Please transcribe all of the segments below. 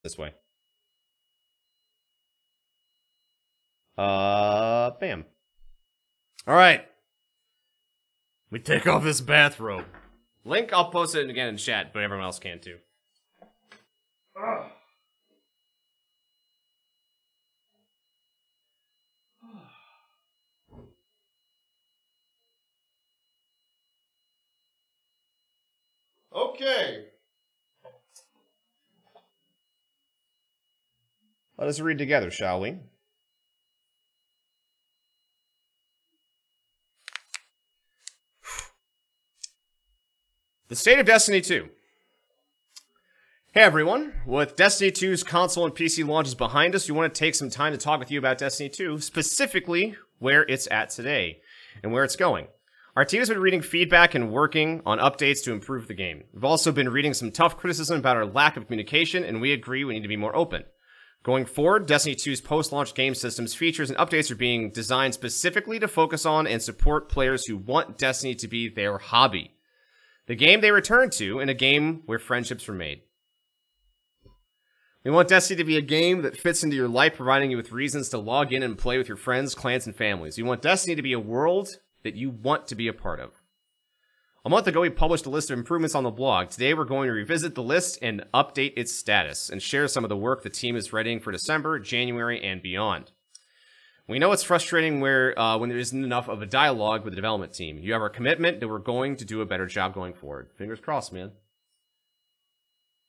This way. Bam. All right. We take off this bathrobe. Link, I'll post it again in chat, but everyone else can too. Okay. Let us read together, shall we? The State of Destiny 2. Hey everyone, with Destiny 2's console and PC launches behind us, we want to take some time to talk with you about Destiny 2, specifically where it's at today, and where it's going. Our team has been reading feedback and working on updates to improve the game. We've also been reading some tough criticism about our lack of communication, and we agree we need to be more open. Going forward, Destiny 2's post-launch game systems, features, and updates are being designed specifically to focus on and support players who want Destiny to be their hobby. The game they return to, and a game where friendships were made. We want Destiny to be a game that fits into your life, providing you with reasons to log in and play with your friends, clans, and families. We want Destiny to be a world that you want to be a part of. A month ago, we published a list of improvements on the blog. Today, we're going to revisit the list and update its status, and share some of the work the team is readying for December, January, and beyond. We know it's frustrating when there isn't enough of a dialogue with the development team. You have our commitment that we're going to do a better job going forward. Fingers crossed, man.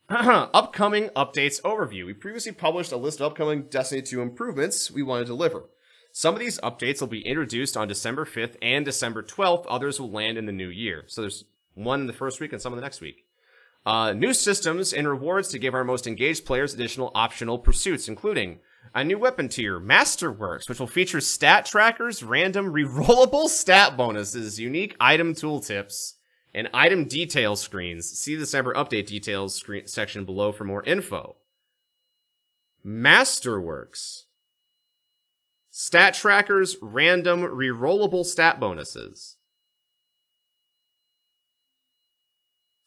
Upcoming updates overview. We previously published a list of upcoming Destiny 2 improvements we want to deliver. Some of these updates will be introduced on December 5th and December 12th. Others will land in the new year. So there's one in the first week and some in the next week. New systems and rewards to give our most engaged players additional optional pursuits, including a new weapon tier, Masterworks, which will feature stat trackers, random rerollable stat bonuses, unique item tooltips, and item detail screens. See the December update details section below for more info. Masterworks. Stat trackers, random rerollable stat bonuses.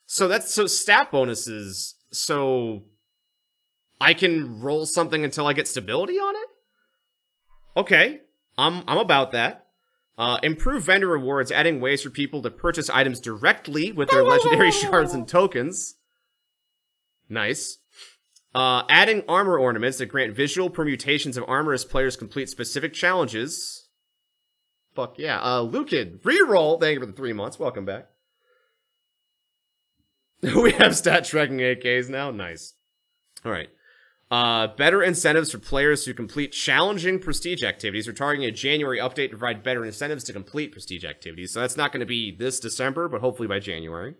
So stat bonuses, so I can roll something until I get stability on it? Okay, I'm about that. Improve vendor rewards, adding ways for people to purchase items directly with their legendary shards and tokens. Nice. Adding armor ornaments that grant visual permutations of armor as players complete specific challenges. Fuck yeah. Lukid, reroll. Thank you for the 3 months. Welcome back. We have stat tracking AKs now. Nice. Alright. Better incentives for players who complete challenging prestige activities. We're targeting a January update to provide better incentives to complete prestige activities. So that's not going to be this December, but hopefully by January.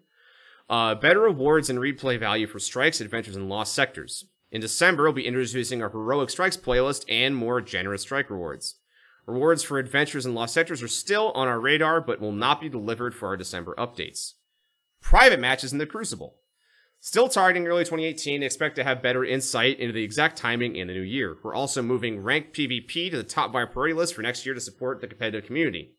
Better rewards and replay value for strikes, adventures, and lost sectors. In December, we'll be introducing our heroic strikes playlist and more generous strike rewards. Rewards for adventures and lost sectors are still on our radar, but will not be delivered for our December updates. Private matches in the Crucible. Still targeting early 2018, expect to have better insight into the exact timing in the new year. We're also moving ranked PvP to the top of our priority list for next year to support the competitive community.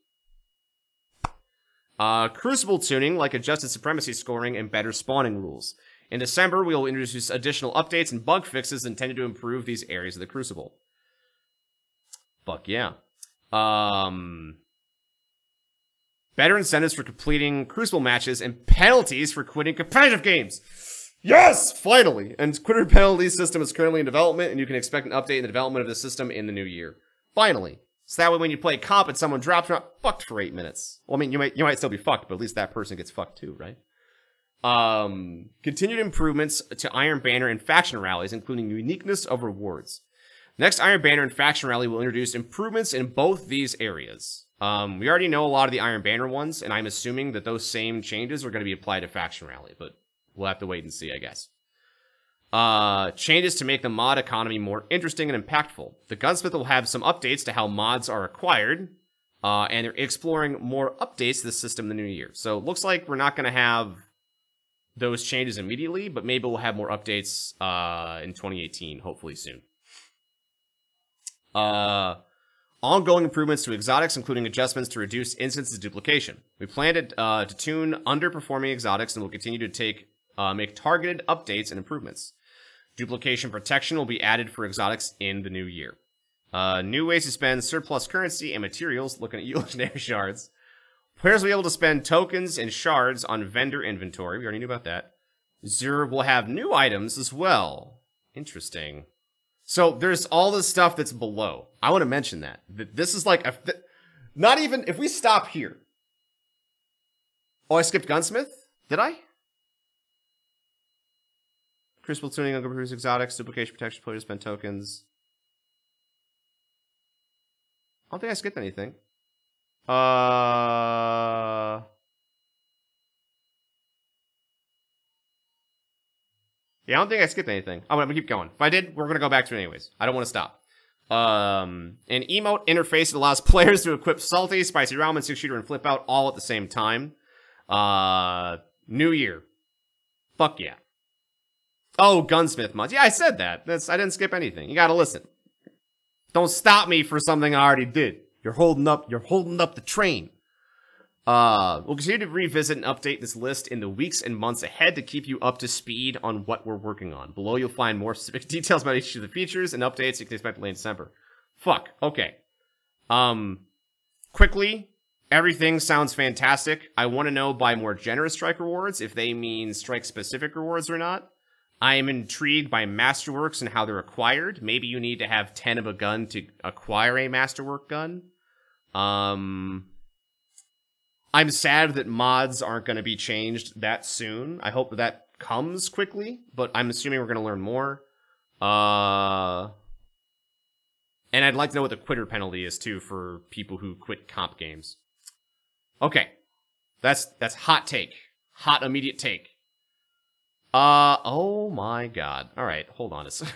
Crucible tuning, like adjusted supremacy scoring and better spawning rules. In December, we will introduce additional updates and bug fixes intended to improve these areas of the Crucible. Fuck yeah. Better incentives for completing Crucible matches and penalties for quitting competitive games. Yes, finally! And quitter penalty system is currently in development, and you can expect an update in the development of the system in the new year. Finally. So that way when you play comp and someone drops, you're not fucked for 8 minutes. Well, I mean, you might still be fucked, but at least that person gets fucked too, right? Continued improvements to Iron Banner and faction rallies, including uniqueness of rewards. Next Iron Banner and faction rally will introduce improvements in both these areas. We already know a lot of the Iron Banner ones, and I'm assuming that those same changes are going to be applied to faction rally, but we'll have to wait and see, I guess. Changes to make the mod economy more interesting and impactful. The Gunsmith will have some updates to how mods are acquired, and they're exploring more updates to the system in the new year. So it looks like we're not going to have those changes immediately, but maybe we'll have more updates in 2018, hopefully soon. Ongoing improvements to exotics, including adjustments to reduce instances of duplication. We plan to tune underperforming exotics and will continue to make targeted updates and improvements. Duplication protection will be added for exotics in the new year. New ways to spend surplus currency and materials, looking at you legendary shards. Players will be able to spend tokens and shards on vendor inventory. We already knew about that. Zur will have new items as well. Interesting. So there's all this stuff that's below. I want to mention that. This is like, not even, if we stop here. Oh, I skipped Gunsmith? Did I? Crucible tuning, uncovered exotics, duplication protection, players spend tokens. I don't think I skipped anything. Yeah, I don't think I skipped anything. I'm gonna keep going. If I did, we're gonna go back to it anyways. I don't want to stop. An emote interface that allows players to equip salty, spicy ramen, 6-shooter, and flip out all at the same time. New year. Fuck yeah. Oh, gunsmith mods. Yeah, I said that. I didn't skip anything. You gotta listen. Don't stop me for something I already did. You're holding up the train. We'll continue to revisit and update this list in the weeks and months ahead to keep you up to speed on what we're working on. Below, you'll find more specific details about each of the features and updates you can expect late in December. Fuck. Okay. Quickly, everything sounds fantastic. I want to know by more generous strike rewards, if they mean strike-specific rewards or not. I am intrigued by Masterworks and how they're acquired. Maybe you need to have 10 of a gun to acquire a Masterwork gun. I'm sad that mods aren't going to be changed that soon. I hope that comes quickly, but I'm assuming we're going to learn more. And I'd like to know what the quitter penalty is, too, for people who quit comp games. Okay. That's hot take. Hot immediate take. Oh my god. Alright, hold on a second.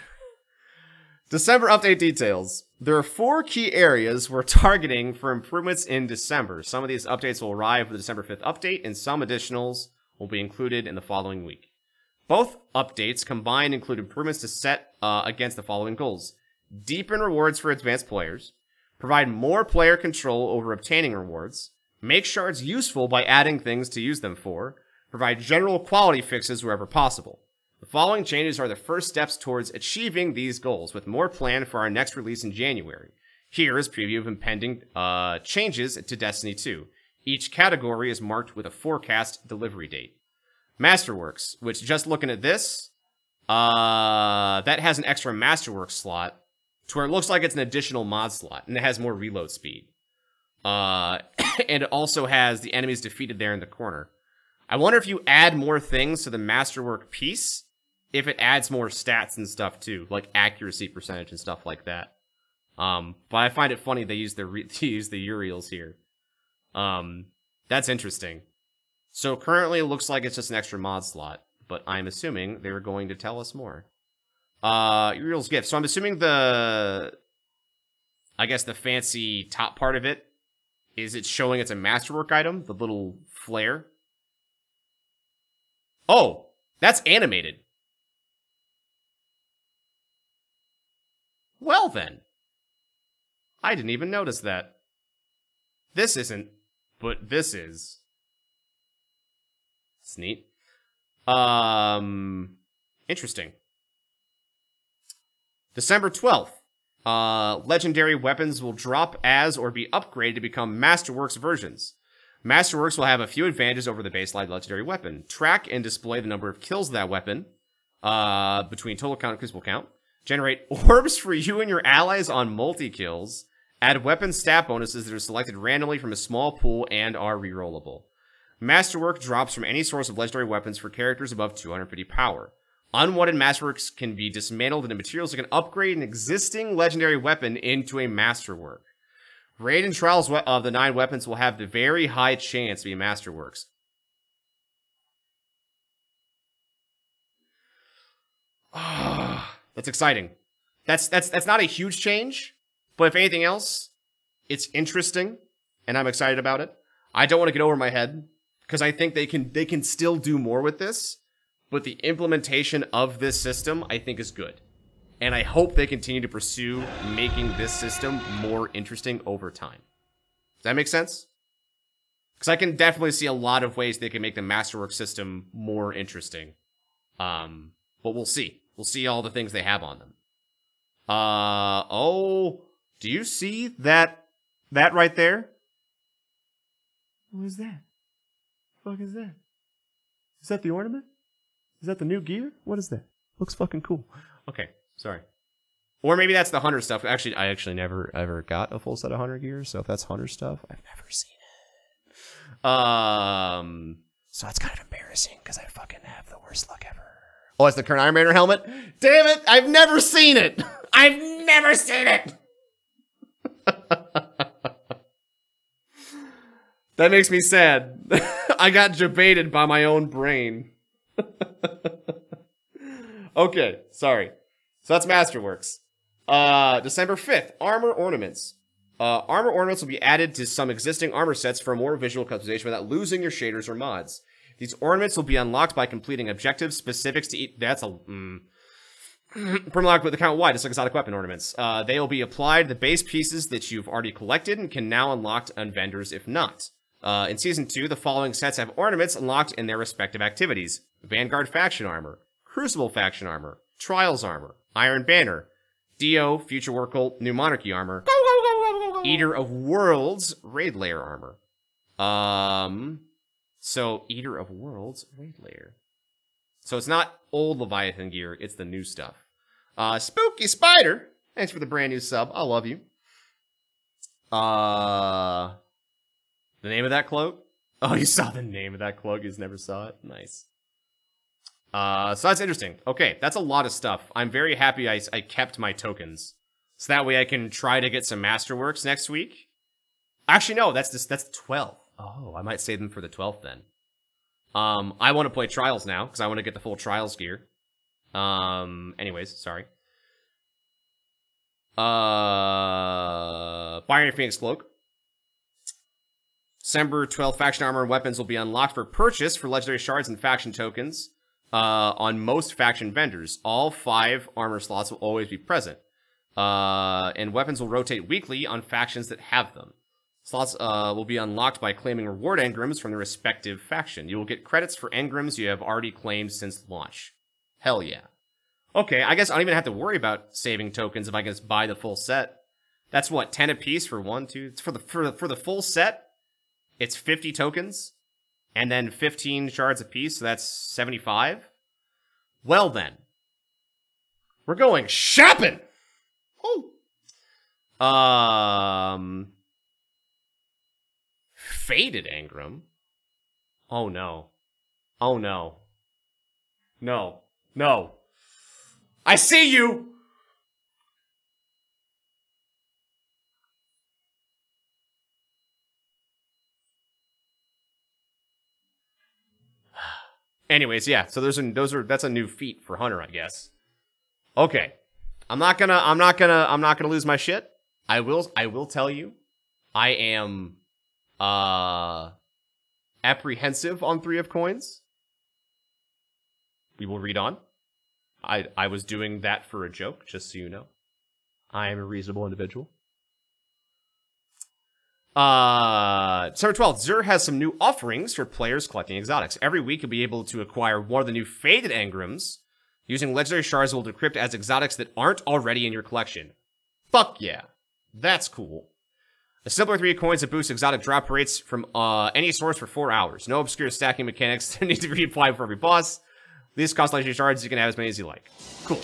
December update details. There are 4 key areas we're targeting for improvements in December. Some of these updates will arrive with the December 5th update, and some additionals will be included in the following week. Both updates combined include improvements to set against the following goals. Deepen rewards for advanced players, provide more player control over obtaining rewards, make shards useful by adding things to use them for, provide general quality fixes wherever possible. The following changes are the first steps towards achieving these goals, with more planned for our next release in January. Here is a preview of impending changes to Destiny 2. Each category is marked with a forecast delivery date. Masterworks, which just looking at this, that has an extra Masterworks slot, to where it looks like it's an additional mod slot, and it has more reload speed. And it also has the enemies defeated there in the corner. I wonder if you add more things to the Masterwork piece, if it adds more stats and stuff too, like accuracy percentage and stuff like that. But I find it funny they use the Uriels here. That's interesting. So currently it looks like it's just an extra mod slot, but I'm assuming they're going to tell us more. Uriel's gift. So I'm assuming I guess the fancy top part of it is it's showing it's a Masterwork item, the little flare. Oh, that's animated. Well then. I didn't even notice that. This isn't, but this is. It's neat. Interesting. December 12th. Legendary weapons will drop as or be upgraded to become Masterworks versions. Masterworks will have a few advantages over the baseline legendary weapon. Track and display the number of kills of that weapon between total count and crucible count. Generate orbs for you and your allies on multi-kills. Add weapon stat bonuses that are selected randomly from a small pool and are rerollable. Masterwork drops from any source of legendary weapons for characters above 250 power. Unwanted Masterworks can be dismantled into materials that can upgrade an existing legendary weapon into a Masterwork. Raid and trials of the 9 weapons will have the very high chance to be Masterworks. That's exciting. That's not a huge change, but if anything else, it's interesting, and I'm excited about it. I don't want to get over my head, because I think they can still do more with this, but the implementation of this system, I think, is good. And I hope they continue to pursue making this system more interesting over time. Does that make sense? Because I can definitely see a lot of ways they can make the Masterwork system more interesting. But we'll see. We'll see all the things they have on them. Oh, do you see that right there? What is that? What the fuck is that? Is that the ornament? Is that the new gear? What is that? Looks fucking cool. Okay, sorry. Or maybe that's the hunter stuff. Actually, I never ever got a full set of hunter gear, so if that's hunter stuff, I've never seen it. So that's kind of embarrassing because I fucking have the worst luck ever. Oh, it's the current Iron Banner helmet? Damn it! I've never seen it! I've never seen it! That makes me sad. I got debated by my own brain. Okay, sorry. So that's Masterworks. December 5th, Armor Ornaments. Armor Ornaments will be added to some existing armor sets for more visual customization without losing your shaders or mods. These ornaments will be unlocked by completing objectives specifics to each... That's a... Permalog with account wide, it's like exotic weapon ornaments. They will be applied to the base pieces that you've already collected and can now unlock on vendors if not. In Season 2, the following sets have ornaments unlocked in their respective activities. Vanguard Faction Armor, Crucible Faction Armor, Trials Armor, Iron Banner, Dio, Future War Cult, New Monarchy Armor, Eater of Worlds, Raid Layer Armor. So, Eater of Worlds, Raid Layer. So it's not old Leviathan gear, it's the new stuff. Spooky Spider, thanks for the brand new sub, I love you. The name of that cloak? Oh, you saw the name of that cloak, you just never saw it? Nice. So that's interesting. Okay, that's a lot of stuff. I'm very happy I kept my tokens. So that way I can try to get some Masterworks next week. Actually, no, that's the 12th. Oh, I might save them for the 12th then. I want to play Trials now, because I want to get the full Trials gear. Anyways, sorry. Binary Phoenix Cloak. December 12th, Faction Armor and Weapons will be unlocked for purchase for Legendary Shards and Faction Tokens. On most faction vendors. All 5 armor slots will always be present. And weapons will rotate weekly on factions that have them. Slots will be unlocked by claiming reward engrams from the respective faction. You will get credits for engrams you have already claimed since launch. Hell yeah. Okay, I guess I don't even have to worry about saving tokens if I can just buy the full set. That's what, 10 apiece for 1, 2... For the full set, it's 50 tokens. And then 15 shards apiece, so that's 75. Well then. We're going shopping! Oh. Faded engram? Oh no. Oh no. No. No. I see you! Anyways, yeah. So that's a new feat for Hunter, I guess. Okay. I'm not gonna lose my shit. I will tell you, I am apprehensive on 3 of coins. We will read on. I was doing that for a joke, just so you know. I am a reasonable individual. December 12th, Xur has some new offerings for players collecting exotics. Every week you'll be able to acquire one of the new faded engrams using legendary shards will decrypt as exotics that aren't already in your collection. Fuck yeah. That's cool. A simpler 3 coins that boost exotic drop rates from any source for 4 hours. No obscure stacking mechanics that need to be applied for every boss. These cost legendary shards, you can have as many as you like. Cool.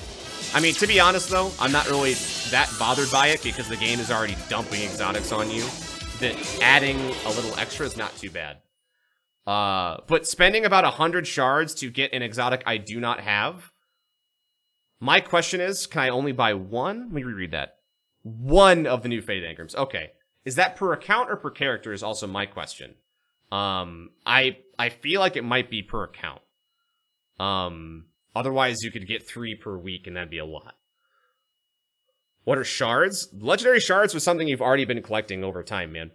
I mean, to be honest though, I'm not really that bothered by it because the game is already dumping exotics on you. That adding a little extra is not too bad. But spending about 100 shards to get an exotic I do not have. My question is, can I only buy one? Let me reread that. One of the new faded engrams. Okay. Is that per account or per character is also my question. I feel like it might be per account. Otherwise you could get 3 per week and that'd be a lot. What are shards? Legendary shards was something you've already been collecting over time, man.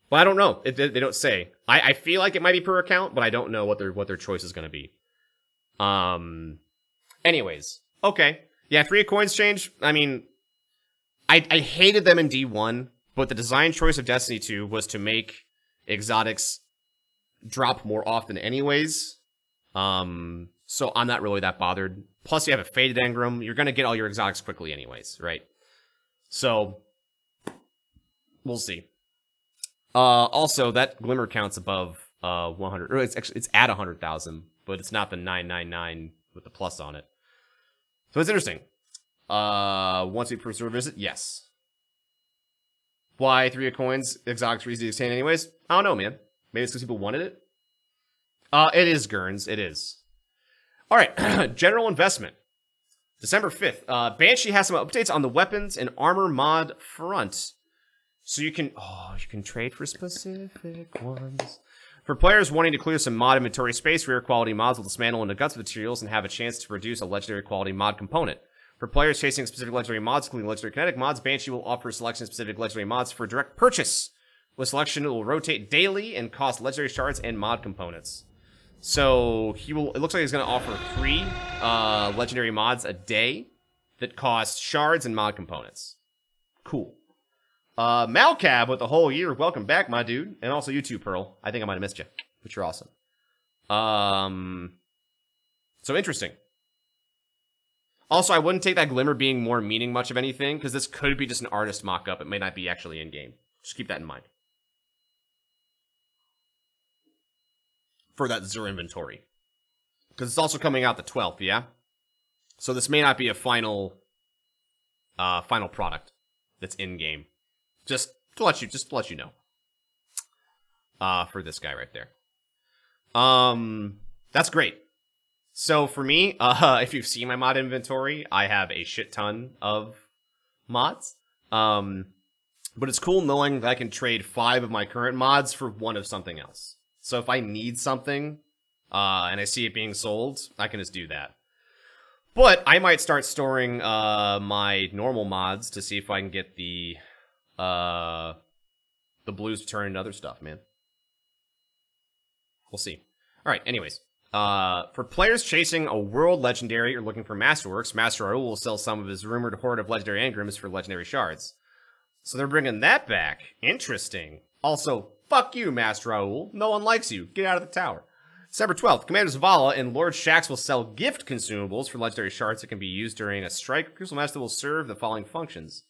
Well, I don't know. They don't say. I feel like it might be per account, but I don't know what their choice is going to be. Anyways. Okay. Yeah, 3 coins change. I mean, I hated them in D1, but the design choice of Destiny 2 was to make exotics drop more often anyways. So I'm not really that bothered. Plus, you have a faded engram. You're going to get all your exotics quickly anyways, right? So, we'll see. Also, that glimmer count's above 100. Or it's at 100,000, but it's not the 999 with the plus on it. So it's interesting. Once we preserve visit, yes. Why 3 of coins? Exotics are easy to obtain anyways? I don't know, man. Maybe it's because people wanted it? It is, Gurns. It is. Alright, general investment. December 5th. Banshee has some updates on the weapons and armor mod front. So you can trade for specific ones. For players wanting to clear some mod inventory space, rare quality mods will dismantle into guts materials and have a chance to produce a legendary quality mod component. For players chasing specific legendary mods, including legendary kinetic mods, Banshee will offer a selection of specific legendary mods for direct purchase. With selection, it will rotate daily and cost legendary shards and mod components. So it looks like he's going to offer 3 legendary mods a day that cost shards and mod components. Cool. Malcab with the whole year. Welcome back, my dude. And also you too, Pearl. I think I might have missed you, but you're awesome. So interesting. Also, I wouldn't take that glimmer being more meaning much of anything, because this could be just an artist mock-up. It may not be actually in-game. Just keep that in mind. For that Zur inventory. Because it's also coming out the 12th, yeah? So this may not be a final product that's in-game. Just to let you know. For this guy right there. That's great. So for me, if you've seen my mod inventory, I have a shit ton of mods. But it's cool knowing that I can trade 5 of my current mods for 1 of something else. So if I need something, and I see it being sold, I can just do that. But I might start storing my normal mods to see if I can get the blues to turn into other stuff, man. We'll see. Alright, anyways. For players chasing a world legendary or looking for Masterworks, Master Raoul will sell some of his rumored hoard of legendary engrams for legendary shards. So they're bringing that back. Interesting. Also, fuck you, Master Raoul. No one likes you. Get out of the tower. December 12th, Commander Zavala and Lord Shaxx will sell gift consumables for legendary shards that can be used during a strike. Crystal Master will serve the following functions.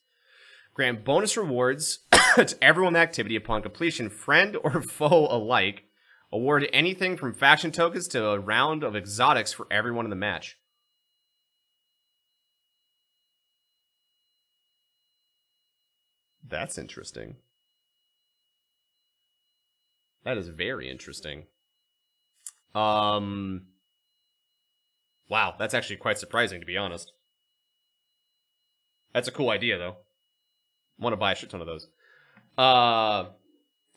Grant bonus rewards to everyone in the activity upon completion, friend or foe alike. Award anything from faction tokens to a round of exotics for everyone in the match. That's interesting. That is very interesting. Wow, that's actually quite surprising, to be honest. That's a cool idea, though. I want to buy a shit ton of those.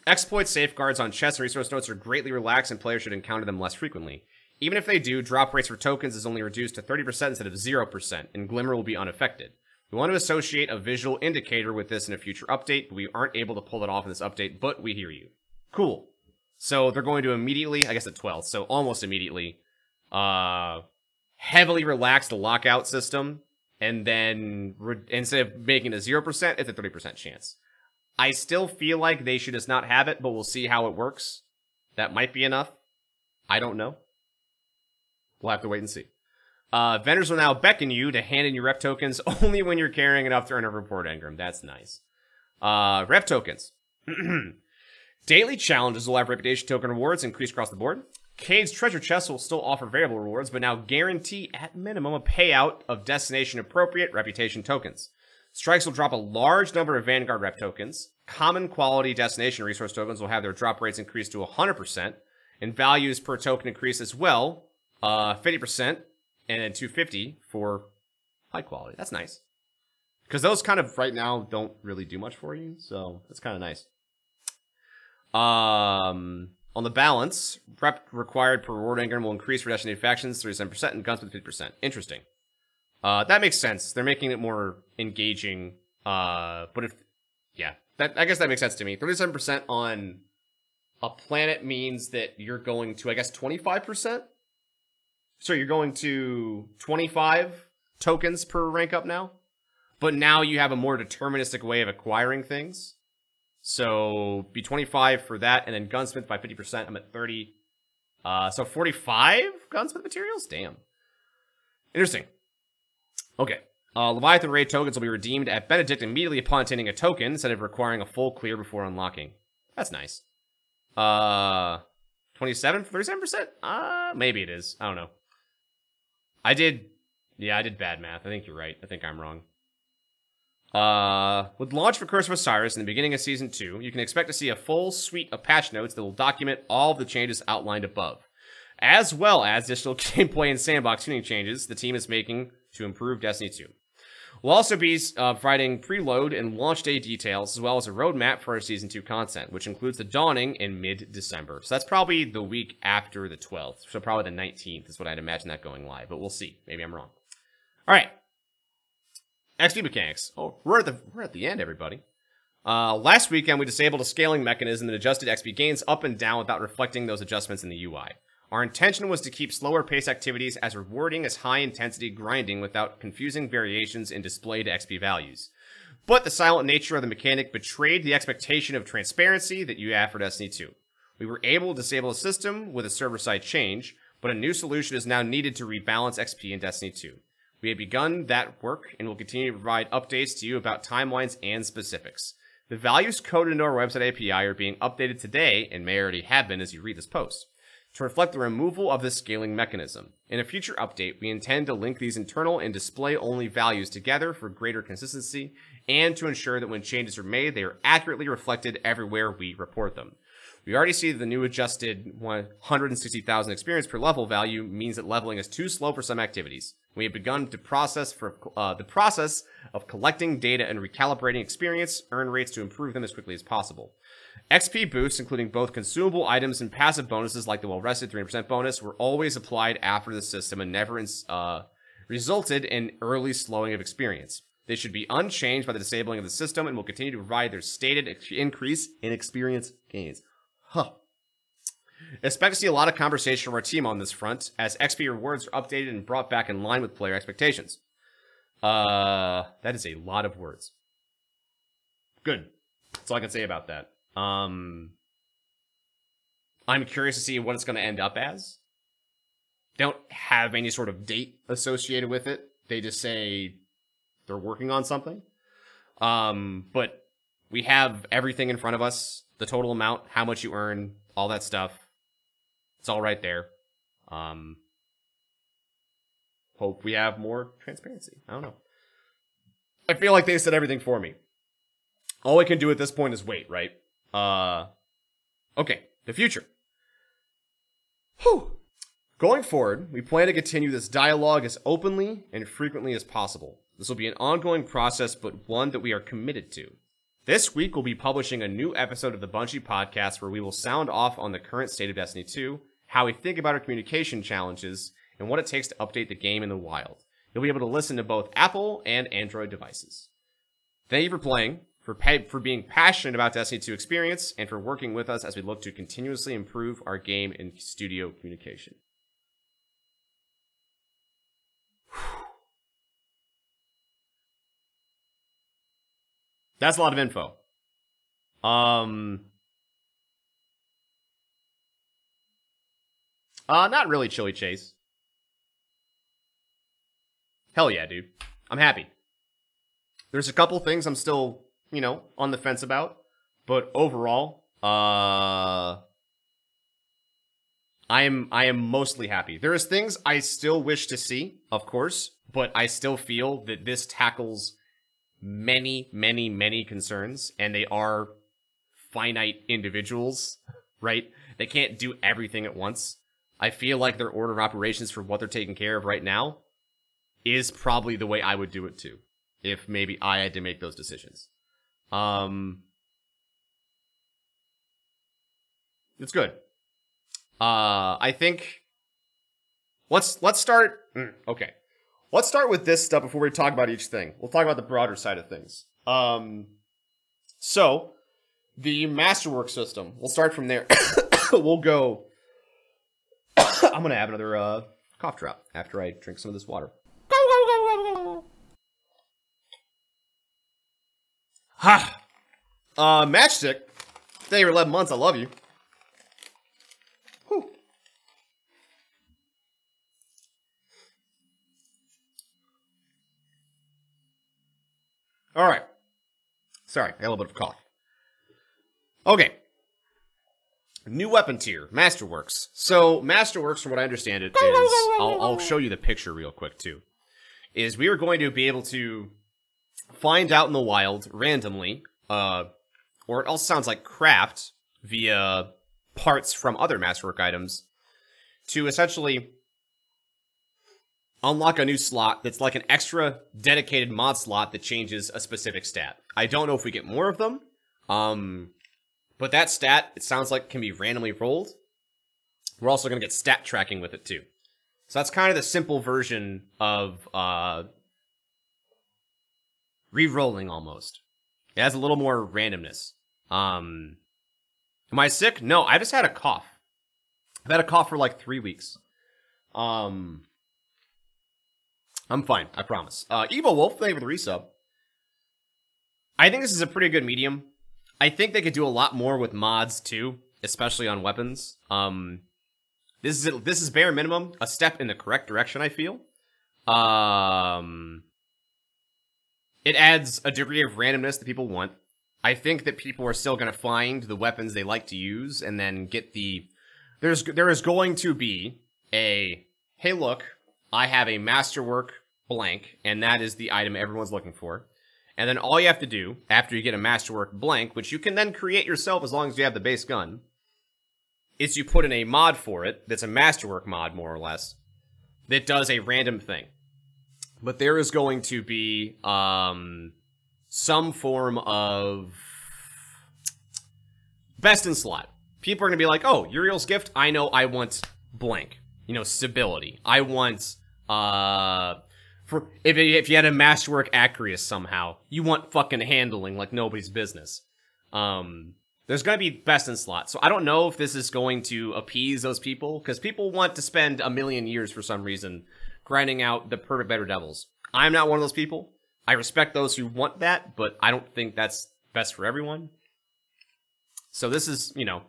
Exploit safeguards on chests and resource notes are greatly relaxed and players should encounter them less frequently. Even if they do, drop rates for tokens is only reduced to 30% instead of 0%, and Glimmer will be unaffected. We want to associate a visual indicator with this in a future update, but we aren't able to pull it off in this update, but we hear you. Cool. So they're going to immediately, I guess at 12th, so almost immediately, heavily relax the lockout system, and then instead of making it 0%, it's a 30% chance. I still feel like they should just not have it, but we'll see how it works. That might be enough. I don't know. We'll have to wait and see. Vendors will now beckon you to hand in your rep tokens only when you're carrying enough to earn a report engram. That's nice. Rep tokens. Daily challenges will have reputation token rewards increased across the board. Cade's treasure chests will still offer variable rewards, but now guarantee at minimum a payout of destination appropriate reputation tokens. Strikes will drop a large number of Vanguard rep tokens. Common quality destination resource tokens will have their drop rates increased to 100%, and values per token increase as well, 50%, and then 250 for high quality. That's nice. Because those kind of, right now, don't really do much for you, so that's kind of nice. On the balance, rep required per reward engram will increase for designated factions 37% and guns with 50%. Interesting. That makes sense. They're making it more engaging. But if, yeah, I guess that makes sense to me. 37% on a planet means that you're going to, I guess, 25%? So you're going to 25 tokens per rank up now? But now you have a more deterministic way of acquiring things. So be 25 for that, and then Gunsmith by 50%. I'm at 30. So 45 gunsmith materials? Damn. Interesting. Okay. Leviathan Raid tokens will be redeemed at Benedict immediately upon attaining a token, instead of requiring a full clear before unlocking. That's nice. 27 for 37%? Maybe it is. I don't know. I did bad math. I think you're right. I think I'm wrong. With launch for Curse of Osiris in the beginning of Season 2, you can expect to see a full suite of patch notes that will document all of the changes outlined above, as well as additional gameplay and sandbox tuning changes the team is making to improve Destiny 2. We'll also be providing preload and launch day details, as well as a roadmap for our Season 2 content, which includes the dawning in mid-December. So that's probably the week after the 12th, so probably the 19th is what I'd imagine that going live, but we'll see. Maybe I'm wrong. All right. XP mechanics. Oh, we're at the end, everybody. Last weekend, we disabled a scaling mechanism that adjusted XP gains up and down without reflecting those adjustments in the UI. Our intention was to keep slower pace activities as rewarding as high-intensity grinding without confusing variations in displayed XP values. But the silent nature of the mechanic betrayed the expectation of transparency that you have for Destiny 2. We were able to disable the system with a server-side change, but a new solution is now needed to rebalance XP in Destiny 2. We have begun that work and will continue to provide updates to you about timelines and specifics. The values coded into our website API are being updated today, and may already have been as you read this post, to reflect the removal of this scaling mechanism. In a future update, we intend to link these internal and display-only values together for greater consistency, and to ensure that when changes are made, they are accurately reflected everywhere we report them. We already see that the new adjusted 160,000 experience per level value means that leveling is too slow for some activities. We have begun the process of collecting data and recalibrating experience earn rates to improve them as quickly as possible. XP boosts, including both consumable items and passive bonuses like the well-rested 300% bonus, were always applied after the system and never resulted in early slowing of experience. They should be unchanged by the disabling of the system and will continue to provide their stated increase in experience gains. Expect to see a lot of conversation from our team on this front, as XP rewards are updated and brought back in line with player expectations. That is a lot of words. Good. That's all I can say about that. I'm curious to see what it's going to end up as. They don't have any sort of date associated with it. They just say they're working on something. But we have everything in front of us. The total amount, how much you earn, all that stuff. It's all right there. Hope we have more transparency. I don't know. I feel like they said everything for me. All I can do at this point is wait, right? Okay, the future. Whew. Going forward, we plan to continue this dialogue as openly and frequently as possible. This will be an ongoing process, but one that we are committed to. This week, we'll be publishing a new episode of the Bungie podcast where we will sound off on the current state of Destiny 2, how we think about our communication challenges, and what it takes to update the game in the wild. You'll be able to listen to both Apple and Android devices. Thank you for playing, for being passionate about Destiny 2 experience, and for working with us as we look to continuously improve our game and studio communication. That's a lot of info. Not really, Chili Chase. Hell yeah, dude. I'm happy. There's a couple things I'm still, on the fence about, but overall, I am mostly happy. There's things I still wish to see, of course, but I still feel that this tackles many, many, many concerns, and they are finite individuals, right? They can't do everything at once. I feel like their order of operations for what they're taking care of right now is probably the way I would do it too, if maybe I had to make those decisions. It's good. I think let's start. Okay, let's start with this stuff before we talk about each thing. We'll talk about the broader side of things. So the Masterworks system. We'll start from there. We'll go. I'm gonna have another cough drop after I drink some of this water. Ha! Matchstick. Thank you for 11 months. I love you. Whew. All right. Sorry, I got a little bit of a cough. Okay. New weapon tier, Masterworks. So, Masterworks, from what I understand it, is... I'll show you the picture real quick, too. Is we are going to be able to find out in the wild, randomly, or it also sounds like craft, via parts from other Masterwork items, to essentially unlock a new slot that's like an extra dedicated mod slot that changes a specific stat. I don't know if we get more of them, but that stat, it sounds like, can be randomly rolled. We're also going to get stat tracking with it, too. So that's kind of the simple version of re-rolling, almost. It has a little more randomness. Am I sick? No, I just had a cough. I've had a cough for like 3 weeks. I'm fine, I promise. Evil Wolf, thank you for the resub. I think this is a pretty good medium. I think they could do a lot more with mods, too, especially on weapons. This is bare minimum, a step in the correct direction, I feel. It adds a degree of randomness that people want. I think that people are still going to find the weapons they like to use, and then get the... There is going to be a, hey look, I have a Masterwork blank, and that is the item everyone's looking for. And then all you have to do, after you get a Masterwork blank, which you can then create yourself as long as you have the base gun, is you put in a mod for it, that's a Masterwork mod, more or less, that does a random thing. But there is going to be some form of best in slot. People are going to be like, oh, Uriel's gift, I know I want blank. You know, stability. I want... If you had a Masterwork Acreus somehow, you want fucking handling like nobody's business. There's going to be best in slot. So I don't know if this is going to appease those people, because people want to spend a million years for some reason grinding out the perfect better devils. I'm not one of those people. I respect those who want that, but I don't think that's best for everyone. So this is, you know,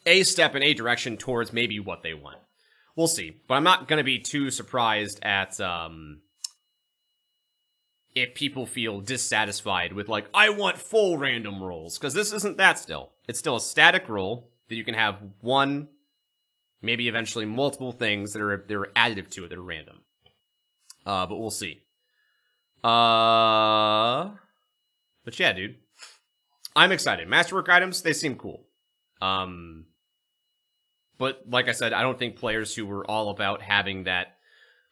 a step in a direction towards maybe what they want. We'll see. But I'm not going to be too surprised at if people feel dissatisfied with, like, I want full random rolls. Because this isn't that still. It's still a static roll that you can have one, maybe eventually multiple things that are additive to it that are random. But we'll see. But yeah, dude. I'm excited. Masterwork items, they seem cool. But like I said, I don't think players who were all about having that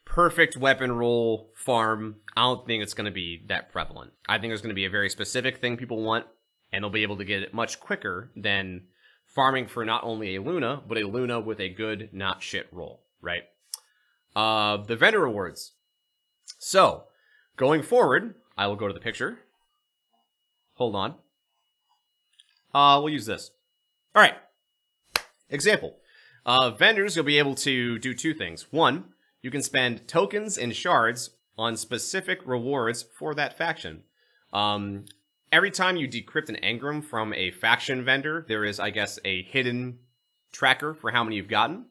perfect weapon roll farm, I don't think it's going to be that prevalent. I think there's going to be a very specific thing people want, and they'll be able to get it much quicker than farming for not only a Luna, but a Luna with a good, not shit roll, right? The vendor rewards. So, going forward, I will go to the picture. Hold on. We'll use this. All right. Example. Vendors, you'll be able to do two things. One, you can spend tokens and shards on specific rewards for that faction. Every time you decrypt an engram from a faction vendor, there is, I guess, a hidden tracker for how many you've gotten.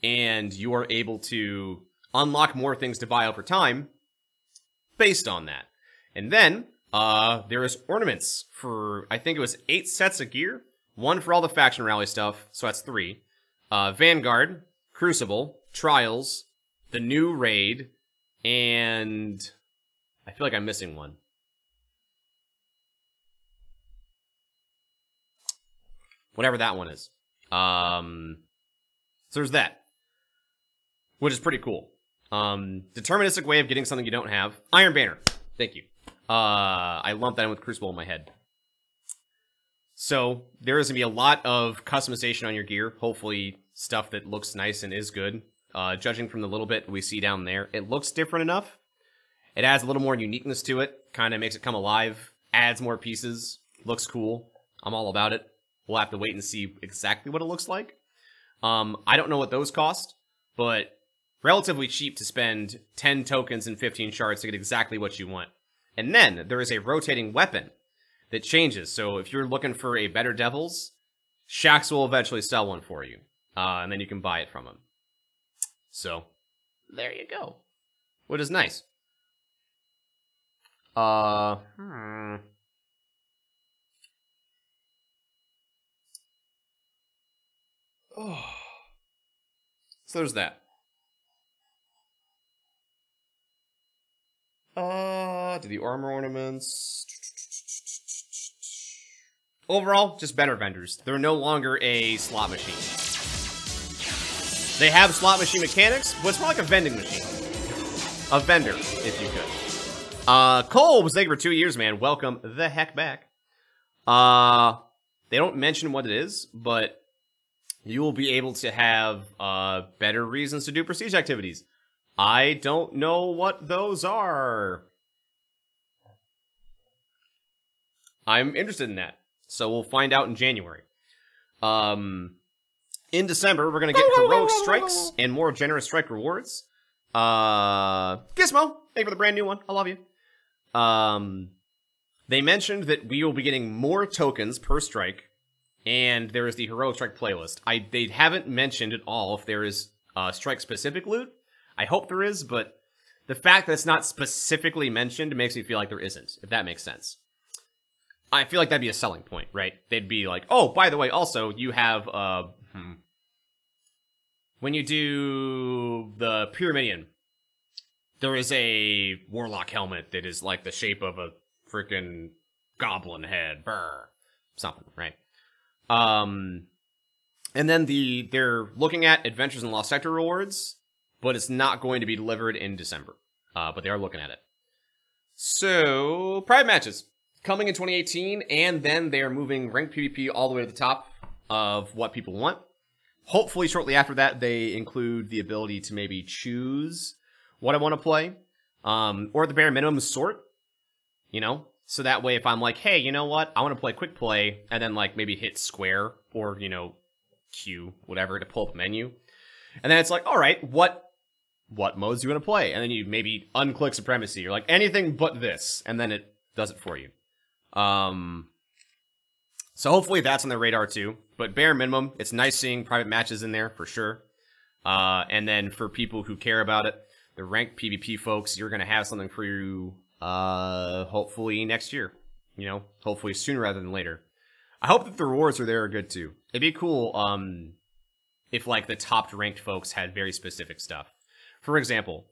And you are able to unlock more things to buy over time based on that. And then, there is ornaments for, I think it was 8 sets of gear. 1 for all the faction rally stuff, so that's 3. Vanguard, Crucible, Trials, the new raid, and I feel like I'm missing one. Whatever that one is. So there's that. Which is pretty cool. Deterministic way of getting something you don't have. Iron Banner. Thank you. I lumped that in with Crucible in my head. So, there is going to be a lot of customization on your gear. Hopefully, stuff that looks nice and is good. Judging from the little bit we see down there, it looks different enough. It adds a little more uniqueness to it. Kind of makes it come alive. Adds more pieces. Looks cool. I'm all about it. We'll have to wait and see exactly what it looks like. I don't know what those cost, but relatively cheap to spend 10 tokens and 15 shards to get exactly what you want. And then, there is a rotating weapon that changes. So if you're looking for a better Devils, Shax will eventually sell one for you. And then you can buy it from him. So, there you go. Which is nice. What So there's that. Do the armor ornaments. Overall, just better vendors. They're no longer a slot machine. They have slot machine mechanics, but it's more like a vending machine. A vendor, if you could. Cole was there for 2 years, man. Welcome the heck back. They don't mention what it is, but you will be able to have better reasons to do prestige activities. I don't know what those are. I'm interested in that, so we'll find out in January. In December, we're going to get heroic strikes and more generous strike rewards. Gizmo, thank you for the brand new one. I love you. They mentioned that we will be getting more tokens per strike, and there is the heroic strike playlist. They haven't mentioned at all if there is strike-specific loot. I hope there is, but the fact that it's not specifically mentioned makes me feel like there isn't, if that makes sense. I feel like that'd be a selling point, right? They'd be like, oh, by the way, also, you have, when you do the Pyramidion, there is a Warlock helmet that is like the shape of a freaking goblin head. Brr. Something, right? And then they're looking at Adventures in Lost Sector rewards, but it's not going to be delivered in December. But they are looking at it. So, Pride matches. Coming in 2018, and then they are moving ranked PvP all the way to the top of what people want. Hopefully, shortly after that, they include the ability to maybe choose what I want to play. Or at the bare minimum, sort. You know? So that way, if I'm like, hey, you know what? I want to play quick play, and then, like, maybe hit square, or, you know, Q, whatever, to pull up a menu. And then it's like, alright, what modes do you want to play? And then you maybe unclick Supremacy, or like, anything but this, and then it does it for you. So hopefully that's on the radar too, but bare minimum, it's nice seeing private matches in there for sure. And then for people who care about it, the ranked PvP folks, you're going to have something for you, hopefully next year, you know, hopefully sooner rather than later. I hope that the rewards are there are good too. It'd be cool, if like the top ranked folks had very specific stuff. For example,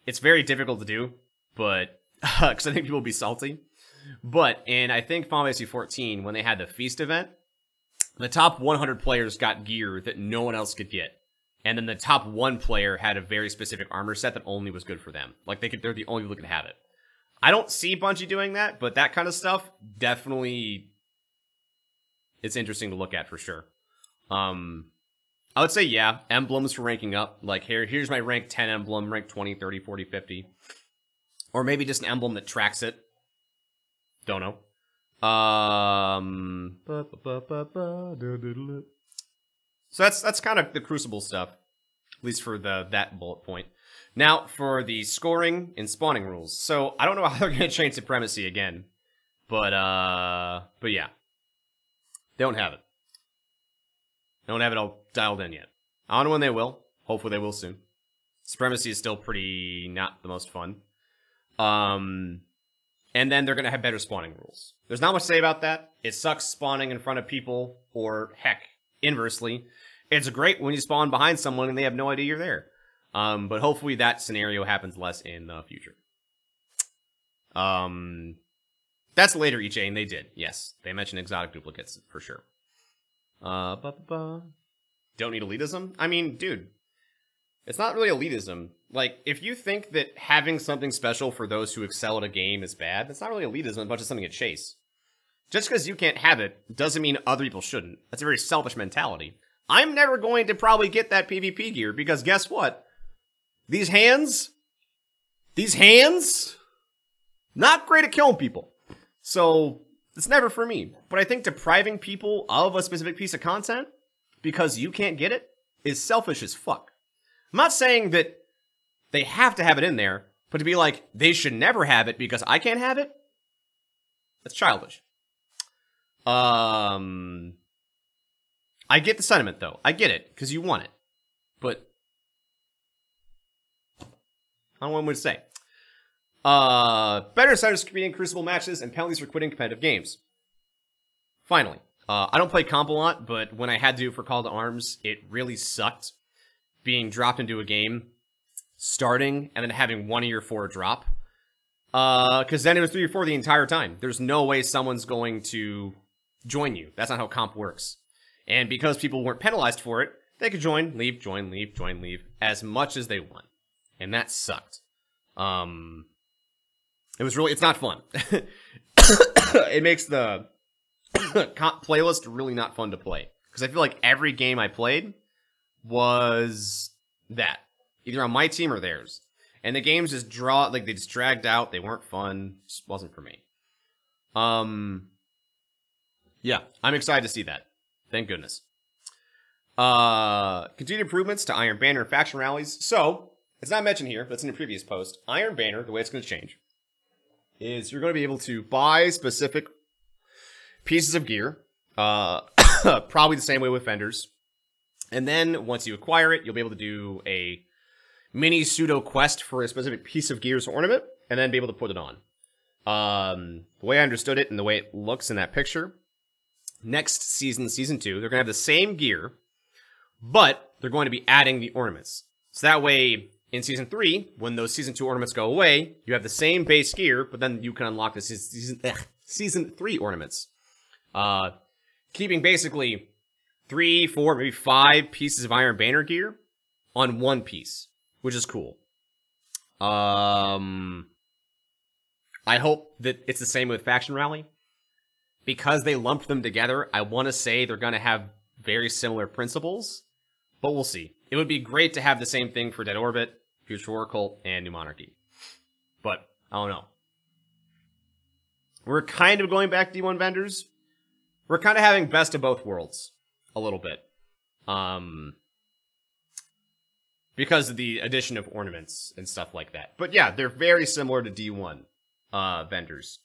it's very difficult to do, but, cause I think people will be salty. But in, I think, Final Fantasy 14, when they had the Feast event, the top 100 players got gear that no one else could get. And then the top 1 player had a very specific armor set that only was good for them. Like, they're the only people who could have it. I don't see Bungie doing that, but that kind of stuff, definitely, it's interesting to look at for sure. I would say, yeah, emblems for ranking up. Like, here's my rank 10 emblem, rank 20, 30, 40, 50. Or maybe just an emblem that tracks it. Don't know. So that's kind of the Crucible stuff, at least for that bullet point. Now for the scoring and spawning rules. So I don't know how they're gonna change Supremacy again, but yeah, they don't have it. They don't have it all dialed in yet. I don't know when they will. Hopefully they will soon. Supremacy is still pretty not the most fun. And then they're going to have better spawning rules. There's not much to say about that. It sucks spawning in front of people, or heck, inversely. It's great when you spawn behind someone and they have no idea you're there. But hopefully that scenario happens less in the future. That's later, Ichain, they did. Yes, they mentioned exotic duplicates, for sure. Don't need elitism? I mean, dude, it's not really elitism. Like, if you think that having something special for those who excel at a game is bad, that's not really elitism, but just something to chase. Just because you can't have it doesn't mean other people shouldn't. That's a very selfish mentality. I'm never going to probably get that PvP gear, because guess what? These hands, not great at killing people. So, it's never for me. But I think depriving people of a specific piece of content because you can't get it is selfish as fuck. I'm not saying that they have to have it in there, but to be like, they should never have it because I can't have it? That's childish. I get the sentiment, though. I get it, because you want it. But I don't know what I'm going to say. Better incentives for competing in Crucible matches and penalties for quitting competitive games. Finally. I don't play comp a lot, but when I had to for Call to Arms, it really sucked being dropped into a game, starting, and then having 1 of your 4 drop. Because then it was 3 or 4 the entire time. There's no way someone's going to join you. That's not how comp works. And because people weren't penalized for it, they could join, leave, as much as they want. And that sucked. It's not fun. It makes the comp playlist really not fun to play. Because I feel like every game I played was that. Either on my team or theirs. And the games just they just dragged out, they weren't fun, just wasn't for me. Yeah, I'm excited to see that. Thank goodness. Continued improvements to Iron Banner and faction rallies. So, it's not mentioned here, but it's in a previous post. Iron Banner, the way it's going to change, is you're going to be able to buy specific pieces of gear, probably the same way with vendors. And then, once you acquire it, you'll be able to do a mini pseudo quest for a specific piece of gear's ornament, and then be able to put it on. The way I understood it and the way it looks in that picture, next season, season 2, they're going to have the same gear, but they're going to be adding the ornaments. So that way, in season 3, when those season 2 ornaments go away, you have the same base gear, but then you can unlock the season 3 ornaments. Keeping basically 3, 4, maybe 5 pieces of Iron Banner gear on one piece, which is cool. I hope that it's the same with Faction Rally. Because they lumped them together, I want to say they're going to have very similar principles, but we'll see. It would be great to have the same thing for Dead Orbit, Future War Cult, and New Monarchy. But, I don't know. We're kind of going back to D1 vendors. We're kind of having best of both worlds. A little bit. Because of the addition of ornaments and stuff like that. But yeah, they're very similar to D1 vendors.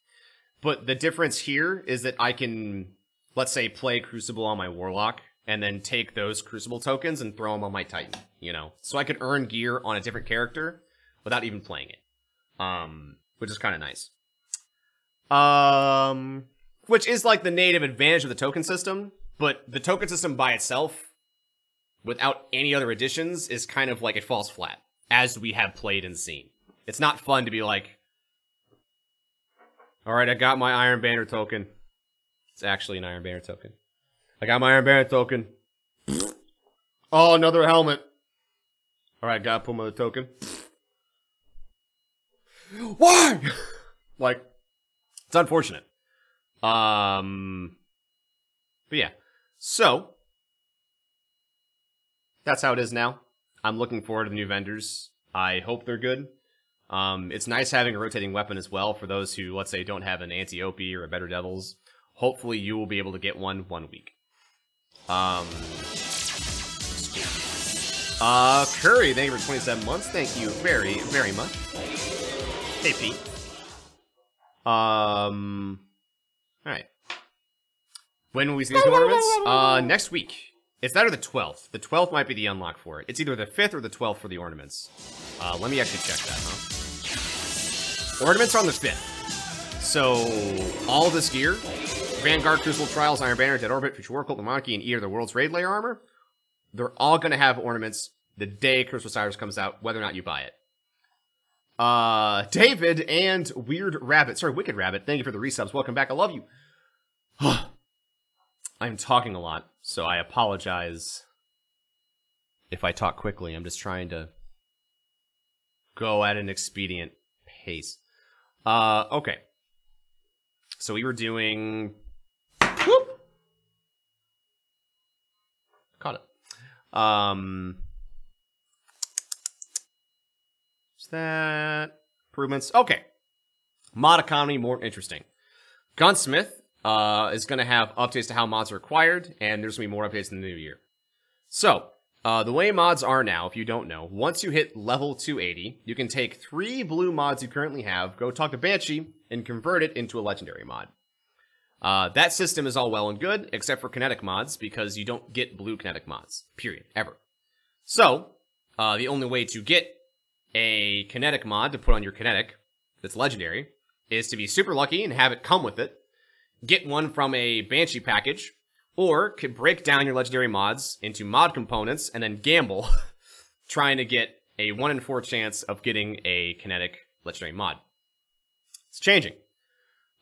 But the difference here is that I can, let's say, play Crucible on my Warlock, and then take those Crucible tokens and throw them on my Titan, you know? So I could earn gear on a different character without even playing it. Which is kind of nice. Which is like the native advantage of the token system, but the token system by itself, without any other additions, is kind of like it falls flat, as we have played and seen. It's not fun to be like, alright, I got my Iron Banner token. It's actually an Iron Banner token. I got my Iron Banner token. Oh, another helmet. Alright, gotta put my token. Why? Like, it's unfortunate. But yeah. So, that's how it is now. I'm looking forward to the new vendors. I hope they're good. It's nice having a rotating weapon as well for those who, let's say, don't have an anti-OP or a Better Devils. Hopefully you will be able to get one week. Curry, thank you for 27 months. Thank you very, very much. Hey, Pete. Alright. When will we see these new ornaments? Next week. It's that or the 12th. The 12th might be the unlock for it. It's either the 5th or the 12th for the ornaments. Let me actually check that, huh? Ornaments are on the 5th. So, all this gear, Vanguard, Crucible Trials, Iron Banner, Dead Orbit, Future War Cult, the Monarchy, and Eater, the World's Raid Layer Armor, they're all going to have ornaments the day Curse of Osiris comes out, whether or not you buy it. David and Wicked Rabbit, thank you for the resubs. Welcome back, I love you. I'm talking a lot, so I apologize if I talk quickly. I'm just trying to go at an expedient pace. Okay. So we were doing... Whoop! Caught it. Is that... Improvements? Okay. Mod economy, more interesting. Gunsmith is going to have updates to how mods are acquired, and there's going to be more updates in the new year. So, the way mods are now, if you don't know, once you hit level 280, you can take 3 blue mods you currently have, go talk to Banshee, and convert it into a legendary mod. That system is all well and good, except for kinetic mods, because you don't get blue kinetic mods. Period. Ever. So, the only way to get a kinetic mod to put on your kinetic that's legendary is to be super lucky and have it come with it. Get one from a Banshee package, Or could break down your legendary mods into mod components and then gamble trying to get a 1 in 4 chance of getting a kinetic legendary mod. It's changing.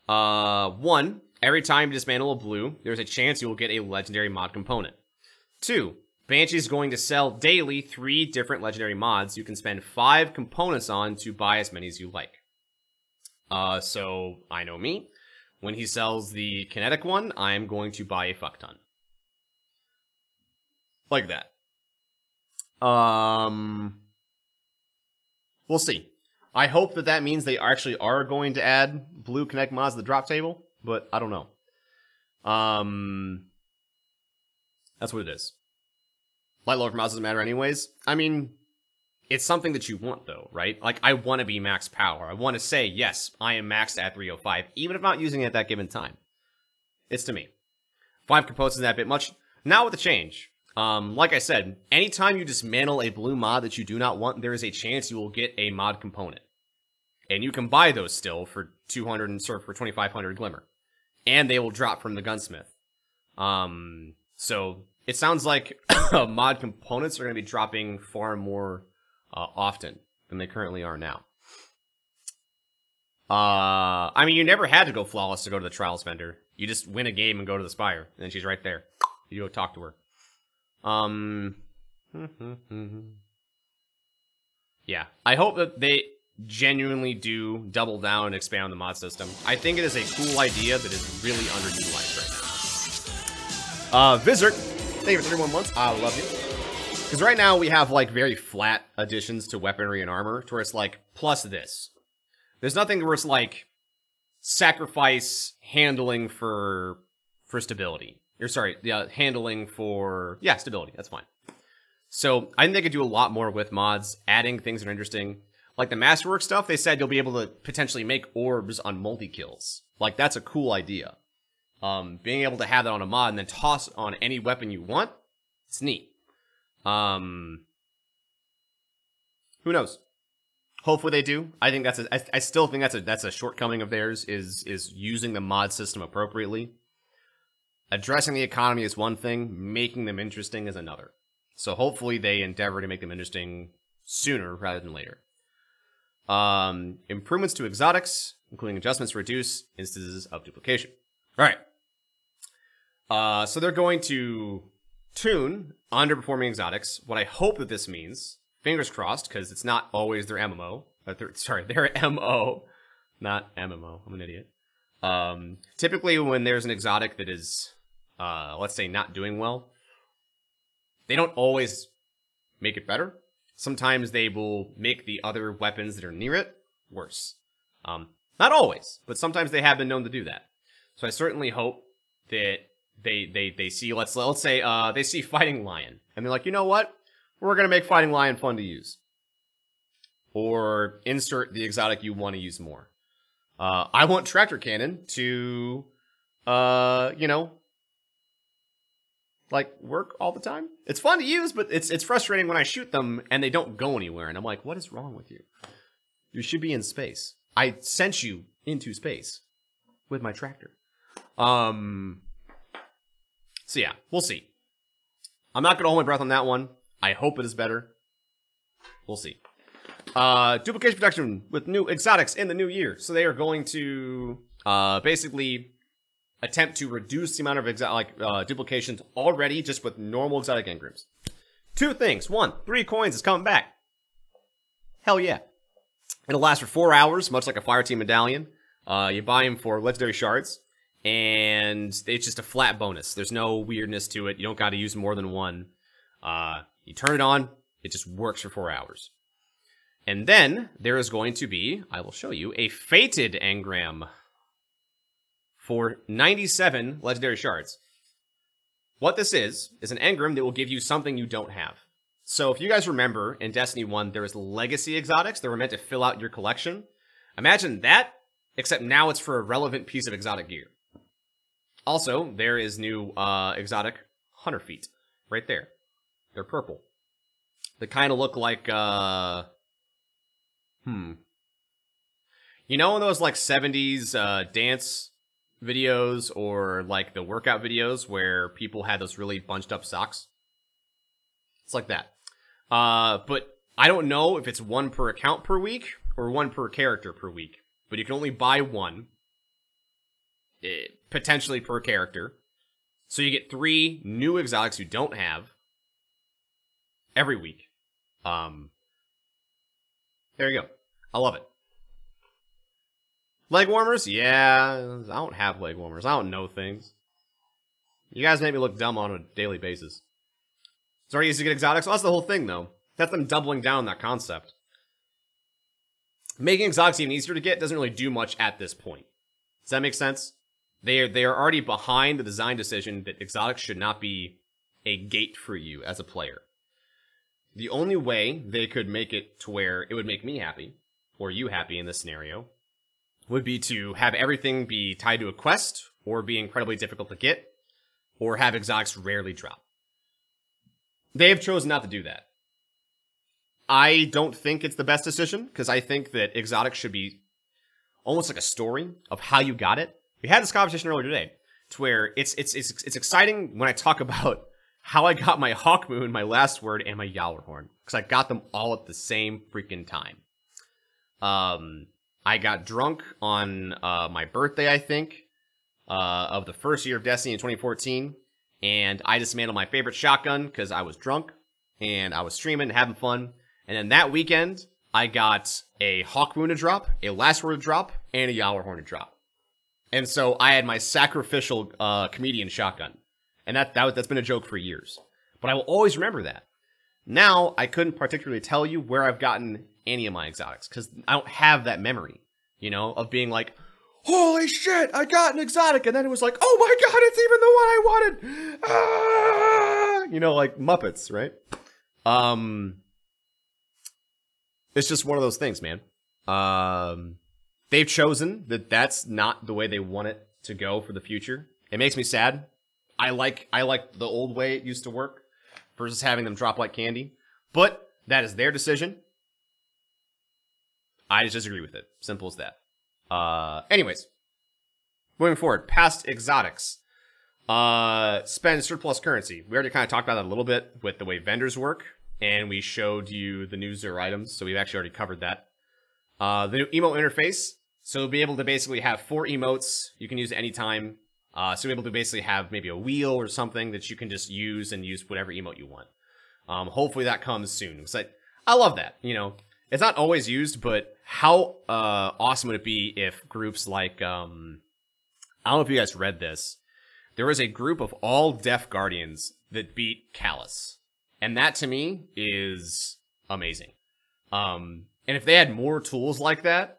1, every time you dismantle a blue, there's a chance you will get a legendary mod component. 2, Banshee is going to sell daily 3 different legendary mods you can spend 5 components on to buy as many as you like. So, I know me. When he sells the kinetic one, I'm going to buy a fuck ton. Like that. We'll see. I hope that means they actually are going to add blue kinetic mods to the drop table, but I don't know. That's what it is. Light lower mods doesn't matter anyways. I mean, it's something that you want though, right? Like, I want to be max power. I want to say, yes, I am maxed at 305, even if I'm not using it at that given time. It's to me. 5 components isn't that bit much. Now with the change. Like I said, anytime you dismantle a blue mod that you do not want, there is a chance you will get a mod component. And you can buy those still for 200 and for 2500 glimmer. And they will drop from the gunsmith. So it sounds like mod components are going to be dropping far more often than they currently are now. I mean, you never had to go flawless to go to the trials vendor. You just win a game and go to the Spire, and then she's right there. You go talk to her. Yeah, I hope that they genuinely do double down and expand on the mod system. I think it is a cool idea that is really underutilized right now. Vizard, thank you for 31 months. I love you. Because right now we have like very flat additions to weaponry and armor, to where it's like plus this. There's nothing where it's like sacrifice handling for stability. Or sorry, handling for stability. That's fine. So I think they could do a lot more with mods, adding things that are interesting. Like the Masterworks stuff, they said you'll be able to potentially make orbs on multi-kills. Like, that's a cool idea. Being able to have that on a mod and then toss on any weapon you want, it's neat. Who knows? Hopefully they do. I think I still think that's a shortcoming of theirs, is using the mod system appropriately. Addressing the economy is one thing, making them interesting is another. So hopefully they endeavor to make them interesting sooner rather than later. Improvements to exotics, including adjustments to reduce instances of duplication. Alright. So they're going to tune underperforming exotics. What I hope that this means, fingers crossed, because it's not always their MMO. Their MO, not MMO. I'm an idiot. Typically when there's an exotic that is, let's say, not doing well, they don't always make it better. Sometimes they will make the other weapons that are near it worse. Not always, but sometimes they have been known to do that. So I certainly hope that they see, let's say, they see Fighting Lion, and they're like, you know what? We're gonna make Fighting Lion fun to use. Or insert the exotic you want to use more. I want Tractor Cannon to, you know, like, work all the time. It's fun to use, but it's frustrating when I shoot them and they don't go anywhere. And I'm like, what is wrong with you? You should be in space. I sent you into space with my tractor. So yeah, we'll see. I'm not going to hold my breath on that one. I hope it is better. We'll see. Duplication protection with new exotics in the new year. So they are going to basically attempt to reduce the amount of duplications already just with normal exotic engrams. 2 things. 1, 3 coins is coming back. Hell yeah. It'll last for 4 hours, much like a Fire Team medallion. You buy them for legendary shards, and it's just a flat bonus. There's no weirdness to it. You don't got to use more than 1. You turn it on, it just works for 4 hours. And then there is going to be, I will show you, a fated engram for 97 legendary shards. What this is an engram that will give you something you don't have. So if you guys remember, in Destiny 1, there was legacy exotics that were meant to fill out your collection. Imagine that, except now it's for a relevant piece of exotic gear. Also, there is new exotic hunter feet right there. They're purple. They kind of look like, you know, in those like 70s dance videos or like the workout videos where people had those really bunched up socks. It's like that. But I don't know if it's 1 per account per week or 1 per character per week. But you can only buy 1, potentially per character. So you get 3 new exotics you don't have every week. There you go. I love it. Leg warmers? Yeah, I don't have leg warmers. I don't know things. You guys make me look dumb on a daily basis. It's already easy to get exotics. Well, that's the whole thing, though. That's them doubling down on that concept. Making exotics even easier to get doesn't really do much at this point. Does that make sense? They are already behind the design decision that exotics should not be a gate for you as a player. The only way they could make it to where it would make me happy, or you happy in this scenario, would be to have everything be tied to a quest, or be incredibly difficult to get, or have exotics rarely drop. They have chosen not to do that. I don't think it's the best decision, because I think that exotics should be almost like a story of how you got it. We had this conversation earlier today, to where it's exciting when I talk about how I got my Hawkmoon, my Last Word, and my Yowlerhorn, because I got them all at the same freaking time. I got drunk on my birthday, I think, of the first year of Destiny in 2014, and I dismantled my favorite shotgun because I was drunk, and I was streaming, having fun, and then that weekend, I got a Hawkmoon to drop, a Last Word to drop, and a Yowlerhorn to drop. And so I had my sacrificial comedian shotgun, and that's been a joke for years. But I will always remember that. Now, I couldn't particularly tell you where I've gotten any of my exotics, because I don't have that memory, you know, of being like, holy shit, I got an exotic, and then it was like, oh my god, it's even the one I wanted! Ah! You know, like Muppets, right? It's just one of those things, man. They've chosen that that's not the way they want it to go for the future. It makes me sad. I like the old way it used to work versus having them drop like candy. But that is their decision. I just disagree with it. Simple as that. Anyways, moving forward, past exotics. Spend surplus currency. We already kind of talked about that a little bit with the way vendors work, and we showed you the new Zero items, so we've actually already covered that. The new emote interface. So you'll be able to basically have 4 emotes you can use at any time. So you'll be able to basically have maybe a wheel or something that you can just use and use whatever emote you want. Hopefully that comes soon. Because I love that, you know. It's not always used, but how awesome would it be if groups like, I don't know if you guys read this. There was a group of all deaf guardians that beat Callus. And that to me is amazing. And if they had more tools like that,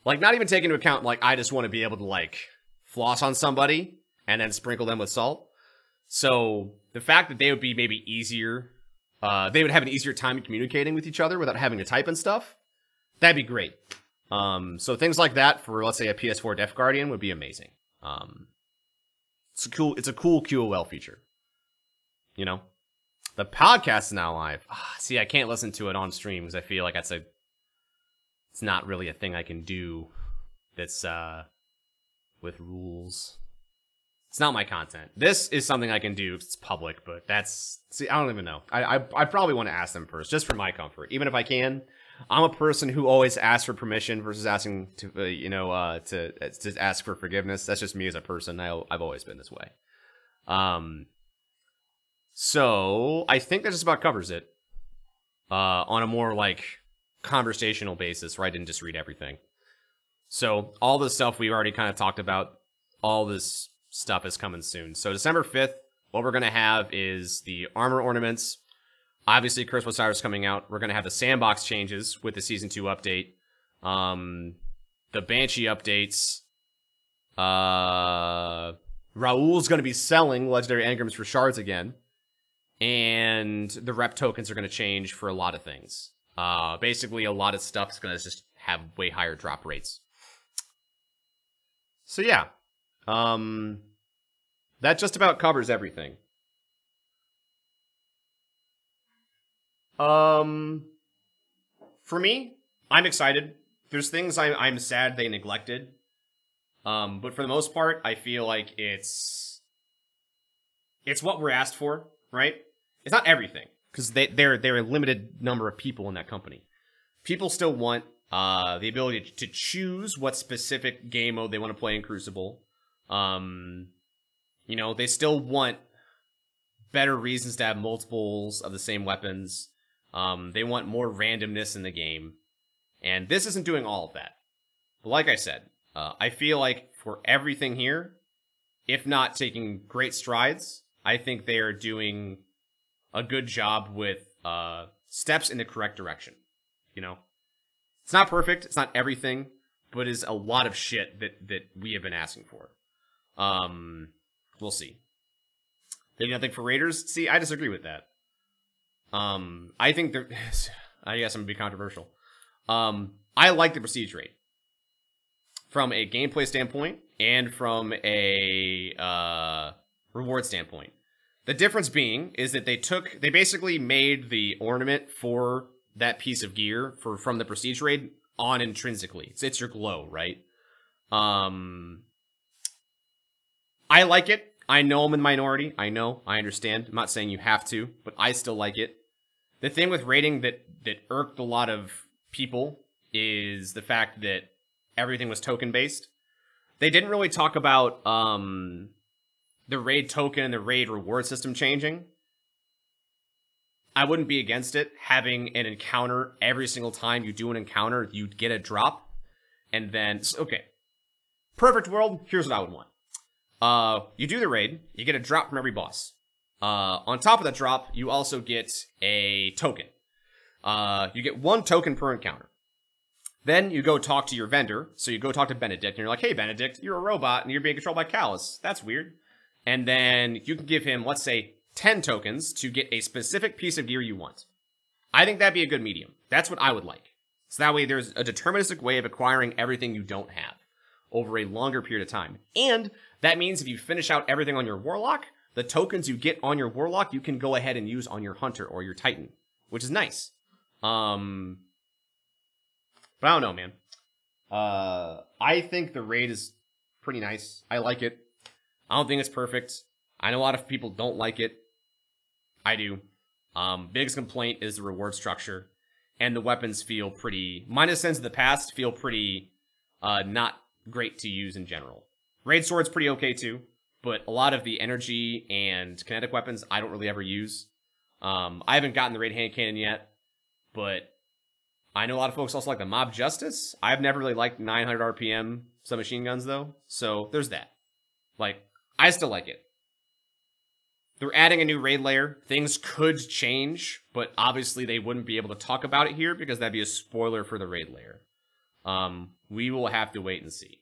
like not even taking into account, like I just want to be able to like floss on somebody and then sprinkle them with salt. So the fact that they would be maybe easier, they would have an easier time communicating with each other without having to type and stuff. That'd be great. So things like that for, let's say, a PS4 Deaf Guardian would be amazing. It's a cool QOL feature. You know? The podcast is now live. See, I can't listen to it on stream because I feel like it's not really a thing I can do that's with rules. It's not my content. This is something I can do. It's public, but see, I don't even know. I probably want to ask them first, just for my comfort. Even if I can, I'm a person who always asks for permission versus asking to, to ask for forgiveness. That's just me as a person. I've always been this way. So I think that just about covers it. On a more like conversational basis, right? I didn't just read everything. So all the stuff we already kind of talked about, all this stuff is coming soon. So December 5th, what we're going to have is the armor ornaments. Obviously, Curse of Osiris coming out. We're going to have the sandbox changes with the Season 2 update. The Banshee updates. Raoul's going to be selling Legendary Engrams for shards again. And the rep tokens are going to change for a lot of things. Basically, a lot of stuff's going to just have way higher drop rates. So yeah. That just about covers everything. For me, I'm excited. There's things I'm sad they neglected. But for the most part, I feel like it's what we're asked for, right? It's not everything, because they're a limited number of people in that company. People still want the ability to choose what specific game mode they want to play in Crucible. You know, they still want better reasons to have multiples of the same weapons. They want more randomness in the game. And this isn't doing all of that. But like I said, I feel like for everything here, if not taking great strides, I think they are doing a good job with steps in the correct direction. You know? It's not perfect, it's not everything, but it's a lot of shit that we have been asking for. We'll see. They do nothing for Raiders? See, I disagree with that. I think they're... I guess I'm gonna be controversial. I like the Prestige raid. From a gameplay standpoint, and from a reward standpoint. The difference being, is that they basically made the ornament for that piece of gear from the Prestige raid on intrinsically. It's your glow, right? I like it. I know I'm in the minority. I know. I understand. I'm not saying you have to, but I still like it. The thing with raiding that irked a lot of people is the fact that everything was token-based. They didn't really talk about the raid token and the raid reward system changing. I wouldn't be against it, having an encounter every single time you do an encounter, you'd get a drop. And then, okay. Perfect world, here's what I would want. You do the raid, you get a drop from every boss. On top of that drop, you also get a token. You get 1 token per encounter. Then you go talk to your vendor. So you go talk to Benedict, and you're like, hey, Benedict, you're a robot, and you're being controlled by Callus. That's weird. And then you can give him, let's say, 10 tokens to get a specific piece of gear you want. I think that'd be a good medium. That's what I would like. So that way there's a deterministic way of acquiring everything you don't have over a longer period of time. And that means if you finish out everything on your Warlock, the tokens you get on your Warlock, you can go ahead and use on your Hunter or your Titan, which is nice. But I don't know, man. I think the raid is pretty nice. I like it. I don't think it's perfect. I know a lot of people don't like it. I do. Biggest complaint is the reward structure. And the weapons feel pretty, minus Sins of the Past, feel pretty not great to use in general. Raid Sword's pretty okay too, but a lot of the energy and kinetic weapons I don't really ever use. I haven't gotten the Raid Hand Cannon yet, but I know a lot of folks also like the Mob Justice. I've never really liked 900 RPM submachine guns though, so there's that. Like, I still like it. They're adding a new raid layer. Things could change, but obviously they wouldn't be able to talk about it here because that'd be a spoiler for the raid layer. We will have to wait and see.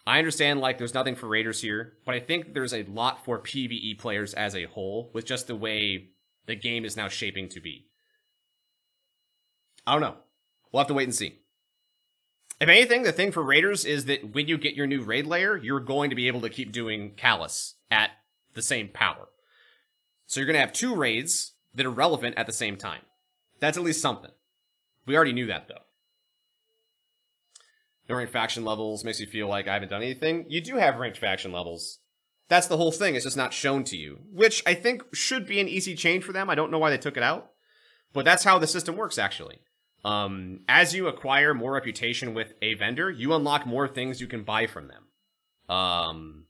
I understand, like, there's nothing for raiders here, but I think there's a lot for PvE players as a whole with just the way the game is now shaping to be. I don't know. We'll have to wait and see. If anything, the thing for raiders is that when you get your new raid layer, you're going to be able to keep doing Callus at the same power. So you're going to have 2 raids that are relevant at the same time. That's at least something. We already knew that, though. No ranked faction levels makes you feel like I haven't done anything. You do have ranked faction levels. That's the whole thing. It's just not shown to you, which I think should be an easy change for them. I don't know why they took it out, but that's how the system works, actually. As you acquire more reputation with a vendor, you unlock more things you can buy from them.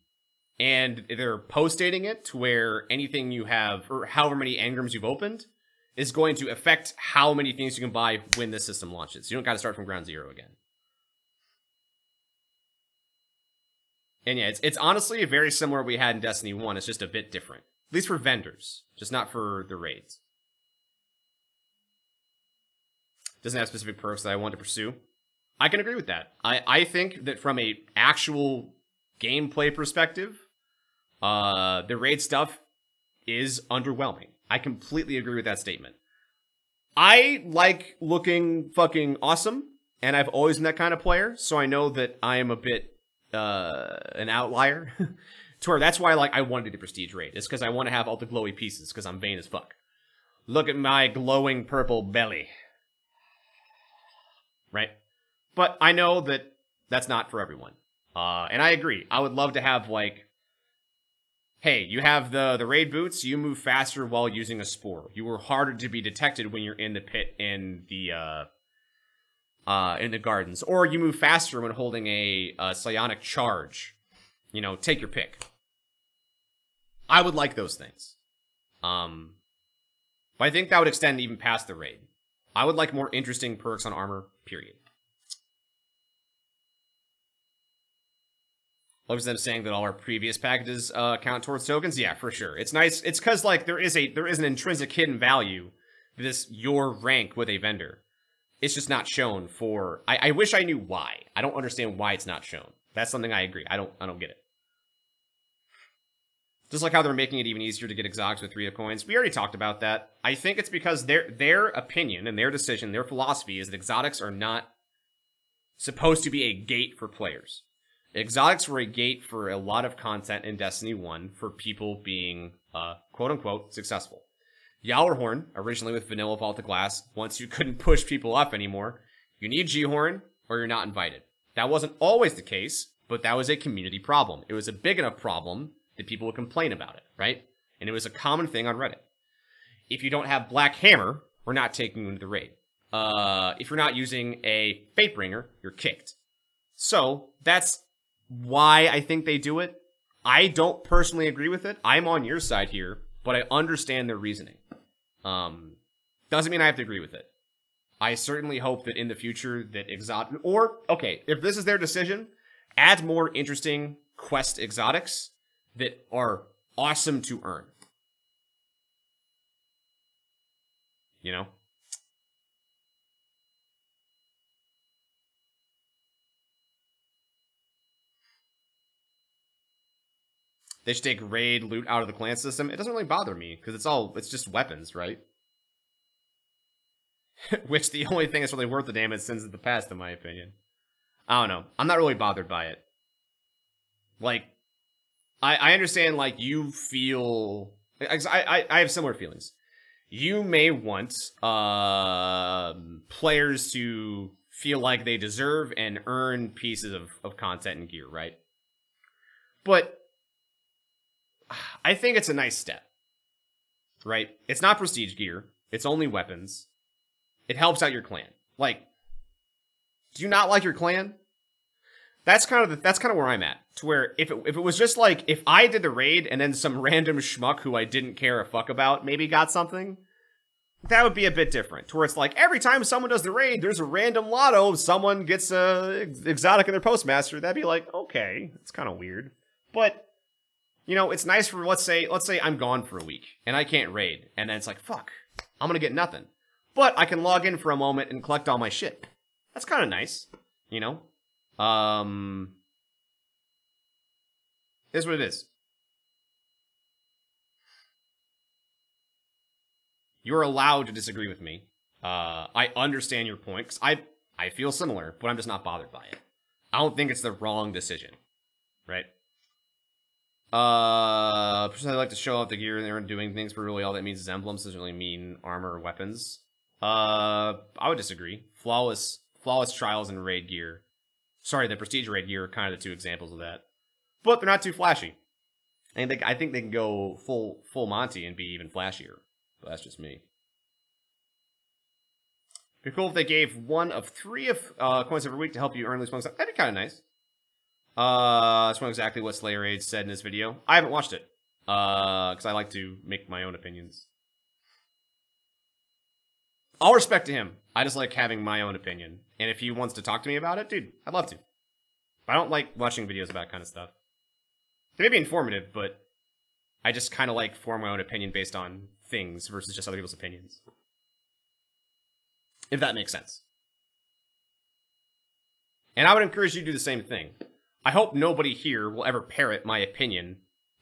And they're post-dating it to where anything you have, or however many engrams you've opened, is going to affect how many things you can buy when the system launches. You don't got to start from ground zero again. And yeah, it's honestly very similar to what we had in Destiny 1. It's just a bit different. At least for vendors, just not for the raids. Doesn't have specific perks that I want to pursue. I can agree with that. I think that from a actual gameplay perspective, the raid stuff is underwhelming. I completely agree with that statement. I like looking fucking awesome, and I've always been that kind of player, so I know that I am a bit an outlier. To where that's why I wanted to do Prestige raid. It's because I want to have all the glowy pieces, because I'm vain as fuck. Look at my glowing purple belly. Right? But I know that that's not for everyone. And I agree. I would love to have, like, hey, you have the raid boots, you move faster while using a spore. You are harder to be detected when you're in the pit in the gardens. Or you move faster when holding a psionic charge. You know, take your pick. I would like those things. But I think that would extend even past the raid. I would like more interesting perks on armor, period. Love them saying that all our previous packages count towards tokens. Yeah, for sure. It's nice. It's because like there is an intrinsic hidden value to this your rank with a vendor. It's just not shown for. I wish I knew why. I don't understand why it's not shown. That's something I agree. I don't get it. Just like how they're making it even easier to get exotics with 3 of coins. We already talked about that. I think it's because their opinion and their decision, their philosophy is that exotics are not supposed to be a gate for players. Exotics were a gate for a lot of content in Destiny 1 for people being, quote-unquote, successful. Yalwarhorn, originally with Vanilla Vault of Glass, once you couldn't push people up anymore, you need G-Horn or you're not invited. That wasn't always the case, but that was a community problem. It was a big enough problem that people would complain about it, right? And it was a common thing on Reddit. If you don't have Black Hammer, we're not taking you into the raid. If you're not using a Fatebringer, you're kicked. So, that's why I think they do it. I don't personally agree with it. I'm on your side here, but I understand their reasoning. Doesn't mean I have to agree with it. I certainly hope that in the future that okay, if this is their decision, add more interesting quest exotics that are awesome to earn. You know? They should take raid loot out of the clan system. It doesn't really bother me, because it's just weapons, right? Which the only thing that's really worth the damn is Sins of the Past, in my opinion. I don't know. I'm not really bothered by it. Like, I understand, like, you feel... I have similar feelings. You may want players to feel like they deserve and earn pieces of content and gear, right? But I think it's a nice step, right? It's not prestige gear. It's only weapons. It helps out your clan. Like, do you not like your clan? That's kind of where I'm at. To where if it was just like, if I did the raid and then some random schmuck who I didn't care a fuck about maybe got something, that would be a bit different. To where it's like, every time someone does the raid, there's a random lotto, someone gets a exotic in their postmaster. That'd be like, okay, it's kind of weird. But, you know, it's nice for, let's say I'm gone for a week and I can't raid. And then it's like, fuck, I'm gonna get nothing. But I can log in for a moment and collect all my shit. That's kind of nice, you know? Is what it is. You're allowed to disagree with me. I understand your point, because I feel similar, but I'm just not bothered by it. I don't think it's the wrong decision, right? Personally, I like to show off the gear and they're doing things, but really all that means is emblems. Doesn't really mean armor or weapons. I would disagree. Flawless trials and raid gear. Sorry, the prestige raid gear are kind of the two examples of that. But they're not too flashy. And I think they can go full Monty and be even flashier. But that's just me. It'd be cool if they gave 1 of 3 of coins every week to help you earn these points. That'd be kind of nice. That's not exactly what Slayer Age said in his video. I haven't watched it. Because I like to make my own opinions. All respect to him. I just like having my own opinion. And if he wants to talk to me about it, dude, I'd love to. I don't like watching videos about that kind of stuff. They may be informative, but I just kind of like form my own opinion based on things versus just other people's opinions. If that makes sense. And I would encourage you to do the same thing. I hope nobody here will ever parrot my opinion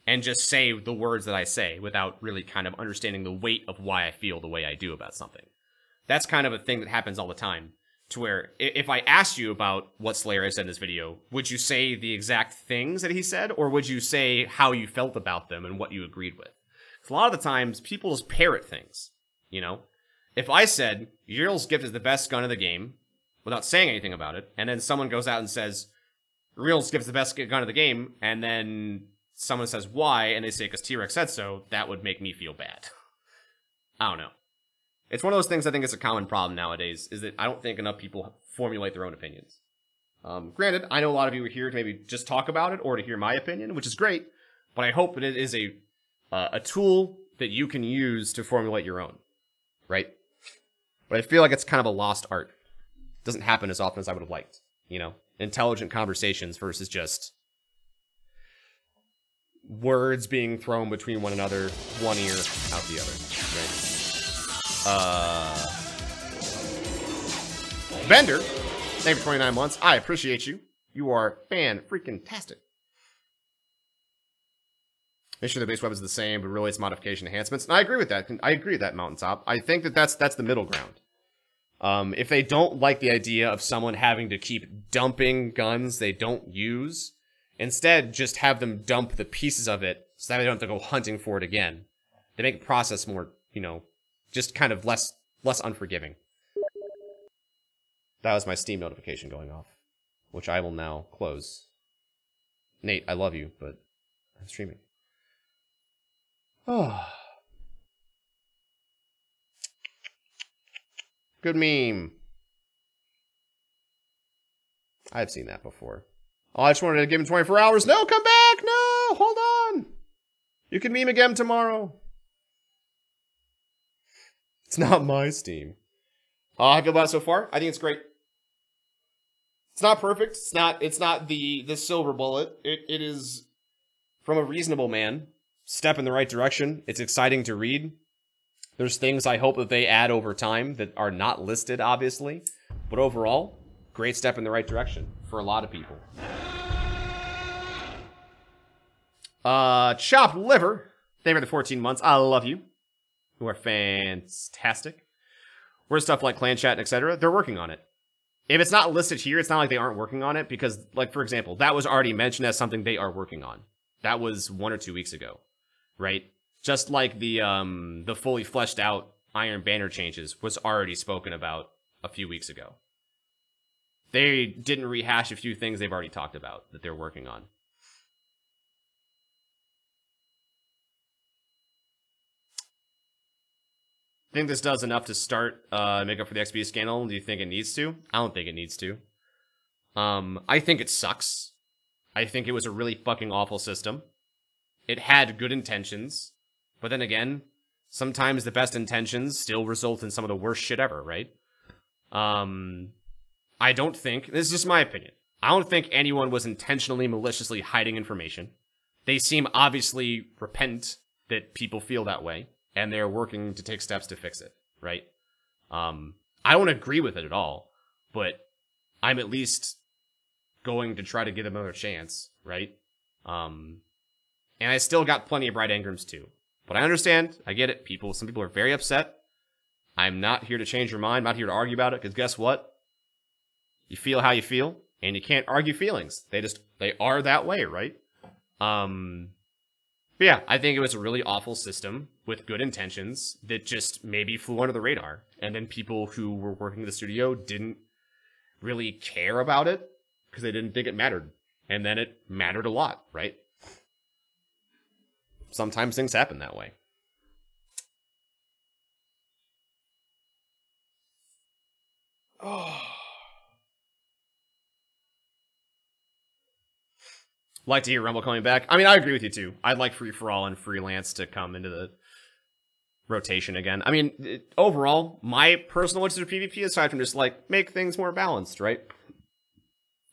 and just say the words that I say without really kind of understanding the weight of why I feel the way I do about something. That's kind of a thing that happens all the time. To where, if I asked you about what Slayer has said in this video, would you say the exact things that he said? Or would you say how you felt about them and what you agreed with? Because a lot of the times, people just parrot things, you know? If I said, Yrill's gift is the best gun of the game, without saying anything about it, and then someone goes out and says, real skip's the best gun of the game, and then someone says why, and they say because Teawrex said so, that would make me feel bad. I don't know. It's one of those things I think is a common problem nowadays, is that I don't think enough people formulate their own opinions. Granted, I know a lot of you are here to maybe just talk about it or to hear my opinion, which is great, but I hope that it is a tool that you can use to formulate your own, right? But I feel like it's kind of a lost art. It doesn't happen as often as I would have liked, you know? Intelligent conversations versus just words being thrown between one another, one ear out the other, right? Bender, thank you for 29 months. I appreciate you. You are fan-freaking-tastic. Make sure the base weapon's the same, but really it's modification enhancements. And I agree with that. I agree with that, Mountaintop. I think that that's the middle ground. If they don't like the idea of someone having to keep dumping guns they don't use, instead just have them dump the pieces of it so that they don't have to go hunting for it again. They make the process more, you know, just kind of less unforgiving. That was my Steam notification going off, which I will now close. Nate, I love you, but I'm streaming. Oh. Good meme. I've seen that before. Oh, I just wanted to give him 24 hours. No, come back! No! Hold on! You can meme again tomorrow. It's not my Steam. How I feel about it so far? I think it's great. It's not perfect. It's not the silver bullet. It is, from a reasonable man, step in the right direction. It's exciting to read. There's things I hope that they add over time that are not listed, obviously. But overall, great step in the right direction for a lot of people. Chopped Liver, thank you for the 14 months. I love you. You are fantastic. Where's stuff like clan chat and etc.? They're working on it. If it's not listed here, it's not like they aren't working on it because, like, for example, that was already mentioned as something they are working on. That was 1 or 2 weeks ago, right? Just like the fully fleshed out Iron Banner changes was already spoken about a few weeks ago. They didn't rehash a few things they've already talked about that they're working on. Think this does enough to start make up for the XP scandal? Do you think it needs to? I don't think it needs to. I think it sucks. I think it was a really fucking awful system. It had good intentions, but then again, sometimes the best intentions still result in some of the worst shit ever, right? I don't think, this is just my opinion, I don't think anyone was intentionally, maliciously hiding information. They seem obviously repentant that people feel that way, and they're working to take steps to fix it, right? I don't agree with it at all, but I'm at least going to try to give them another chance, right? And I still got plenty of bright engrams too. But I understand, I get it, some people are very upset. I'm not here to change your mind, I'm not here to argue about it, because guess what? You feel how you feel, and you can't argue feelings. They are that way, right? But yeah, I think it was a really awful system with good intentions that just maybe flew under the radar. And then people who were working at the studio didn't really care about it because they didn't think it mattered. And then it mattered a lot, right? Sometimes things happen that way. Oh. Like to hear Rumble coming back. I mean, I agree with you too. I'd like Free For All and Freelance to come into the rotation again. I mean, overall, my personal interest in PvP, aside from just like make things more balanced, right?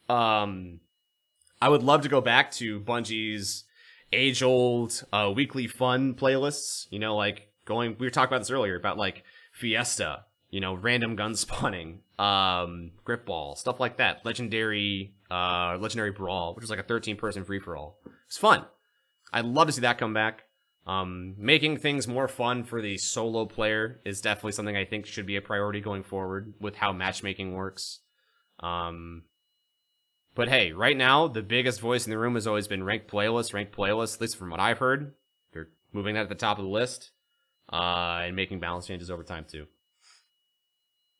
I would love to go back to Bungie's age-old weekly fun playlists. You know, like we were talking about this earlier about like Fiesta, you know, random gun spawning, grip ball, stuff like that. Legendary Brawl, which was like a 13-person free-for-all. It's fun. I'd love to see that come back. Making things more fun for the solo player is definitely something I think should be a priority going forward with how matchmaking works. But hey, right now, the biggest voice in the room has always been ranked playlists, at least from what I've heard. They're moving that at the top of the list, and making balance changes over time too.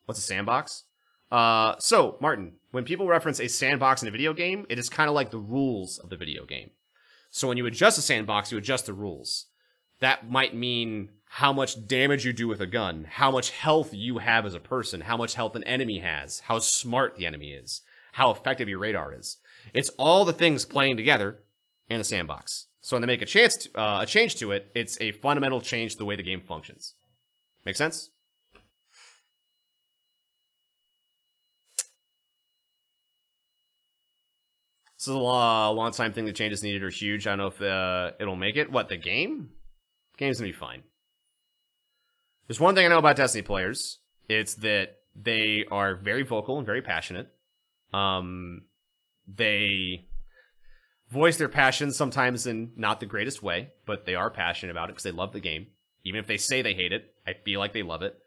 What's a sandbox? So, Martin, when people reference a sandbox in a video game, it is kind of like the rules of the video game. So when you adjust a sandbox, you adjust the rules. That might mean how much damage you do with a gun, how much health you have as a person, how much health an enemy has, how smart the enemy is, how effective your radar is. It's all the things playing together in a sandbox. So when they make a change to it, it's a fundamental change to the way the game functions. Make sense? This is a long time thing. The changes needed are huge. I don't know if it'll make it. What, the game? The game's gonna be fine. There's one thing I know about Destiny players. It's that they are very vocal and very passionate. They voice their passion sometimes in not the greatest way, but they are passionate about it because they love the game. Even if they say they hate it, I feel like they love it.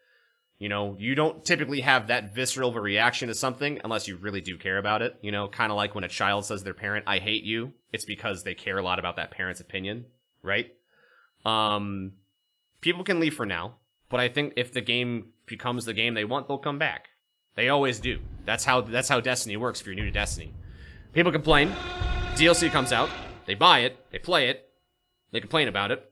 You know, you don't typically have that visceral of a reaction to something unless you really do care about it. You know, kind of like when a child says to their parent, I hate you. It's because they care a lot about that parent's opinion, right? People can leave for now, but I think if the game becomes the game they want, they'll come back. They always do. That's how Destiny works if you're new to Destiny. People complain. DLC comes out. They buy it. They play it. They complain about it.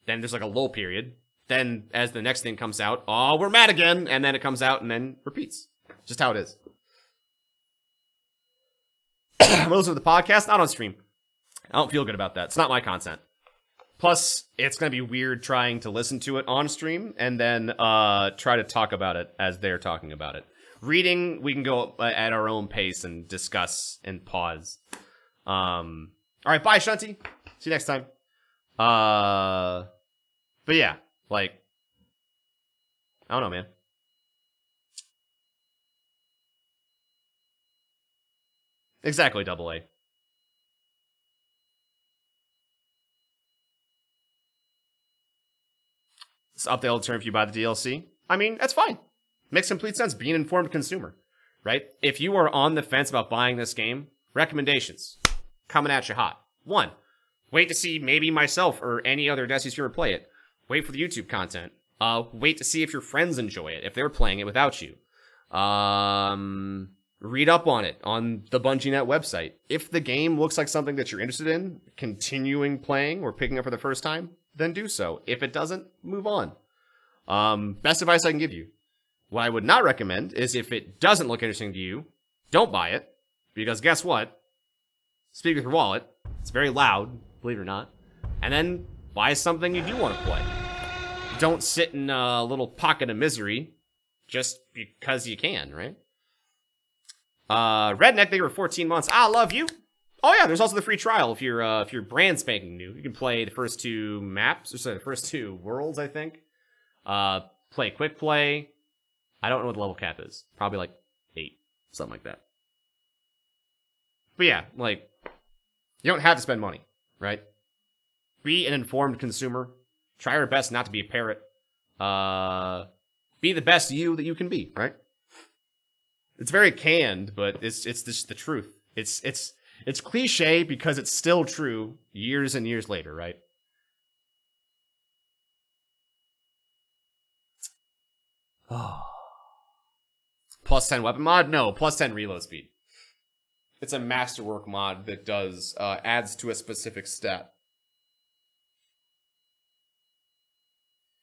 Then there's like a lull period. Then, as the next thing comes out, oh, we're mad again, and then it comes out and then repeats. Just how it is. I'm gonna listen to the podcast, not on stream. I don't feel good about that. It's not my content. Plus, it's gonna be weird trying to listen to it on stream and then try to talk about it as they're talking about it. Reading, we can go at our own pace and discuss and pause. All right, bye, Shunty. See you next time. But yeah. Like, I don't know, man. Exactly, AA. It's up the old term if you buy the DLC. I mean, that's fine. Makes complete sense. Be an informed consumer, right? If you are on the fence about buying this game, recommendations coming at you hot. 1, wait to see maybe myself or any other Destiny streamer play it. Wait for the YouTube content. Wait to see if your friends enjoy it, if they're playing it without you. Read up on it on the BungieNet website. If the game looks like something that you're interested in, continuing playing or picking up for the first time, then do so. If it doesn't, move on. Best advice I can give you. What I would not recommend is if it doesn't look interesting to you, don't buy it. Because guess what? Speak with your wallet. It's very loud, believe it or not. And then buy something you do want to play. Don't sit in a little pocket of misery just because you can, right? Redneck, they were 14 months. I love you. Oh yeah, there's also the free trial if you're brand spanking new. You can play the first 2 maps, or sorry, the first 2 worlds, I think. Play quick play. I don't know what the level cap is. Probably like 8, something like that. But yeah, like, you don't have to spend money, right? Be an informed consumer. Try your best not to be a parrot. Be the best you that you can be, right? It's very canned, but it's just the truth. It's cliche because it's still true years and years later, right? Oh. Plus 10 weapon mod? No, plus 10 reload speed. It's a Masterwork mod that does adds to a specific stat.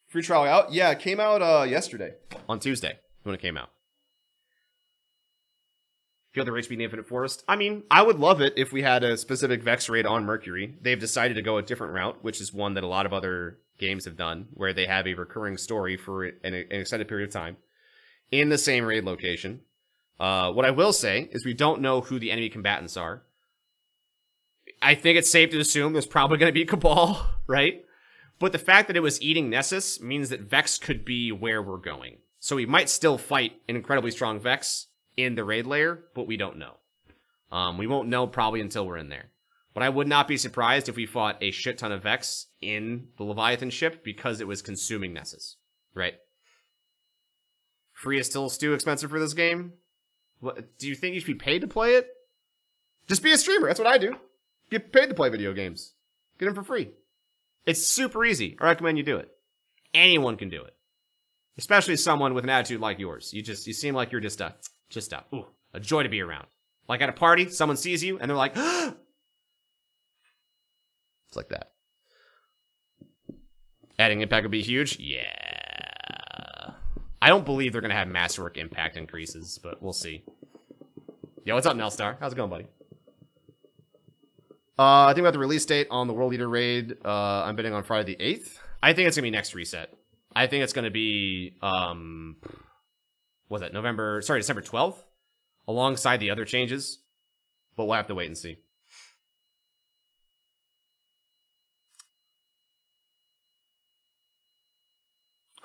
Free trial out? Yeah, it came out yesterday. On Tuesday, when it came out. Feel the rage being the Infinite Forest? I mean, I would love it if we had a specific Vex raid on Mercury. They've decided to go a different route, which is one that a lot of other games have done, where they have a recurring story for an extended period of time in the same raid location. What I will say is we don't know who the enemy combatants are. I think it's safe to assume there's probably going to be Cabal, right? But the fact that it was eating Nessus means that Vex could be where we're going. So we might still fight an incredibly strong Vex in the raid layer, but we don't know. We won't know probably until we're in there. But I would not be surprised if we fought a shit ton of Vex in the Leviathan ship because it was consuming Nessus, right? Free is still too expensive for this game? What, do you think you should be paid to play it? Just be a streamer, that's what I do. Get paid to play video games. Get them for free. It's super easy. I recommend you do it. Anyone can do it. Especially someone with an attitude like yours. You seem like you're just a joy to be around. Like at a party, someone sees you and they're like, it's like that. Adding impact would be huge? Yeah. I don't believe they're going to have Masterwork impact increases, but we'll see. Yo, what's up, Nelstar? How's it going, buddy? I think about the release date on the World Leader Raid. I'm bidding on Friday the 8th. I think it's going to be next reset. I think it's going to be, what's that, December 12th? Alongside the other changes. But we'll have to wait and see.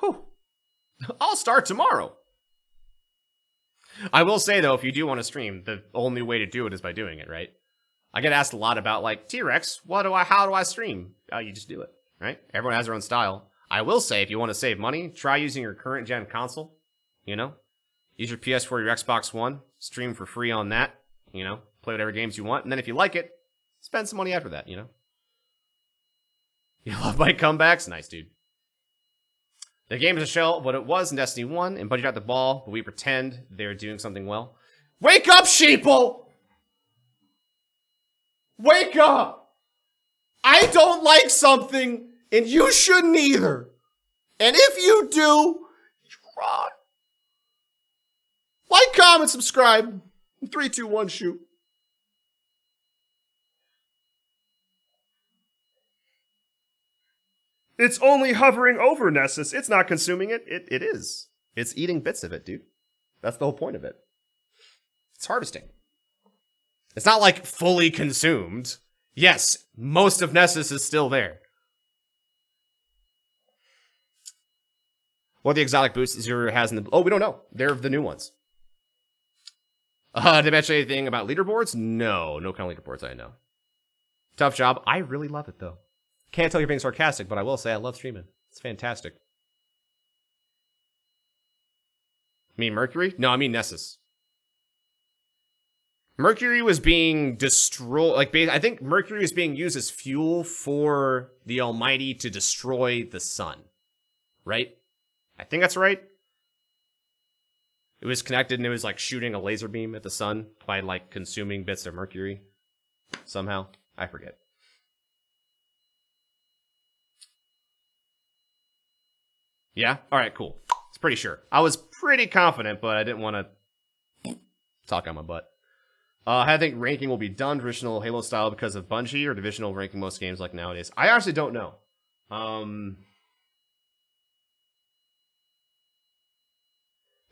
Whew. I'll start tomorrow. I will say, though, if you do want to stream, the only way to do it is by doing it, right? I get asked a lot about, like, Teawrex, how do I stream? You just do it, right? Everyone has their own style. I will say, if you want to save money, try using your current gen console, you know? Use your PS4, your Xbox One, stream for free on that, you know? Play whatever games you want, and then if you like it, spend some money after that, you know? You love my comebacks? Nice, dude. The game is a shell of what it was in Destiny 1, and Bungie got the ball, but we pretend they're doing something well. Wake up, sheeple! Wake up! I don't like something, and you shouldn't either. And if you do, you're wrong. Like, comment, subscribe. 3, 2, 1, shoot. It's only hovering over Nessus. It's not consuming it. It is. It's eating bits of it, dude. That's the whole point of it. It's harvesting. It's not like fully consumed. Yes, most of Nessus is still there. What the exotic boots Zero has in the... Oh, we don't know. They're the new ones. Did I mention anything about leaderboards? No. No kind of leaderboards I know. Tough job. I really love it, though. Can't tell you're being sarcastic, but I will say I love streaming. It's fantastic. I mean Mercury? No, I mean Nessus. Mercury was being destroyed. Like, I think Mercury was being used as fuel for the Almighty to destroy the sun. Right? I think that's right. It was connected and it was like shooting a laser beam at the sun by like consuming bits of Mercury. Somehow. I forget. Yeah? Alright, cool. It's pretty sure. I was pretty confident, but I didn't want to talk on my butt. I think ranking will be done traditional Halo style because of Bungie, or divisional ranking most games like nowadays. I actually don't know.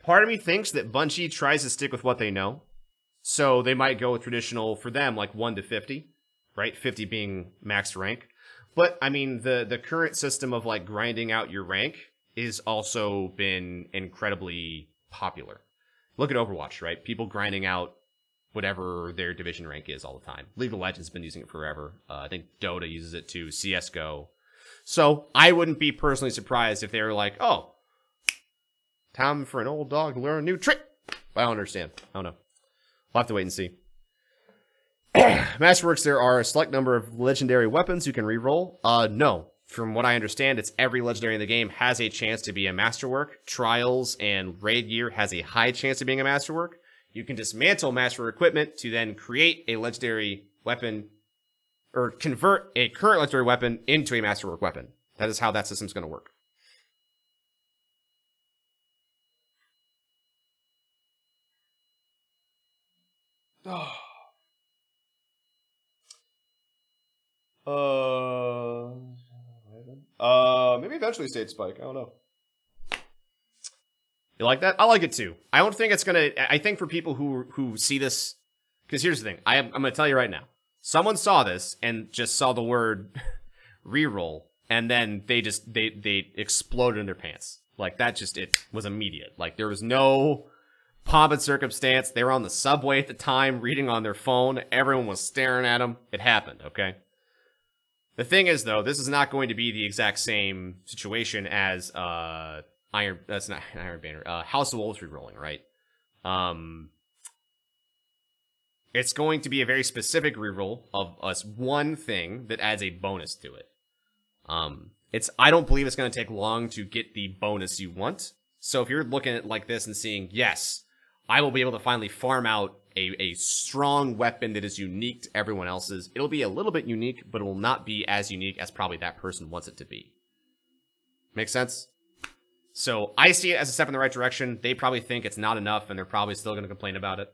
Part of me thinks that Bungie tries to stick with what they know. So they might go with traditional, for them, like 1 to 50. Right? 50 being max rank. But, I mean, the current system of, like, grinding out your rank is also been incredibly popular. Look at Overwatch, right? People grinding out whatever their division rank is all the time. League of Legends has been using it forever. I think Dota uses it too. CSGO. So I wouldn't be personally surprised if they were like, oh, time for an old dog to learn a new trick. I don't understand. I don't know. We'll have to wait and see. Masterworks, there are a select number of legendary weapons you can reroll. No. From what I understand, it's every legendary in the game has a chance to be a Masterwork. Trials and Raid Gear has a high chance of being a Masterwork. You can dismantle Masterwork equipment to then create a legendary weapon, or convert a current legendary weapon into a Masterwork weapon. That is how that system's going to work. Maybe eventually State Spike. I don't know. You like that? I like it too. I don't think it's gonna. I think for people who see this, because here's the thing. I'm gonna tell you right now. Someone saw this and just saw the word reroll, and then they exploded in their pants. Like that. Just it was immediate. Like there was no pomp and circumstance. They were on the subway at the time, reading on their phone. Everyone was staring at them. It happened. Okay. The thing is, though, this is not going to be the exact same situation as that's not Iron Banner. House of Wolves rerolling, right? It's going to be a very specific reroll of us one thing that adds a bonus to it. I don't believe it's going to take long to get the bonus you want. So if you're looking at like this and seeing, yes, I will be able to finally farm out a strong weapon that is unique to everyone else's. It'll be a little bit unique, but it will not be as unique as probably that person wants it to be. Make sense? So I see it as a step in the right direction. They probably think it's not enough, and they're probably still going to complain about it.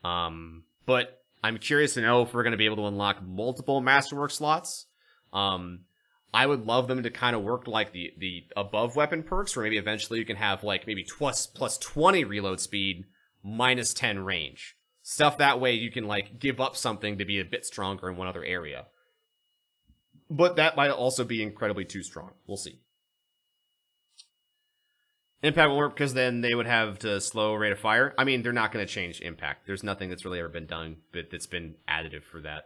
But I'm curious to know if we're going to be able to unlock multiple Masterworks slots. I would love them to kind of work like the above weapon perks, where maybe eventually you can have like maybe plus 20 reload speed, minus 10 range. Stuff that way you can like give up something to be a bit stronger in one other area. But that might also be incredibly too strong. We'll see. Impact won't work because then they would have to slow rate of fire. I mean, they're not going to change impact. There's nothing that's really ever been done but that's been additive for that.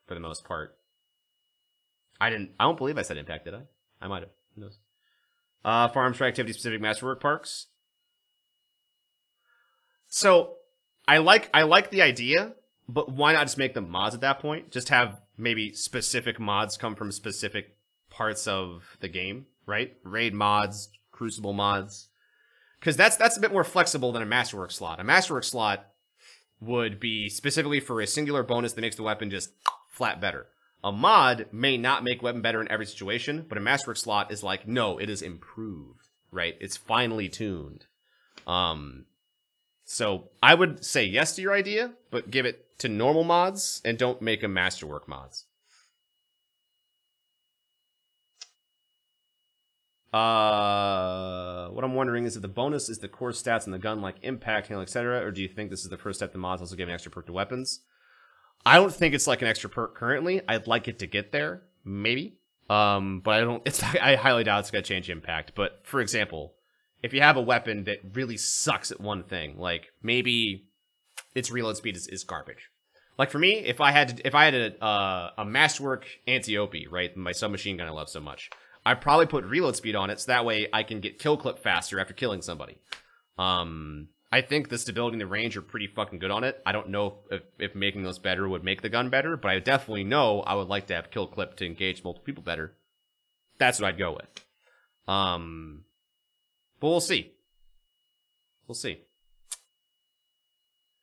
For the most part. I don't believe I said impact, did I? I might have. Who knows? Farms for activity specific masterwork parks. So I like the idea, but why not just make them mods at that point? Just have maybe specific mods come from specific parts of the game, right? Raid mods, Crucible mods. Because that's a bit more flexible than a Masterwork slot. A Masterwork slot would be specifically for a singular bonus that makes the weapon just flat better. A mod may not make weapon better in every situation, but a Masterwork slot is like, no, it is improved, right? It's finely tuned. So I would say yes to your idea, but give it to normal mods and don't make them Masterwork mods. What I'm wondering is if the bonus is the core stats in the gun, like impact, handle, etc., or do you think this is the first step the mods also give an extra perk to weapons? I don't think it's like an extra perk currently. I'd like it to get there, maybe. But I don't. I highly doubt it's gonna change impact. But for example, if you have a weapon that really sucks at one thing, like maybe its reload speed is garbage. Like for me, if I had a Masterwork anti-OP, right, my submachine gun I love so much, I'd probably put reload speed on it so that way I can get kill clip faster after killing somebody. I think the stability and the range are pretty fucking good on it. I don't know if making those better would make the gun better, but I definitely know I would like to have kill clip to engage multiple people better. That's what I'd go with. But we'll see. We'll see.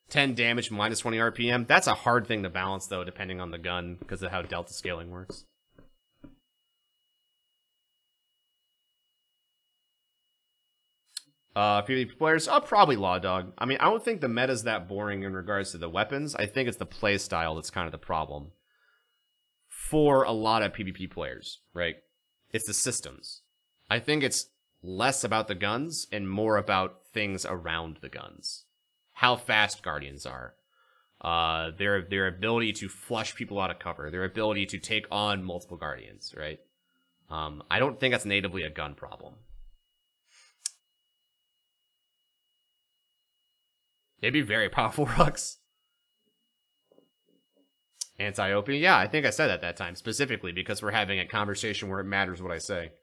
10 damage, minus 20 RPM. That's a hard thing to balance, though, depending on the gun, because of how delta scaling works. PvP players, probably Law Dog. I mean, I don't think the meta's that boring in regards to the weapons. I think it's the play style that's kind of the problem. For a lot of PvP players, right? It's the systems. I think it's less about the guns and more about things around the guns. How fast Guardians are. Their ability to flush people out of cover. Their ability to take on multiple Guardians, right? I don't think that's natively a gun problem. They'd be very powerful rucks. Anti-OP? Yeah, I think I said that that time, specifically because we're having a conversation where it matters what I say.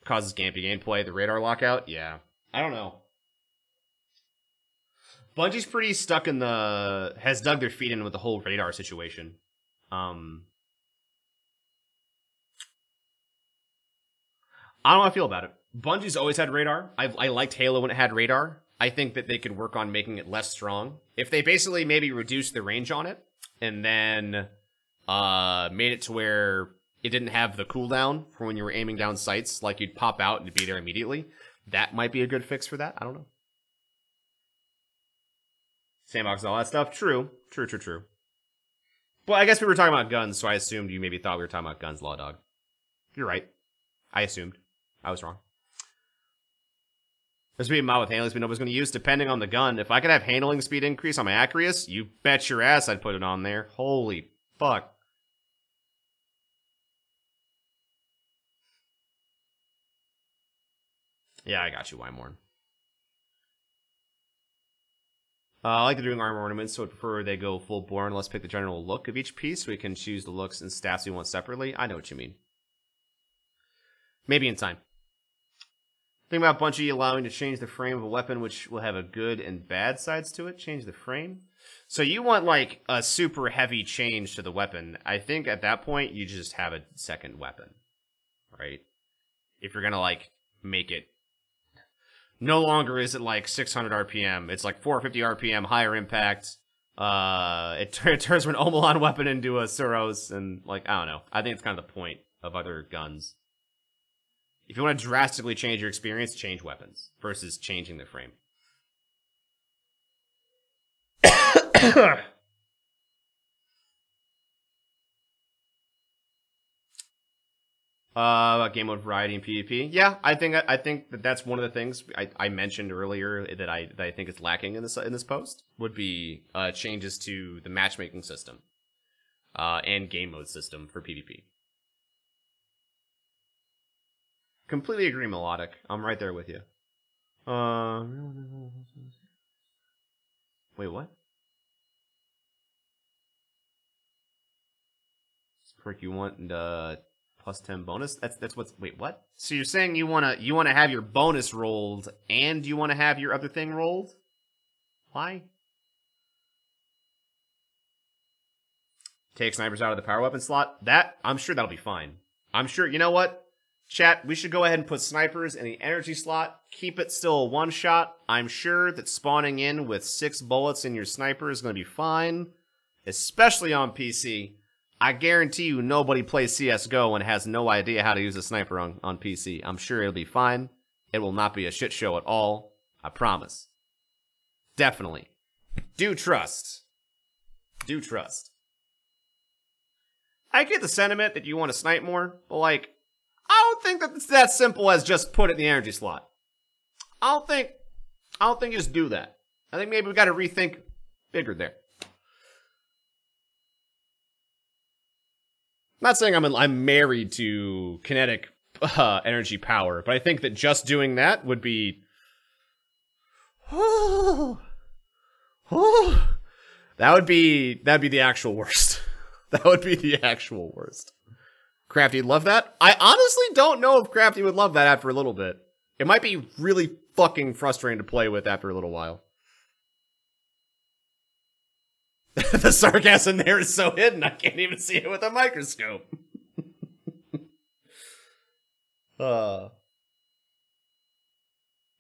Causes gampy gameplay, the radar lockout? Yeah. I don't know. Bungie's pretty stuck in the... has dug their feet in with the whole radar situation. I don't know how I feel about it. Bungie's always had radar. I liked Halo when it had radar. I think that they could work on making it less strong. If they basically maybe reduced the range on it, and then made it to where it didn't have the cooldown for when you were aiming down sights, like you'd pop out and be there immediately, that might be a good fix for that. I don't know. Sandbox and all that stuff. True. Well, I guess we were talking about guns, so I assumed you maybe thought we were talking about guns, Law Dog. You're right. I assumed. I was wrong. There's going to be a mod with handling speed nobody's going to use, depending on the gun. If I could have handling speed increase on my Acreus, you bet your ass I'd put it on there. Holy fuck. Yeah, I got you, Wymorn. I like they're doing armor ornaments, so I prefer they go full bore and let's pick the general look of each piece so we can choose the looks and stats we want separately. I know what you mean. Maybe in time. Think about Bungie allowing to change the frame of a weapon, which will have a good and bad sides to it. Change the frame. So you want, like, a super heavy change to the weapon. I think at that point, you just have a second weapon. Right? If you're gonna, like, make it... No longer is it, like, 600 RPM. It's, like, 450 RPM, higher impact. It turns an Omolon weapon into a Suros, and, like, I don't know. I think it's kind of the point of other guns. If you want to drastically change your experience, change weapons versus changing the frame. Game mode variety and PvP. Yeah, I think that that's one of the things I mentioned earlier that I think is lacking in this post would be changes to the matchmaking system and game mode system for PvP. Completely agree, Melodic. I'm right there with you. Wait, what? This perk you want plus 10 bonus? That's what's... Wait, what? So you're saying you wanna have your bonus rolled and you wanna have your other thing rolled? Why? Take snipers out of the power weapon slot? I'm sure that'll be fine. I'm sure, you know what? Chat, we should go ahead and put snipers in the energy slot. Keep it still a one-shot. I'm sure that spawning in with 6 bullets in your sniper is going to be fine. Especially on PC. I guarantee you nobody plays CSGO and has no idea how to use a sniper on PC. I'm sure it'll be fine. It will not be a shit show at all. I promise. Definitely. Do trust. Do trust. I get the sentiment that you want to snipe more, but like, I don't think that it's that simple as just put it in the energy slot. I don't think you just do that. I think maybe we got to rethink bigger there. I'm not saying I'm married to kinetic energy power, but I think that just doing that would be... that'd be the actual worst. That would be the actual worst. Crafty would love that? I honestly don't know if Crafty would love that after a little bit. It might be really fucking frustrating to play with after a little while. The sarcasm there is so hidden, I can't even see it with a microscope. But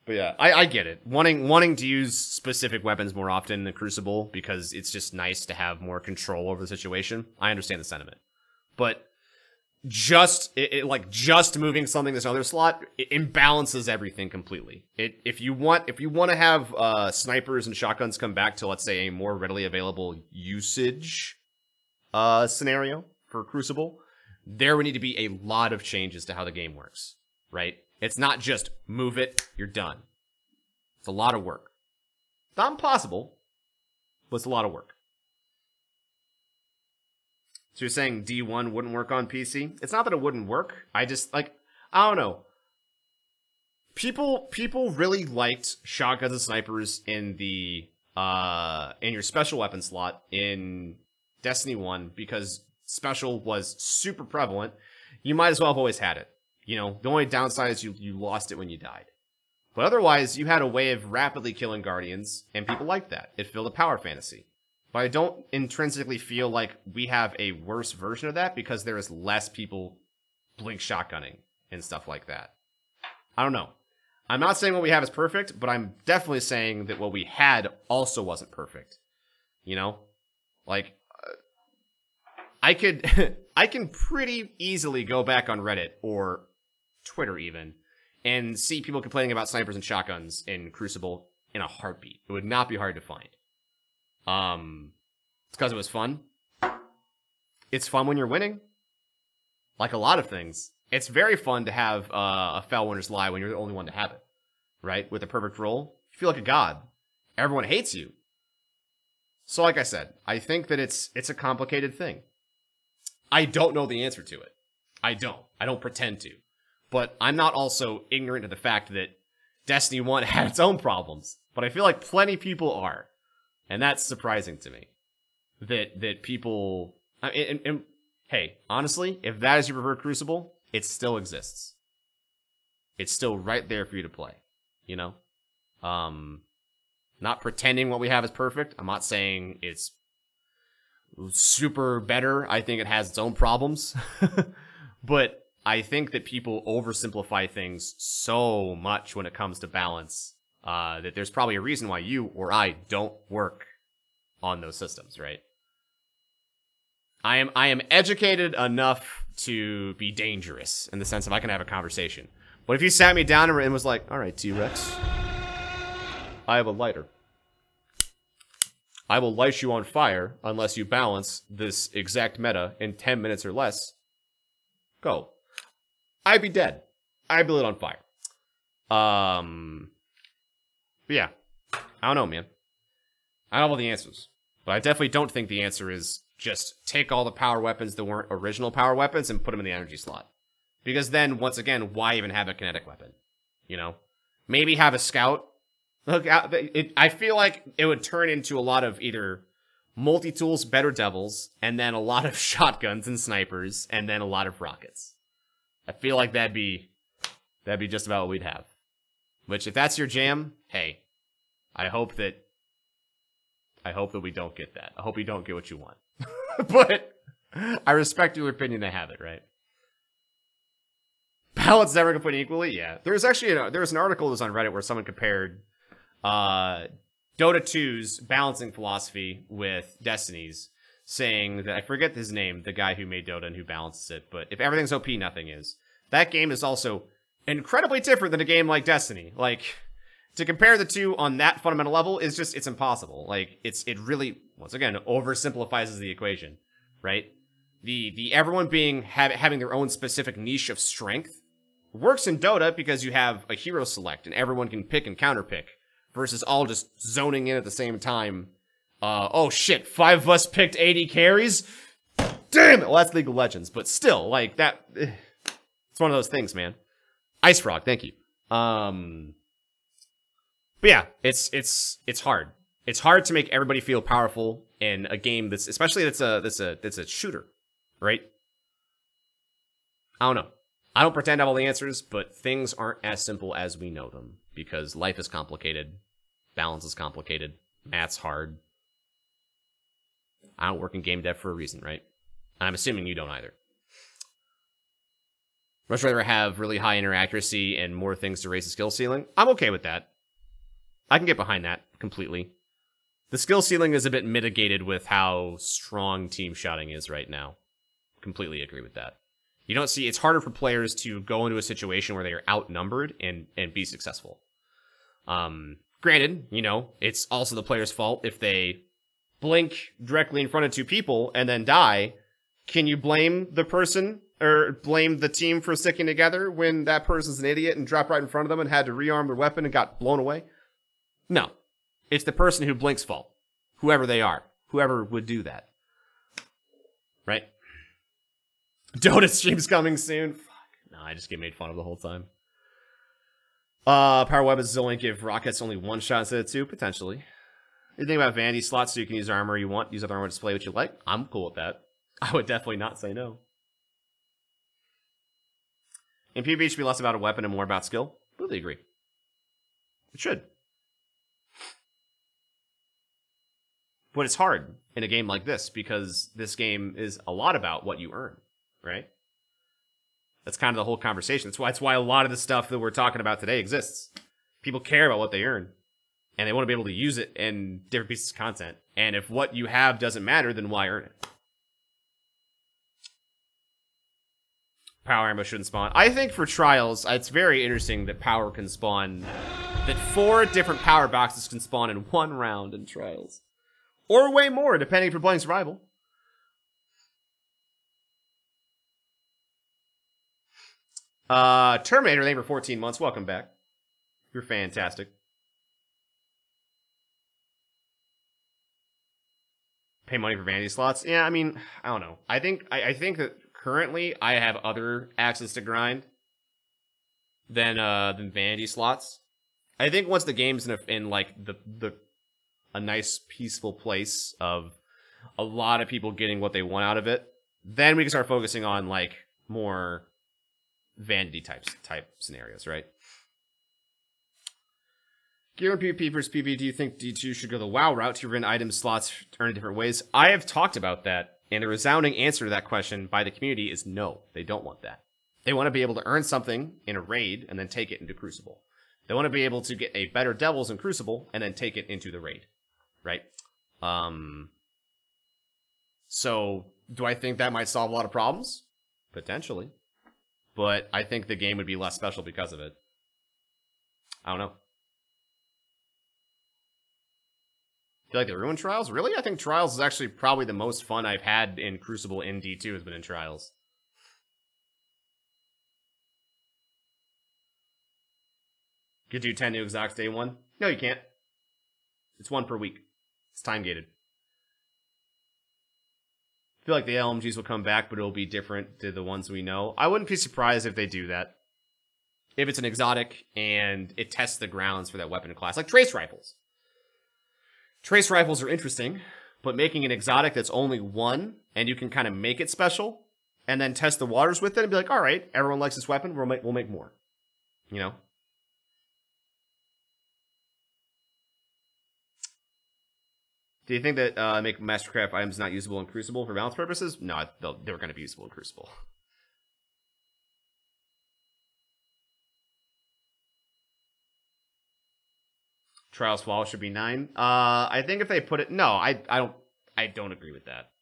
yeah, I get it. Wanting to use specific weapons more often in the Crucible because it's just nice to have more control over the situation. I understand the sentiment. But just moving something this other slot, it imbalances everything completely. If you want to have snipers and shotguns come back to, let's say, a more readily available usage scenario for Crucible, there would need to be a lot of changes to how the game works, right? It's not just move it, you're done. It's a lot of work. It's not impossible, but it's a lot of work. So you're saying D1 wouldn't work on PC? It's not that it wouldn't work. I just, like, I don't know. People really liked shotguns and snipers in the, in your special weapon slot in Destiny 1 because special was super prevalent. You might as well have always had it. You know, the only downside is you lost it when you died. But otherwise, you had a way of rapidly killing Guardians, and people liked that. It filled a power fantasy. But I don't intrinsically feel like we have a worse version of that because there is less people blink shotgunning and stuff like that. I don't know. I'm not saying what we have is perfect, but I'm definitely saying that what we had also wasn't perfect. You know? Like, I can pretty easily go back on Reddit or Twitter even and see people complaining about snipers and shotguns in Crucible in a heartbeat. It would not be hard to find. It's because it was fun. It's fun when you're winning. Like a lot of things. It's very fun to have a Fell Winner's Lie when you're the only one to have it. Right? With a perfect roll. You feel like a god. Everyone hates you. So like I said, I think that it's a complicated thing. I don't know the answer to it. I don't pretend to. But I'm not also ignorant to the fact that Destiny 1 had its own problems. But I feel like plenty people are. And that's surprising to me. That people... And hey, honestly, if that is your preferred Crucible, it still exists. it's still right there for you to play, you know? Not pretending what we have is perfect. I'm not saying it's super better. I think it has its own problems. But I think that people oversimplify things so much when it comes to balance that there's probably a reason why you or I don't work on those systems, right? I am educated enough to be dangerous in the sense of I can have a conversation. But if you sat me down and was like, all right, Teawrex, I have a lighter. I will light you on fire unless you balance this exact meta in 10 minutes or less. Go. I'd be dead. I'd be lit on fire. But yeah. I don't know, man. I don't have all the answers. But I definitely don't think the answer is just take all the power weapons that weren't original power weapons and put them in the energy slot. Because then, once again, why even have a kinetic weapon? You know? Maybe have a scout. Look, I feel like it would turn into a lot of either multi-tools, better devils, and then a lot of shotguns and snipers, and then a lot of rockets. I feel like that'd be just about what we'd have. Which, if that's your jam, hey, I hope that we don't get that. I hope you don't get what you want. But I respect your opinion to have it, right? Balance never complete equally? Yeah. There's actually there was an article that was on Reddit where someone compared Dota 2's balancing philosophy with Destiny's, saying that, I forget his name, the guy who made Dota and who balances it, but if everything's OP, nothing is. That game is also incredibly different than a game like Destiny. Like, to compare the two on that fundamental level is just, it's impossible. Like, it really, once again, oversimplifies the equation, right? The everyone having their own specific niche of strength works in Dota because you have a hero select and everyone can pick and counterpick, versus all just zoning in at the same time. Oh shit, 5 of us picked 80 carries? Damn it! Well, that's League of Legends, but still, like, that, it's one of those things, man. Ice Frog, thank you. But yeah, it's hard. It's hard to make everybody feel powerful in a game that's, especially that's a shooter, right? I don't know. I don't pretend to have all the answers, but things aren't as simple as we know them, because life is complicated, balance is complicated, math's hard. I don't work in game dev for a reason, right? I'm assuming you don't either. Much rather have really high inner accuracy and more things to raise the skill ceiling. I'm okay with that. I can get behind that completely. The skill ceiling is a bit mitigated with how strong team shotting is right now. Completely agree with that. You don't see, it's harder for players to go into a situation where they are outnumbered and be successful. Granted, you know, it's also the player's fault if they blink directly in front of 2 people and then die. Can you blame the person or blame the team for sticking together when that person's an idiot and dropped right in front of them and had to rearm their weapon and got blown away? No. It's the person who blinks' fault. Whoever they are. Whoever would do that. Right? Dota stream's coming soon. Fuck. No, I just get made fun of the whole time. Power weapons only give rockets only 1 shot instead of 2, potentially. You think about vanity slots so you can use armor you want, use other armor to display what you like. I'm cool with that. I would definitely not say no. In PvP, it should be less about a weapon and more about skill. Completely agree. It should. But it's hard in a game like this because this game is a lot about what you earn, right? That's kind of the whole conversation. That's why a lot of the stuff that we're talking about today exists. People care about what they earn, and they want to be able to use it in different pieces of content. And if what you have doesn't matter, then why earn it? Power ammo shouldn't spawn. I think for trials, it's very interesting that power can spawn, that 4 different power boxes can spawn in 1 round in trials. Or way more, depending if you're playing survival. Terminator, thank you for 14 months. Welcome back. You're fantastic. Pay money for vanity slots? Yeah, I mean, I don't know. I think that currently I have other axes to grind than vanity slots. I think once the game's in like a nice peaceful place of a lot of people getting what they want out of it, then we can start focusing on like more vanity type scenarios, right? Gear and PvP versus PvP, do you think D2 should go the WoW route to win item slots earn in different ways? I have talked about that, and the resounding answer to that question by the community is no, they don't want that. They want to be able to earn something in a raid and then take it into Crucible. They want to be able to get a better Devils in Crucible and then take it into the raid, right? So, do I think that might solve a lot of problems? Potentially. But I think the game would be less special because of it. I don't know. Feel like they ruined Trials? Really? I think Trials is actually probably the most fun I've had in Crucible in D2 has been in Trials. You could do 10 new exotics day one? No, you can't. It's one per week. It's time gated. I feel like the LMGs will come back, but it'll be different to the ones we know. I wouldn't be surprised if they do that. If it's an exotic and it tests the grounds for that weapon class. Like trace rifles. Trace rifles are interesting, but making an exotic that's only one, and you can kind of make it special, and then test the waters with it and be like, alright, everyone likes this weapon, we'll make more. You know? Do you think that make Mastercraft items not usable in Crucible for balance purposes? No, they're going to be usable in Crucible. Trials Fall should be 9. I think if they put it... No, I don't agree with that.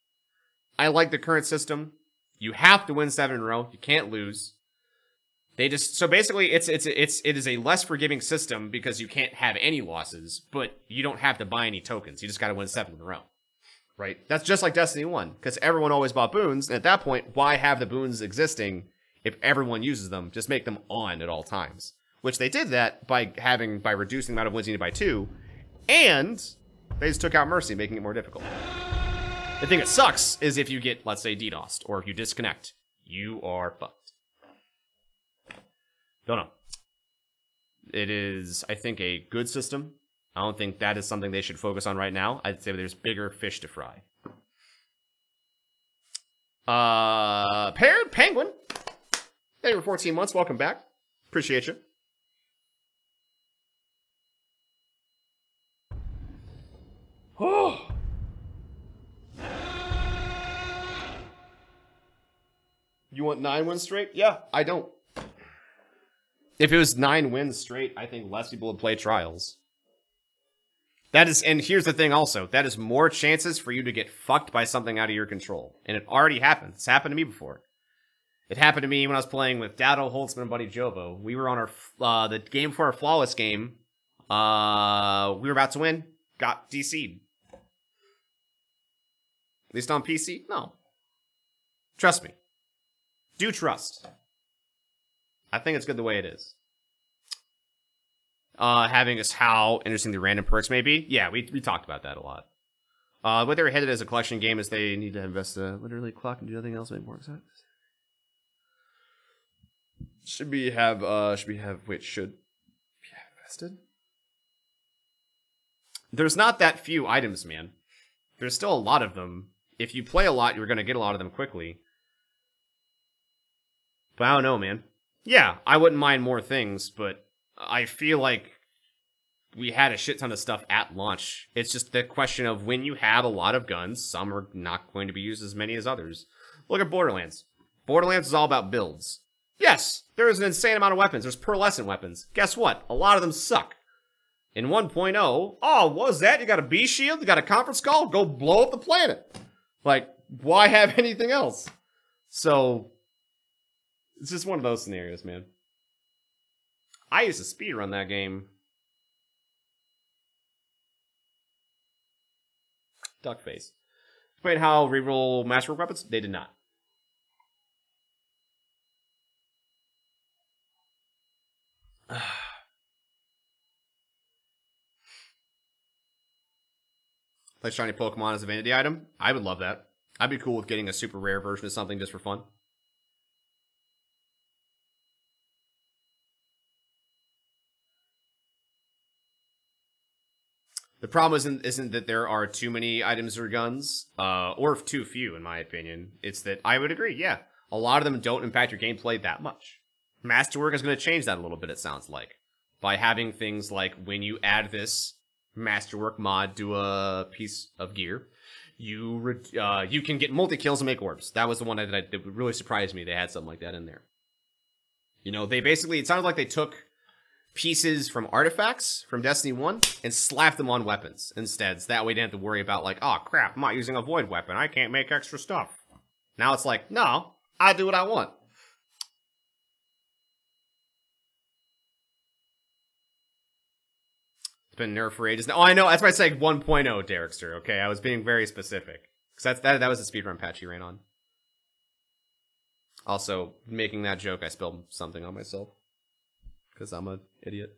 I like the current system. You have to win 7 in a row. You can't lose. They just... So basically, it is a less forgiving system because you can't have any losses, but you don't have to buy any tokens. You just got to win 7 in a row. Right? That's just like Destiny 1, because everyone always bought boons, and at that point, why have the boons existing if everyone uses them? Just make them on at all times. Which they did that by reducing the amount of wins you need by 2, and they just took out Mercy, making it more difficult. The thing that sucks is if you get, let's say, DDoSed, or if you disconnect, you are fucked. Don't know. It is, I think, a good system. I don't think that is something they should focus on right now. I'd say there's bigger fish to fry. Paired Penguin. Thank you for 14 months. Welcome back. Appreciate you. Oh. You want 9 wins straight? Yeah, I don't. If it was 9 wins straight, I think less people would play Trials. That is, and here's the thing also, that is more chances for you to get fucked by something out of your control. And it already happened. It's happened to me before. It happened to me when I was playing with Dado, Holtzman, and Buddy Jovo. We were on our, the game for our Flawless game. We were about to win. Got DC'd. At least on PC? No. Trust me. Do trust. I think it's good the way it is. Having us how interesting the random perks may be. Yeah, we talked about that a lot. What they were headed as a collection game is they need to invest literally clock and do nothing else to make more exciting. Should we have invested? There's not that few items, man. There's still a lot of them. If you play a lot, you're going to get a lot of them quickly. But I don't know, man. Yeah, I wouldn't mind more things, but I feel like we had a shit ton of stuff at launch. It's just the question of when you have a lot of guns, some are not going to be used as many as others. Look at Borderlands. Borderlands is all about builds. Yes, there is an insane amount of weapons. There's pearlescent weapons. Guess what? A lot of them suck. In 1.0, oh, what was that? You got a bee shield? You got a conference call? Go blow up the planet. Like, why have anything else? So, it's just one of those scenarios, man. I used to speedrun that game. Duckface. Explain how reroll Masterwork weapons? They did not. Play shiny Pokemon as a vanity item? I would love that. I'd be cool with getting a super rare version of something just for fun. The problem isn't that there are too many items or guns, or too few, in my opinion. It's that I would agree, yeah. A lot of them don't impact your gameplay that much. Masterwork is going to change that a little bit, it sounds like, by having things like when you add this Masterwork mod to a piece of gear, you can get multi-kills and make orbs. That was the one that really surprised me. They had something like that in there. You know, they basically, it sounded like they took pieces from artifacts from Destiny 1 and slapped them on weapons instead. So that way they didn't have to worry about like, oh crap, I'm not using a void weapon. I can't make extra stuff. Now it's like, no, I do what I want. It's been nerfed for ages. Oh, I know. That's why I said 1.0, Derrickster. Okay, I was being very specific. Because that was the speedrun patch he ran on. Also, making that joke, I spilled something on myself. Because I'm an idiot.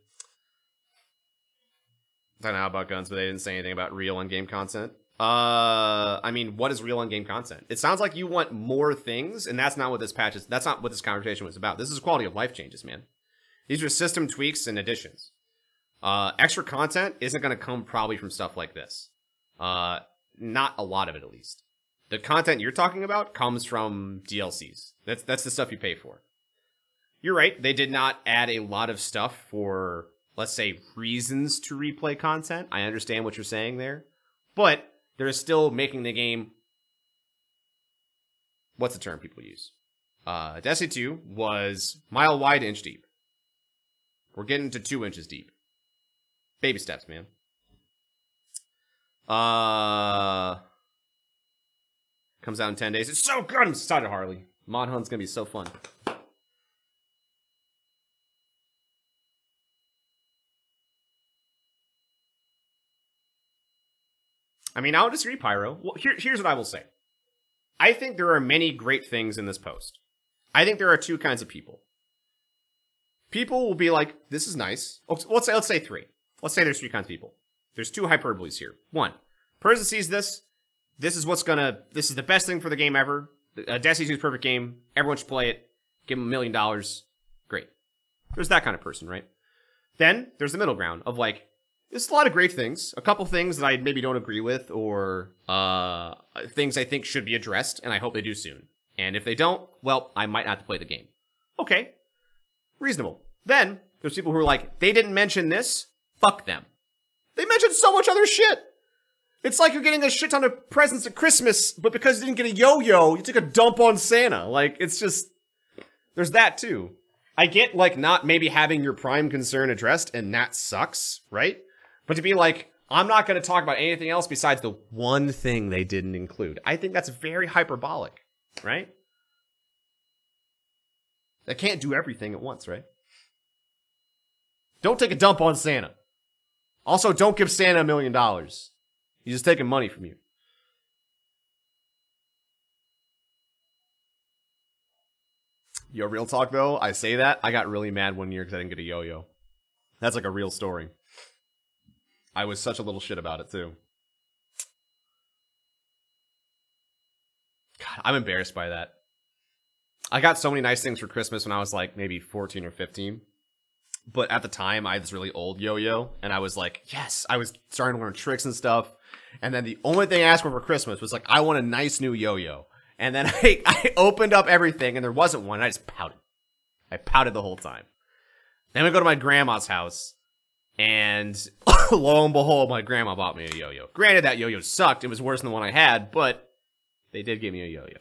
I don't know about guns, but they didn't say anything about real in-game content. I mean, what is real in-game content? It sounds like you want more things, and that's not what this patch is. That's not what this conversation was about. This is quality of life changes, man. These are system tweaks and additions. Extra content isn't going to come probably from stuff like this. Not a lot of it, at least. The content you're talking about comes from DLCs. That's the stuff you pay for. You're right. They did not add a lot of stuff for, let's say, reasons to replay content. I understand what you're saying there. But they're still making the game... What's the term people use? Destiny 2 was mile wide, inch deep. We're getting to 2 inches deep. Baby steps, man. Comes out in 10 days. It's so good! I'm excited, Harley. Mod Hunt's gonna be so fun. I mean, I'll disagree, Pyro. Well, here's what I will say. I think there are many great things in this post. I think there are two kinds of people. People will be like, this is nice. Oh, let's say three. Let's say there's three kinds of people. There's two hyperboles here. One, person sees this. This is the best thing for the game ever. Destiny 2 is a perfect game. Everyone should play it. Give them $1 million. Great. There's that kind of person, right? Then there's the middle ground of like, there's a lot of great things. A couple things that I maybe don't agree with, or things I think should be addressed, and I hope they do soon. And if they don't, well, I might not have to play the game. Okay. Reasonable. Then there's people who are like, they didn't mention this. Fuck them. They mentioned so much other shit. It's like you're getting a shit ton of presents at Christmas, but because you didn't get a yo-yo, you took a dump on Santa. Like, it's just... There's that, too. I get, like, not maybe having your prime concern addressed, and that sucks, right? But to be like, I'm not going to talk about anything else besides the one thing they didn't include. I think that's very hyperbolic, right? They can't do everything at once, right? Don't take a dump on Santa. Also, don't give Santa $1 million. He's just taking money from you. Yo, real talk though, I say that, I got really mad one year because I didn't get a yo-yo. That's like a real story. I was such a little shit about it too. God, I'm embarrassed by that. I got so many nice things for Christmas when I was like maybe 14 or 15. But at the time, I had this really old yo-yo, and I was like, yes, I was starting to learn tricks and stuff. And then the only thing I asked for Christmas was like, I want a nice new yo-yo. And then I opened up everything, and there wasn't one, and I just pouted. I pouted the whole time. Then we go to my grandma's house, and lo and behold, my grandma bought me a yo-yo. Granted, that yo-yo sucked. It was worse than the one I had, but they did give me a yo-yo.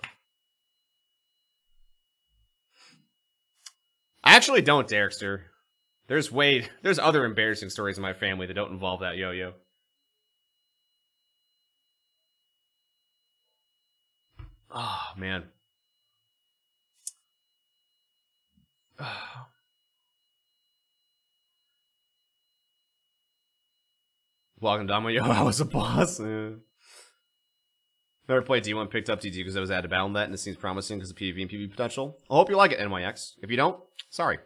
I actually don't, Derrickster. There's other embarrassing stories in my family that don't involve that yo-yo. Oh, man. Welcome to my yo, I was a boss. Never played D1, picked up D2 because I was added to Battle.net, and it seems promising because of PvE and PvP potential. I hope you like it, NYX. If you don't, sorry.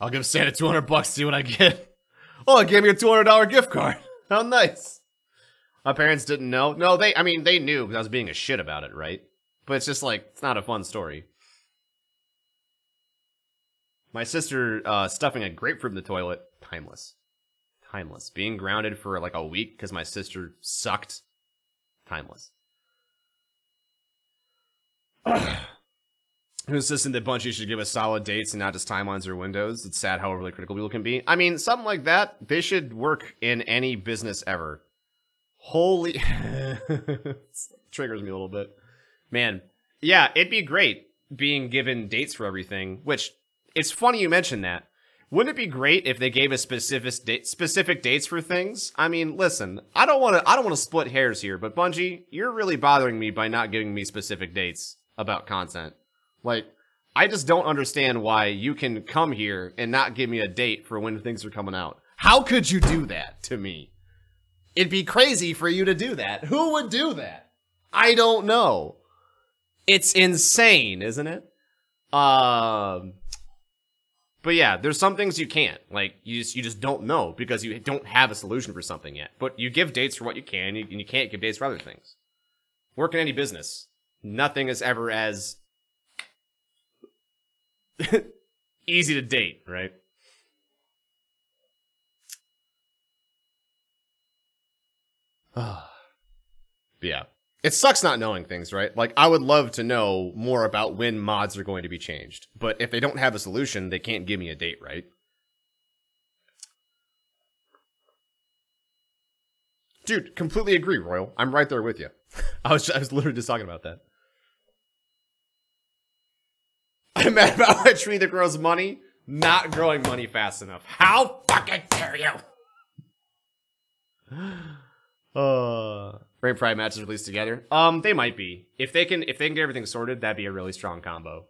I'll give Santa $200 to see what I get. Oh, it gave me a $200 gift card. How nice. My parents didn't know. No, they knew because I was being a shit about it, right? But it's just like, it's not a fun story. My sister stuffing a grapefruit in the toilet. Timeless. Timeless. Being grounded for like a week because my sister sucked. Timeless. who insisted that Bungie should give us solid dates and not just timelines or windows. It's sad how overly critical people can be. I mean, something like that, they should work in any business ever. Holy... triggers me a little bit. Man, yeah, it'd be great being given dates for everything, which, it's funny you mentioned that. Wouldn't it be great if they gave us specific dates for things? I mean, listen, I don't want to split hairs here, but Bungie, you're really bothering me by not giving me specific dates about content. Like, I just don't understand why you can come here and not give me a date for when things are coming out. How could you do that to me? It'd be crazy for you to do that. Who would do that? I don't know. It's insane, isn't it? But yeah, there's some things you can't. Like, you just don't know because you don't have a solution for something yet. But you give dates for what you can, and you can't give dates for other things. Work in any business. Nothing is ever as easy to date, right? But yeah. It sucks not knowing things, right? Like, I would love to know more about when mods are going to be changed. But if they don't have a solution, they can't give me a date, right? Dude, completely agree, Royal. I'm right there with you. I was literally just talking about that. I'm mad about how I treat the girl's money. Not growing money fast enough. How fucking dare you? Rain Pride matches released together. They might be. If they can get everything sorted, that'd be a really strong combo.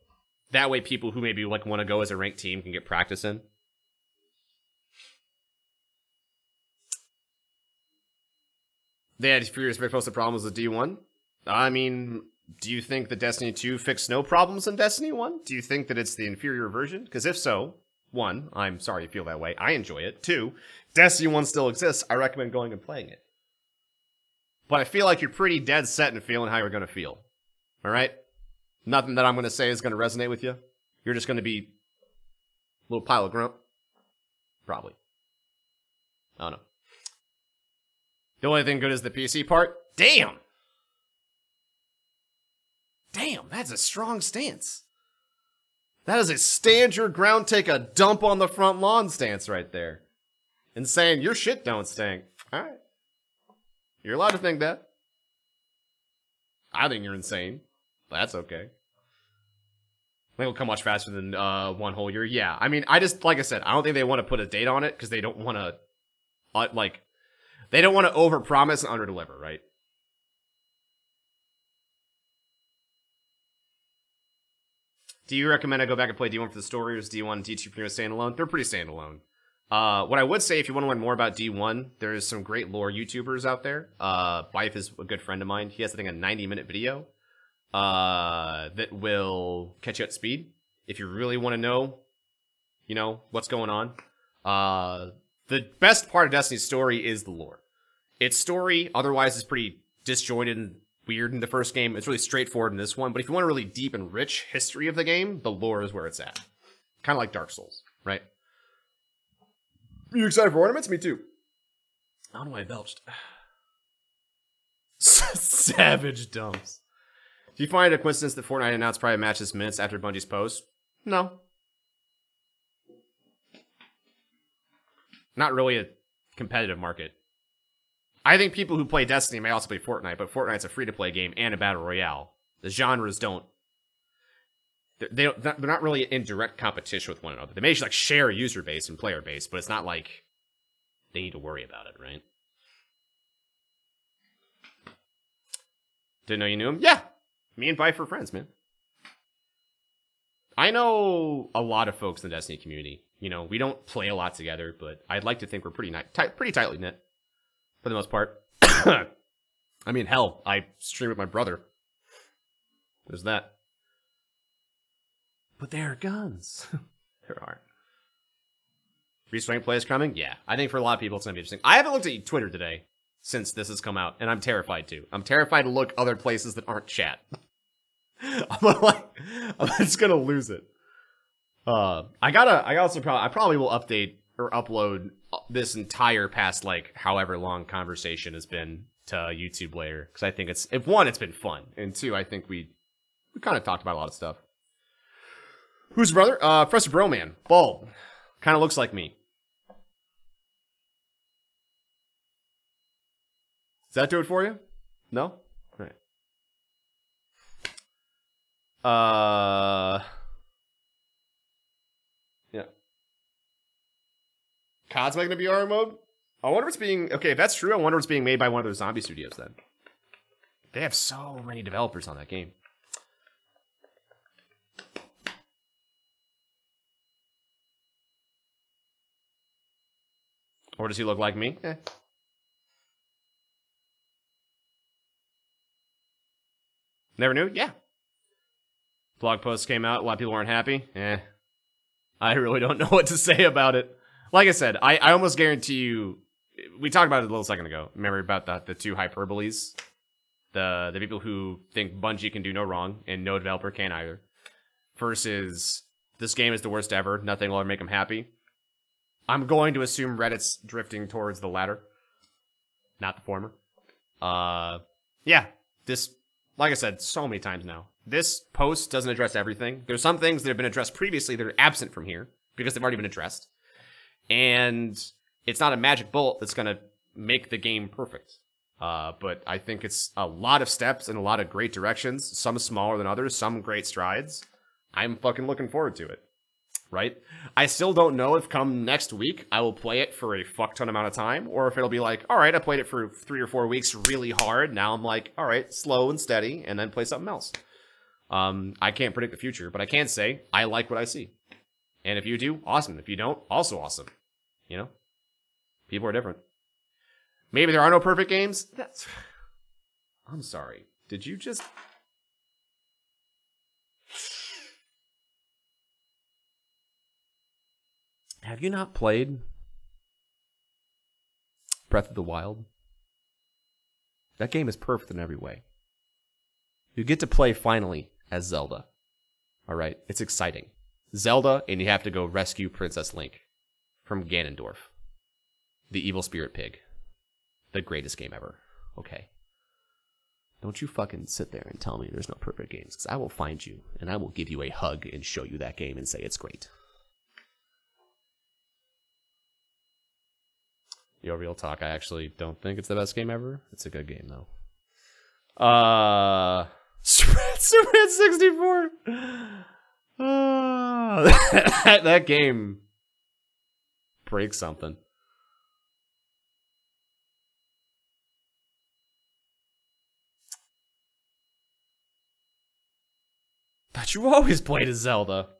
That way people who maybe like want to go as a ranked team can get practice in. They had furious posted problems with D1. I mean, do you think that Destiny 2 fixed no problems in Destiny 1? Do you think that it's the inferior version? Because if so, 1, I'm sorry you feel that way. I enjoy it. 2, Destiny 1 still exists. I recommend going and playing it. But I feel like you're pretty dead set in feeling how you're going to feel. Alright? Nothing that I'm going to say is going to resonate with you. You're just going to be a little pile of grump. Probably. I don't know. The only thing good is the PC part. Damn! Damn, that's a strong stance. That is a stand your ground, take a dump on the front lawn stance right there. And saying your shit don't stink. Alright. You're allowed to think that. I think you're insane. That's okay. I think it'll come much faster than 1 whole year. Yeah, I mean, like I said, I don't think they want to put a date on it because they don't want to, they don't want to overpromise and underdeliver, right? Do you recommend I go back and play D1 for the story, or is D1 and D2 pretty much standalone? They're pretty standalone. What I would say, if you want to learn more about D1, there's some great lore YouTubers out there. Bife is a good friend of mine. He has, I think, a 90-minute video that will catch you up to speed. If you really want to know, you know, what's going on. The best part of Destiny's story is the lore. Its story, otherwise, is pretty disjointed and weird in the first game. It's really straightforward in this one. But if you want a really deep and rich history of the game, the lore is where it's at. Kind of like Dark Souls, right? Are you excited for ornaments? Me too. I don't know why I belched. Savage dumps. Do you find it a coincidence that Fortnite announced private matches minutes after Bungie's post? No. Not really a competitive market. I think people who play Destiny may also play Fortnite, but Fortnite's a free-to-play game and a battle royale. The genres don't... They're not really in direct competition with one another. They may like share a user base and player base, but it's not like they need to worry about it, right? Didn't know you knew him? Yeah! Me and Bife are friends, man. I know a lot of folks in the Destiny community. You know, we don't play a lot together, but I'd like to think we're pretty tightly knit. For the most part. I mean, hell, I stream with my brother. There's that. But there are guns. There are. Restraint play is coming? Yeah. I think for a lot of people it's going to be interesting. I haven't looked at Twitter today since this has come out, and I'm terrified too. I'm terrified to look other places that aren't chat. I'm just going to lose it. I probably will update or upload this entire past, like, however long conversation has been to YouTube later. Because I think it's been fun. And 2, I think we kind of talked about a lot of stuff. Who's your brother? Professor Broman. Bald. Kind of looks like me. Does that do it for you? No? All right. Yeah. COD's making a VR mode? I wonder if it's being... Okay, if that's true, I wonder if it's being made by one of those zombie studios then. They have so many developers on that game. Or does he look like me? Eh. Never knew? Yeah. Blog posts came out. A lot of people weren't happy. I really don't know what to say about it. Like I said, I almost guarantee you... We talked about it a little second ago. Remember about the two hyperboles? The people who think Bungie can do no wrong and no developer can either. Versus, this game is the worst ever. Nothing will ever make them happy. I'm going to assume Reddit's drifting towards the latter. Not the former. Yeah. This, like I said so many times now, this post doesn't address everything. There's some things that have been addressed previously that are absent from here because they've already been addressed. And it's not a magic bullet that's going to make the game perfect. But I think it's a lot of steps in a lot of great directions. Some smaller than others, some great strides. I'm fucking looking forward to it. Right? I still don't know if come next week I will play it for a fuck ton amount of time, or if it'll be like, all right, I played it for 3 or 4 weeks really hard. Now I'm like, all right, slow and steady, and then play something else. I can't predict the future, but I can say I like what I see. And if you do, awesome. If you don't, also awesome. You know? People are different. Maybe there are no perfect games. I'm sorry. Did you just... Have you not played Breath of the Wild? That game is perfect in every way. You get to play finally as Zelda. Alright? It's exciting. Zelda, and you have to go rescue Princess Link from Ganondorf, the evil spirit pig. The greatest game ever. Okay. Don't you fucking sit there and tell me there's no perfect games, because I will find you, and I will give you a hug and show you that game and say it's great. Yo, real talk, I actually don't think it's the best game ever. It's a good game, though. Super 64! That game breaks something. But you always played as Zelda.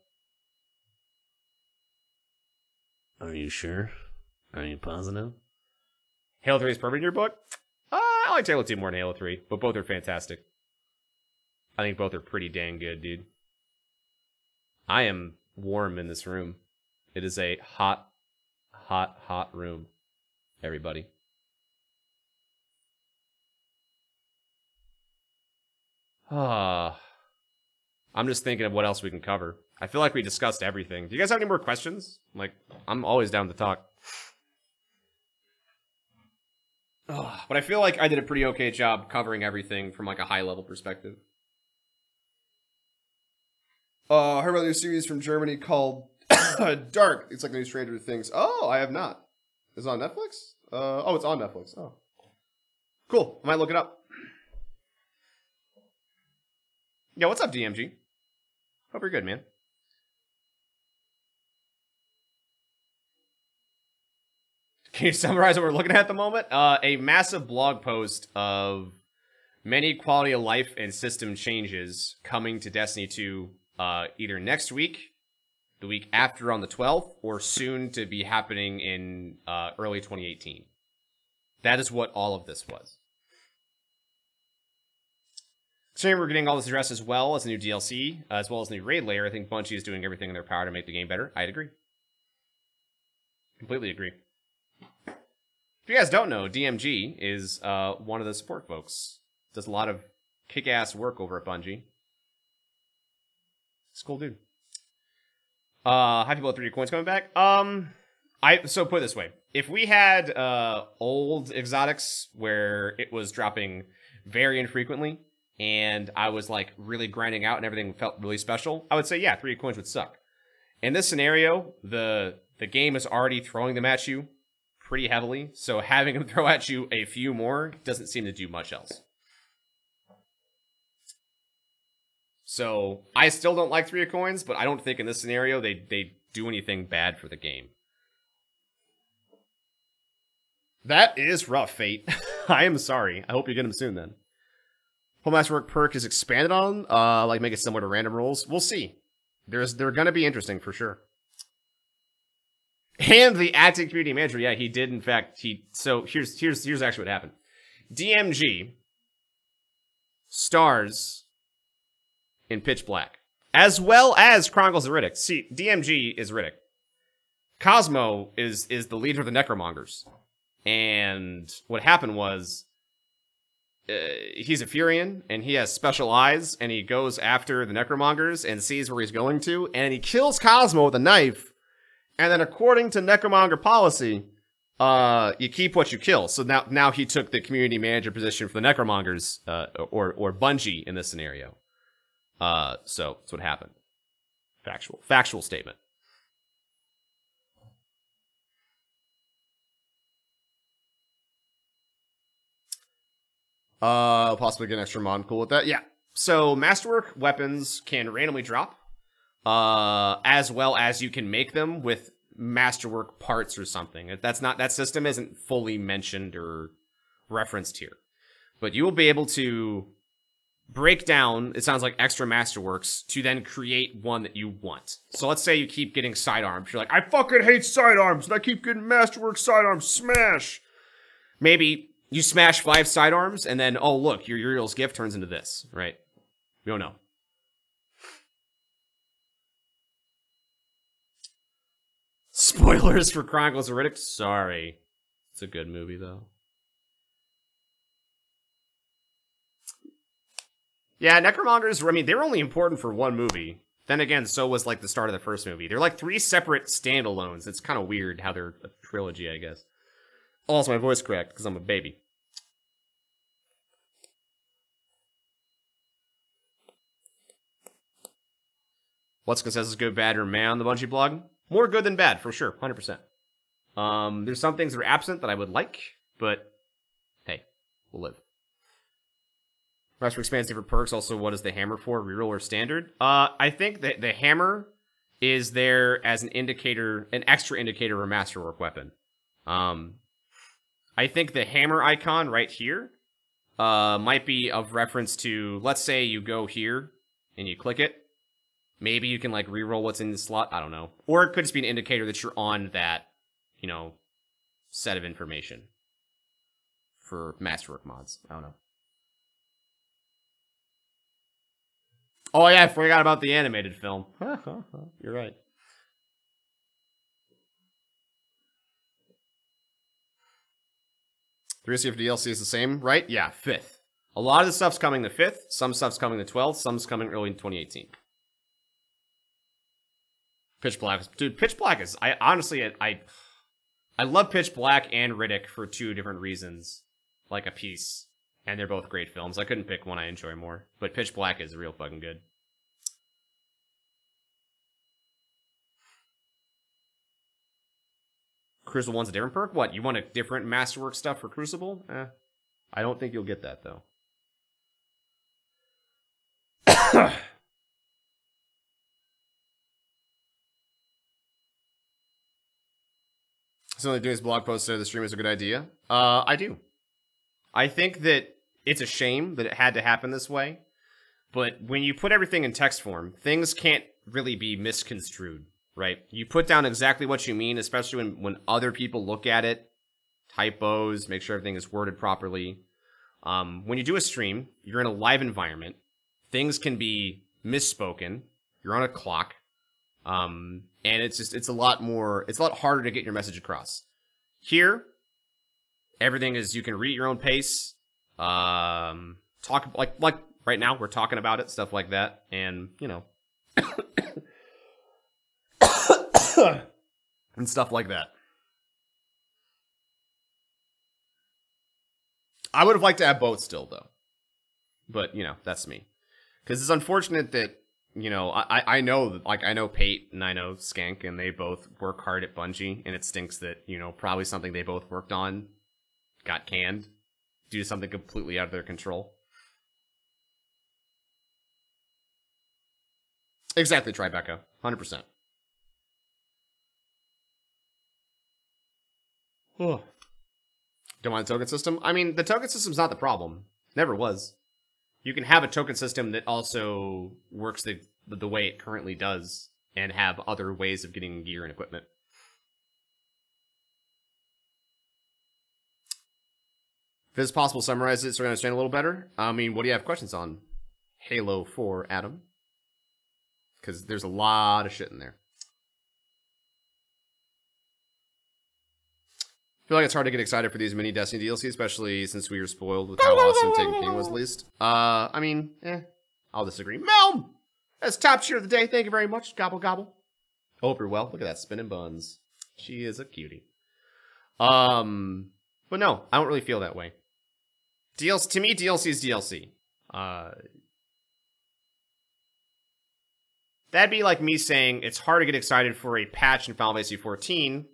Are you sure? Are you positive? Halo 3 is perfect in your book? I like Halo 2 more than Halo 3, but both are fantastic. I think both are pretty dang good, dude. I am warm in this room. It is a hot, hot, hot room, everybody. I'm just thinking of what else we can cover. I feel like we discussed everything. Do you guys have any more questions? Like, I'm always down to talk. But I feel like I did a pretty okay job covering everything from like a high-level perspective. I heard about a new series from Germany called Dark. It's like the new Stranger Things. Oh, I have not. Is it on Netflix? Oh, it's on Netflix. Oh. Cool. I might look it up. Yeah, what's up, DMG? Hope you're good, man. Can you summarize what we're looking at the moment? A massive blog post of many quality of life and system changes coming to Destiny 2 either next week, the week after on the 12th, or soon to be happening in early 2018. That is what all of this was. Considering we're getting all this addressed as well as a new DLC, as well as a new raid layer, I think Bungie is doing everything in their power to make the game better. I'd agree. Completely agree. If you guys don't know, DMG is one of the support folks. Does a lot of kick-ass work over at Bungie. It's a cool dude. Happy about 3D coins coming back. So put it this way. If we had old exotics where it was dropping very infrequently, and I was like really grinding out and everything felt really special, I would say, yeah, 3D coins would suck. In this scenario, the game is already throwing them at you pretty heavily, so having them throw at you a few more doesn't seem to do much else. So, I still don't like 3 of coins, but I don't think in this scenario they do anything bad for the game. That is rough, Fate. I am sorry. I hope you get him soon, then. Whole Masterwork perk is expanded on, like make it similar to random rolls. We'll see. They're gonna be interesting for sure. And the acting community manager, yeah, he did in fact. So here's actually what happened. DMG stars in Pitch Black, as well as Chronicles of Riddick. See, DMG is Riddick. Cosmo is the leader of the Necromongers, and what happened was. He's a Furion, and he has special eyes, and he goes after the Necromongers and sees where he's going to, and he kills Cosmo with a knife, and then according to Necromonger policy, you keep what you kill. So now he took the community manager position for the Necromongers, or Bungie in this scenario. So that's what happened. Factual statement. Possibly get an extra mod. Cool with that. Yeah. So Masterwork weapons can randomly drop, as well as you can make them with Masterwork parts or something. That system isn't fully mentioned or referenced here, but you will be able to break down, it sounds like, extra Masterworks to then create one that you want. So let's say you keep getting sidearms. You're like, I fucking hate sidearms, and I keep getting Masterwork sidearms. Smash. Maybe you smash 5 sidearms, and then, oh, look, your Uriel's gift turns into this, right? We don't know. Spoilers for Chronicles of Riddick? Sorry. It's a good movie, though. Yeah, Necromongers, I mean, they're only important for one movie. Then again, so was, like, the start of the first movie. They're, like, 3 separate standalones. It's kind of weird how they're a trilogy, I guess. Also, my voice cracked, because I'm a baby. What's consensus good, bad, or meh on the Bungie blog? More good than bad, for sure, 100%. There's some things that are absent that I would like, but hey, we'll live. Master expands different perks. Also, what is the hammer for? Reroll or standard? I think that the hammer is there as an indicator, an extra indicator of a Masterwork weapon. I think the hammer icon right here might be of reference to, let's say you go here and you click it. Maybe you can, like, reroll what's in the slot. I don't know. Or it could just be an indicator that you're on that, you know, set of information for Masterwork mods. I don't know. Oh, yeah, I forgot about the animated film. You're right. Three CF DLC is the same, right? Yeah, 5th. A lot of the stuff's coming the 5th. Some stuff's coming the 12th. Some's coming early in 2018. Pitch Black, dude. Pitch Black is. I honestly, I love Pitch Black and Riddick for 2 different reasons, like a piece, and they're both great films. I couldn't pick one I enjoy more, but Pitch Black is real fucking good. Crucible one's a different perk. What, you want a different Masterwork stuff for Crucible? I don't think you'll get that though. So doing his blog post to the stream is a good idea. I do. I think that it's a shame that it had to happen this way, but when you put everything in text form, things can't really be misconstrued, right? You put down exactly what you mean, especially when other people look at it, typos, make sure everything is worded properly. When you do a stream, you're in a live environment, things can be misspoken, you're on a clock, and it's a lot harder to get your message across. Here, everything is, you can read at your own pace, talk, like right now, we're talking about it, stuff like that, and, you know, and stuff like that. I would have liked to have both still, though. But, you know, that's me. Because it's unfortunate that you know, I know, like, I know Pate and I know Skank, and they both work hard at Bungie, and it stinks that, you know, probably something they both worked on got canned due to something completely out of their control. Exactly, Tribeca. 100%. Don't want a token system? I mean, the token system's not the problem. Never was. You can have a token system that also works the way it currently does, and have other ways of getting gear and equipment. If it's possible to summarize it so we understand a little better, I mean, what do you have questions on Halo 4, Adam? Because there's a lot of shit in there. I feel like it's hard to get excited for these mini Destiny DLC, especially since we were spoiled with how awesome Taken King was released. I mean, I'll disagree. Melm! That's top cheer of the day. Thank you very much. Gobble, gobble. Hope you're well. Look at that spinning buns. She is a cutie. But no, I don't really feel that way. DLC, to me, DLC is DLC. That'd be like me saying it's hard to get excited for a patch in Final Fantasy 14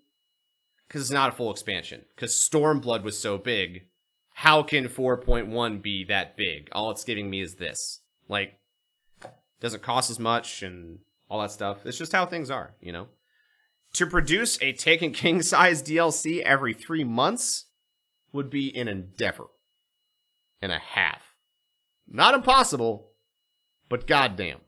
because it's not a full expansion. Because Stormblood was so big, how can 4.1 be that big? All it's giving me is this. Like, doesn't cost as much and all that stuff. It's just how things are, you know? To produce a Taken King size DLC every 3 months would be an endeavor and a half. Not impossible, but goddamn.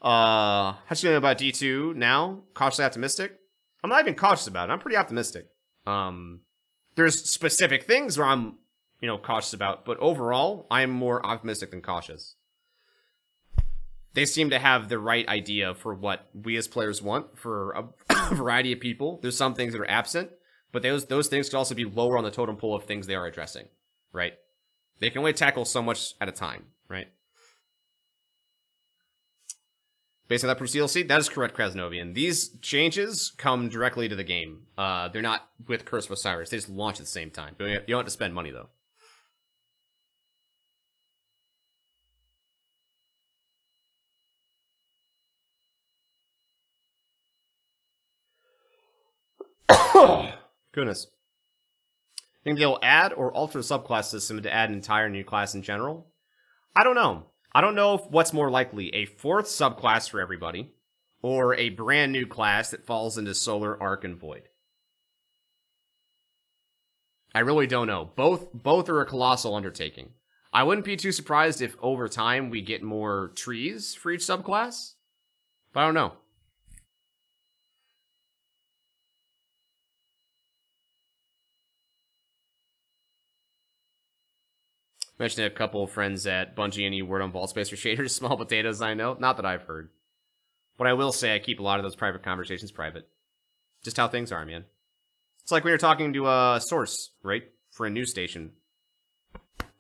How you feeling about D2 now? Cautiously optimistic? I'm not even cautious about it. I'm pretty optimistic. There's specific things where I'm, you know, cautious about, but overall, I'm more optimistic than cautious. They seem to have the right idea for what we as players want for a variety of people. There's some things that are absent, but those things could also be lower on the totem pole of things they are addressing, right? They can only tackle so much at a time, right? Based on that Bruce DLC, that is correct, Krasnovian. These changes come directly to the game. They're not with Curse of Osiris. They just launch at the same time. You don't have to spend money, though. Goodness. Think they'll add or alter the subclass system to add an entire new class in general? I don't know. I don't know what's more likely, a fourth subclass for everybody, or a brand new class that falls into Solar, Arc, and Void. I really don't know. Both are a colossal undertaking. I wouldn't be too surprised if over time we get more trees for each subclass, but I don't know. Mentioned a couple of friends at Bungie any word on Vault Space or shaders, small potatoes, I know. Not that I've heard. But I will say I keep a lot of those private conversations private. Just how things are, man. It's like when you're talking to a source, right? For a news station.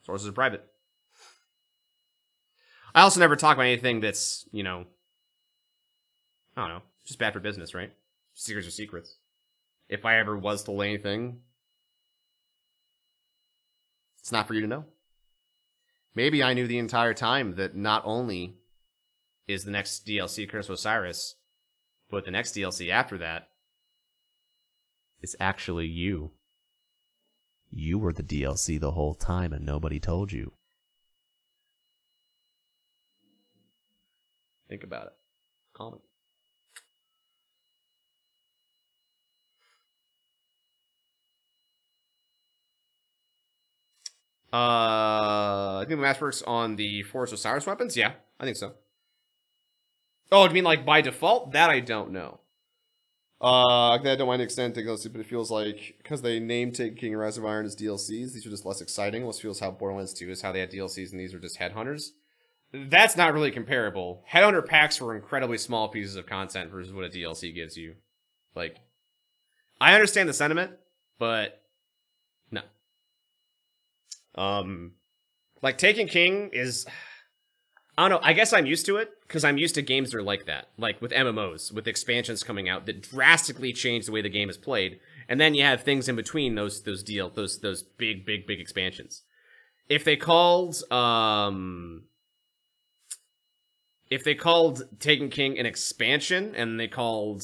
Sources are private. I also never talk about anything that's, you know, I don't know, just bad for business, right? Secrets are secrets. If I ever was to lay anything, it's not for you to know. Maybe I knew the entire time that not only is the next DLC Curse of Osiris, but the next DLC after that is actually you. You were the DLC the whole time and nobody told you. Think about it. Call me. I think Masterworks on the Force Osiris weapons? Yeah, I think so. Oh, do you mean like by default? That I don't know. I don't mind the extent to go, but it feels like because they named Taken King and Rise of Iron as DLCs, these are just less exciting. Almost feels how Borderlands 2 is, how they had DLCs and these are just headhunters. That's not really comparable. Headhunter packs were incredibly small pieces of content versus what a DLC gives you. Like, I understand the sentiment, but no. Like Taken King is, I don't know, I guess I'm used to it because I'm used to games that are like that, like with MMOs, with expansions coming out that drastically change the way the game is played, and then you have things in between those big expansions. If they called if they called Taken King an expansion and they called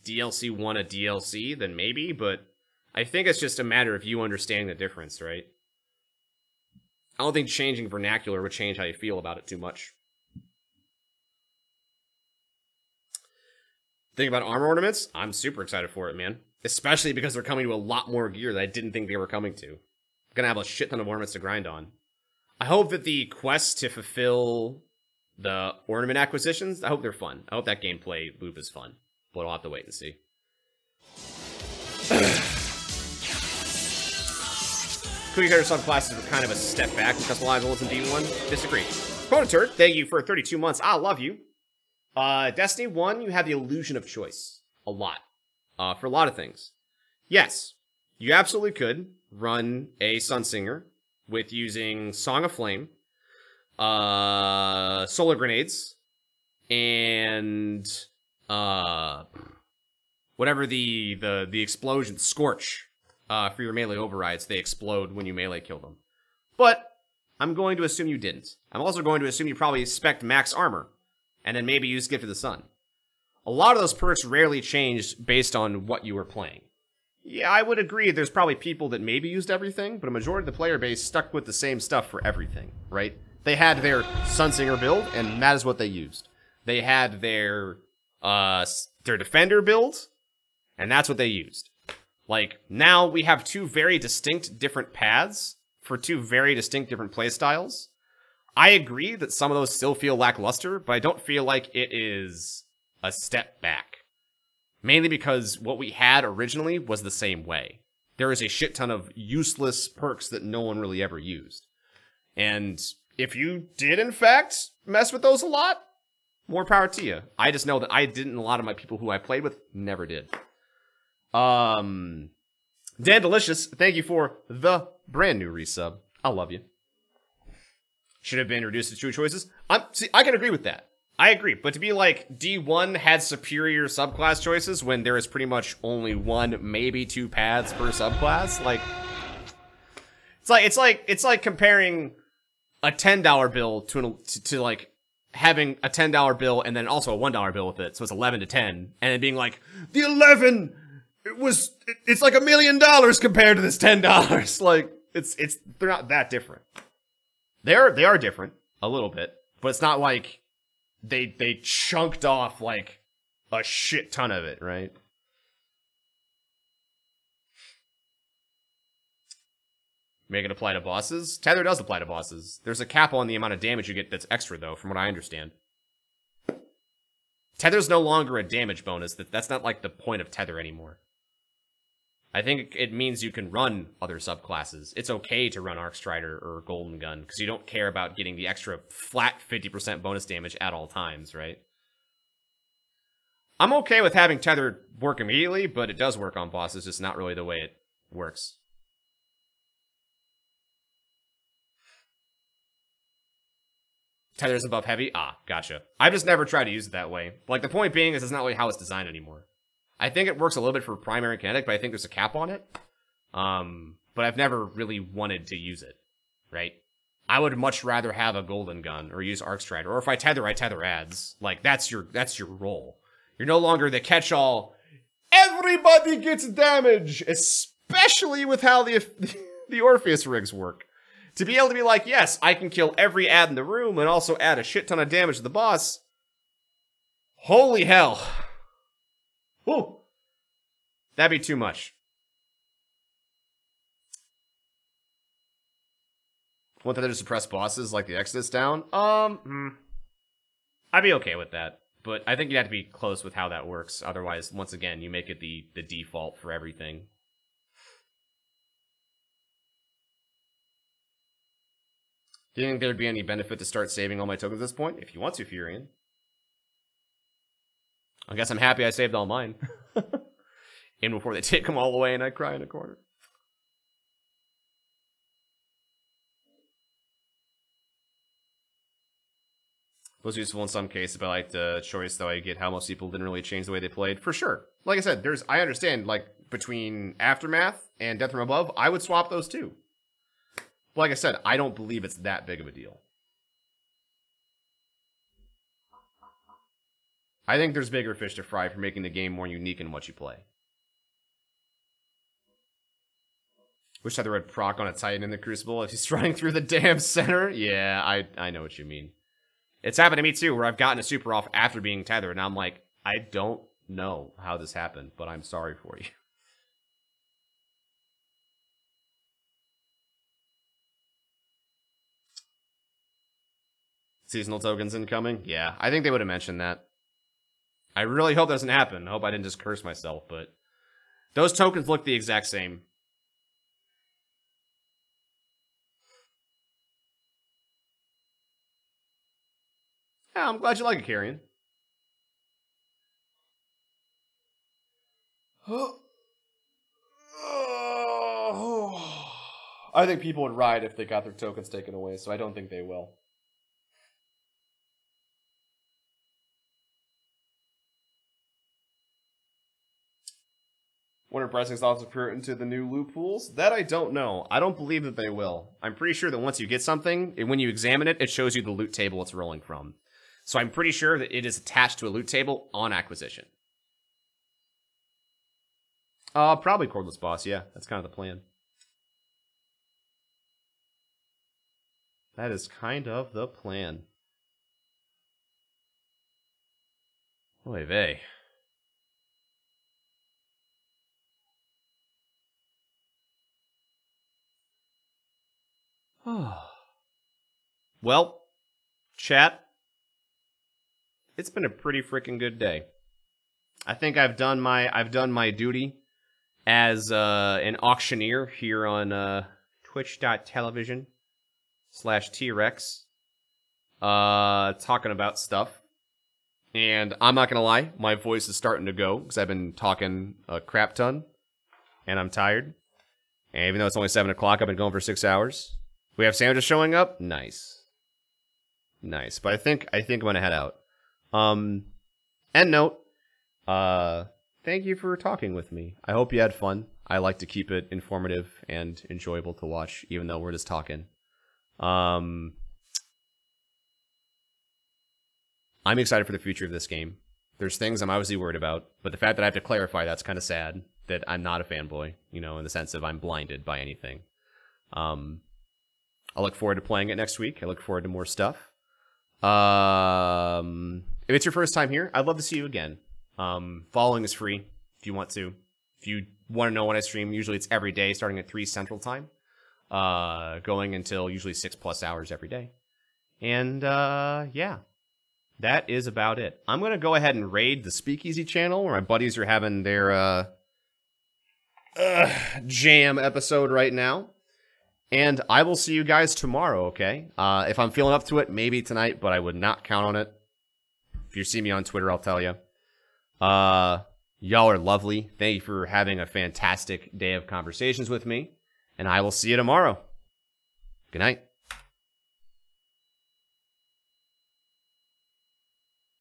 DLC 1 a DLC, then maybe, but I think it's just a matter of you understanding the difference, right? I don't think changing vernacular would change how you feel about it too much. Think about armor ornaments? I'm super excited for it, man. Especially because they're coming to a lot more gear that I didn't think they were coming to. Gonna have a shit ton of ornaments to grind on. I hope that the quests to fulfill the ornament acquisitions, I hope they're fun. I hope that gameplay loop is fun. But we'll have to wait and see. Cookie cutter subclasses were kind of a step back from customizables in D1. Disagree. Prototurd, thank you for 32 months. I love you. Destiny 1, you have the illusion of choice. A lot. For a lot of things. Yes, you absolutely could run a Sunsinger with using Song of Flame, solar grenades, and whatever the explosion, Scorch, for your melee overrides. They explode when you melee kill them. But I'm going to assume you didn't. I'm also going to assume you probably spec'd max armor, and then maybe use Gift of the Sun. A lot of those perks rarely changed based on what you were playing. Yeah, I would agree there's probably people that maybe used everything, but a majority of the player base stuck with the same stuff for everything, right? They had their Sunsinger build, and that is what they used. They had their Defender build, and that's what they used. Like, now we have two very distinct different paths for two very distinct different playstyles. I agree that some of those still feel lackluster, but I don't feel like it is a step back. Mainly because what we had originally was the same way. There is a shit ton of useless perks that no one really ever used. And if you did, in fact, mess with those a lot, more power to you. I just know that I didn't, and a lot of my people who I played with never did. Dan Delicious, thank you for the brand new resub. I love you. Should have been reduced to two choices. See, I can agree with that. I agree, but to be like, D1 had superior subclass choices when there is pretty much only one, maybe two paths per subclass, like, it's like comparing a $10 bill to like having a $10 bill and then also a $1 bill with it, so it's 11 to 10, and then being like, the 11, it's like $1 million compared to this $10. Like, they're not that different. They are different a little bit, but it's not like they chunked off like a shit ton of it, right? Make it apply to bosses? Tether does apply to bosses. There's a cap on the amount of damage you get that's extra, though, from what I understand. Tether's no longer a damage bonus. That's not like the point of Tether anymore. I think it means you can run other subclasses. It's okay to run Arc Strider or Golden Gun, because you don't care about getting the extra flat 50% bonus damage at all times, right? I'm okay with having Tether work immediately, but it does work on bosses, just not really the way it works. Tether's above heavy? Ah, gotcha. I've just never tried to use it that way. Like, the point being is it's not really how it's designed anymore. I think it works a little bit for primary kinetic, but I think there's a cap on it. But I've never really wanted to use it, right? I would much rather have a Golden Gun or use Arc Strider. Or if I tether ads. Like, that's your role. You're no longer the catch-all, everybody gets damage, especially with how the Orpheus rigs work. To be able to be like, yes, I can kill every ad in the room and also add a shit ton of damage to the boss. Holy hell. Whew. That'd be too much. Want Tether to suppress bosses like the Exodus down? I'd be okay with that. But I think you'd have to be close with how that works. Otherwise, once again, you make it the default for everything. Do you think there'd be any benefit to start saving all my tokens at this point? If you want to, Furion. I guess I'm happy I saved all mine. In before they take them all away and I cry in a corner. Was useful in some cases, but I like the choice though I get how most people didn't really change the way they played. For sure. Like I said, I understand, like, between Aftermath and Death from Above, I would swap those too. But like I said, I don't believe it's that big of a deal. I think there's bigger fish to fry for making the game more unique in what you play. Wish Tether would proc on a Titan in the Crucible if he's running through the damn center. Yeah, I know what you mean. It's happened to me too, where I've gotten a super off after being tethered, and I'm like, I don't know how this happened, but I'm sorry for you. Seasonal tokens incoming? Yeah, I think they would have mentioned that. I really hope that doesn't happen. I hope I didn't just curse myself, but those tokens look the exact same. Yeah, I'm glad you like it, Carrion. I think people would riot if they got their tokens taken away, so I don't think they will. Wonder if pricing styles appear into the new loot pools? That I don't know. I don't believe that they will. I'm pretty sure that once you get something, when you examine it, it shows you the loot table it's rolling from. So I'm pretty sure that it is attached to a loot table on acquisition. Probably Cordless Boss, yeah. That's kind of the plan. That is kind of the plan. Oy vey. Well, chat, it's been a pretty freaking good day. I think I've done my duty as an auctioneer here on twitch.tv/Teawrex, talking about stuff. And I'm not gonna lie, my voice is starting to go because I've been talking a crap ton, and I'm tired. And even though it's only 7 o'clock, I've been going for 6 hours. We have sandwiches showing up. Nice. But I think I'm gonna head out. End note. Thank you for talking with me. I hope you had fun. I like to keep it informative and enjoyable to watch, even though we're just talking. I'm excited for the future of this game. There's things I'm obviously worried about, but the fact that I have to clarify that's kind of sad. That I'm not a fanboy, you know, in the sense of I'm blinded by anything. I look forward to playing it next week. I look forward to more stuff. If it's your first time here, I'd love to see you again. Following is free if you want to. If you want to know when I stream, usually it's every day starting at 3 Central Time. Going until usually 6+ hours every day. And yeah, that is about it. I'm going to go ahead and raid the Speakeasy channel where my buddies are having their jam episode right now. And I will see you guys tomorrow, okay? If I'm feeling up to it, maybe tonight, but I would not count on it. If you see me on Twitter, I'll tell you. Y'all are lovely. Thank you for having a fantastic day of conversations with me. And I will see you tomorrow. Good night.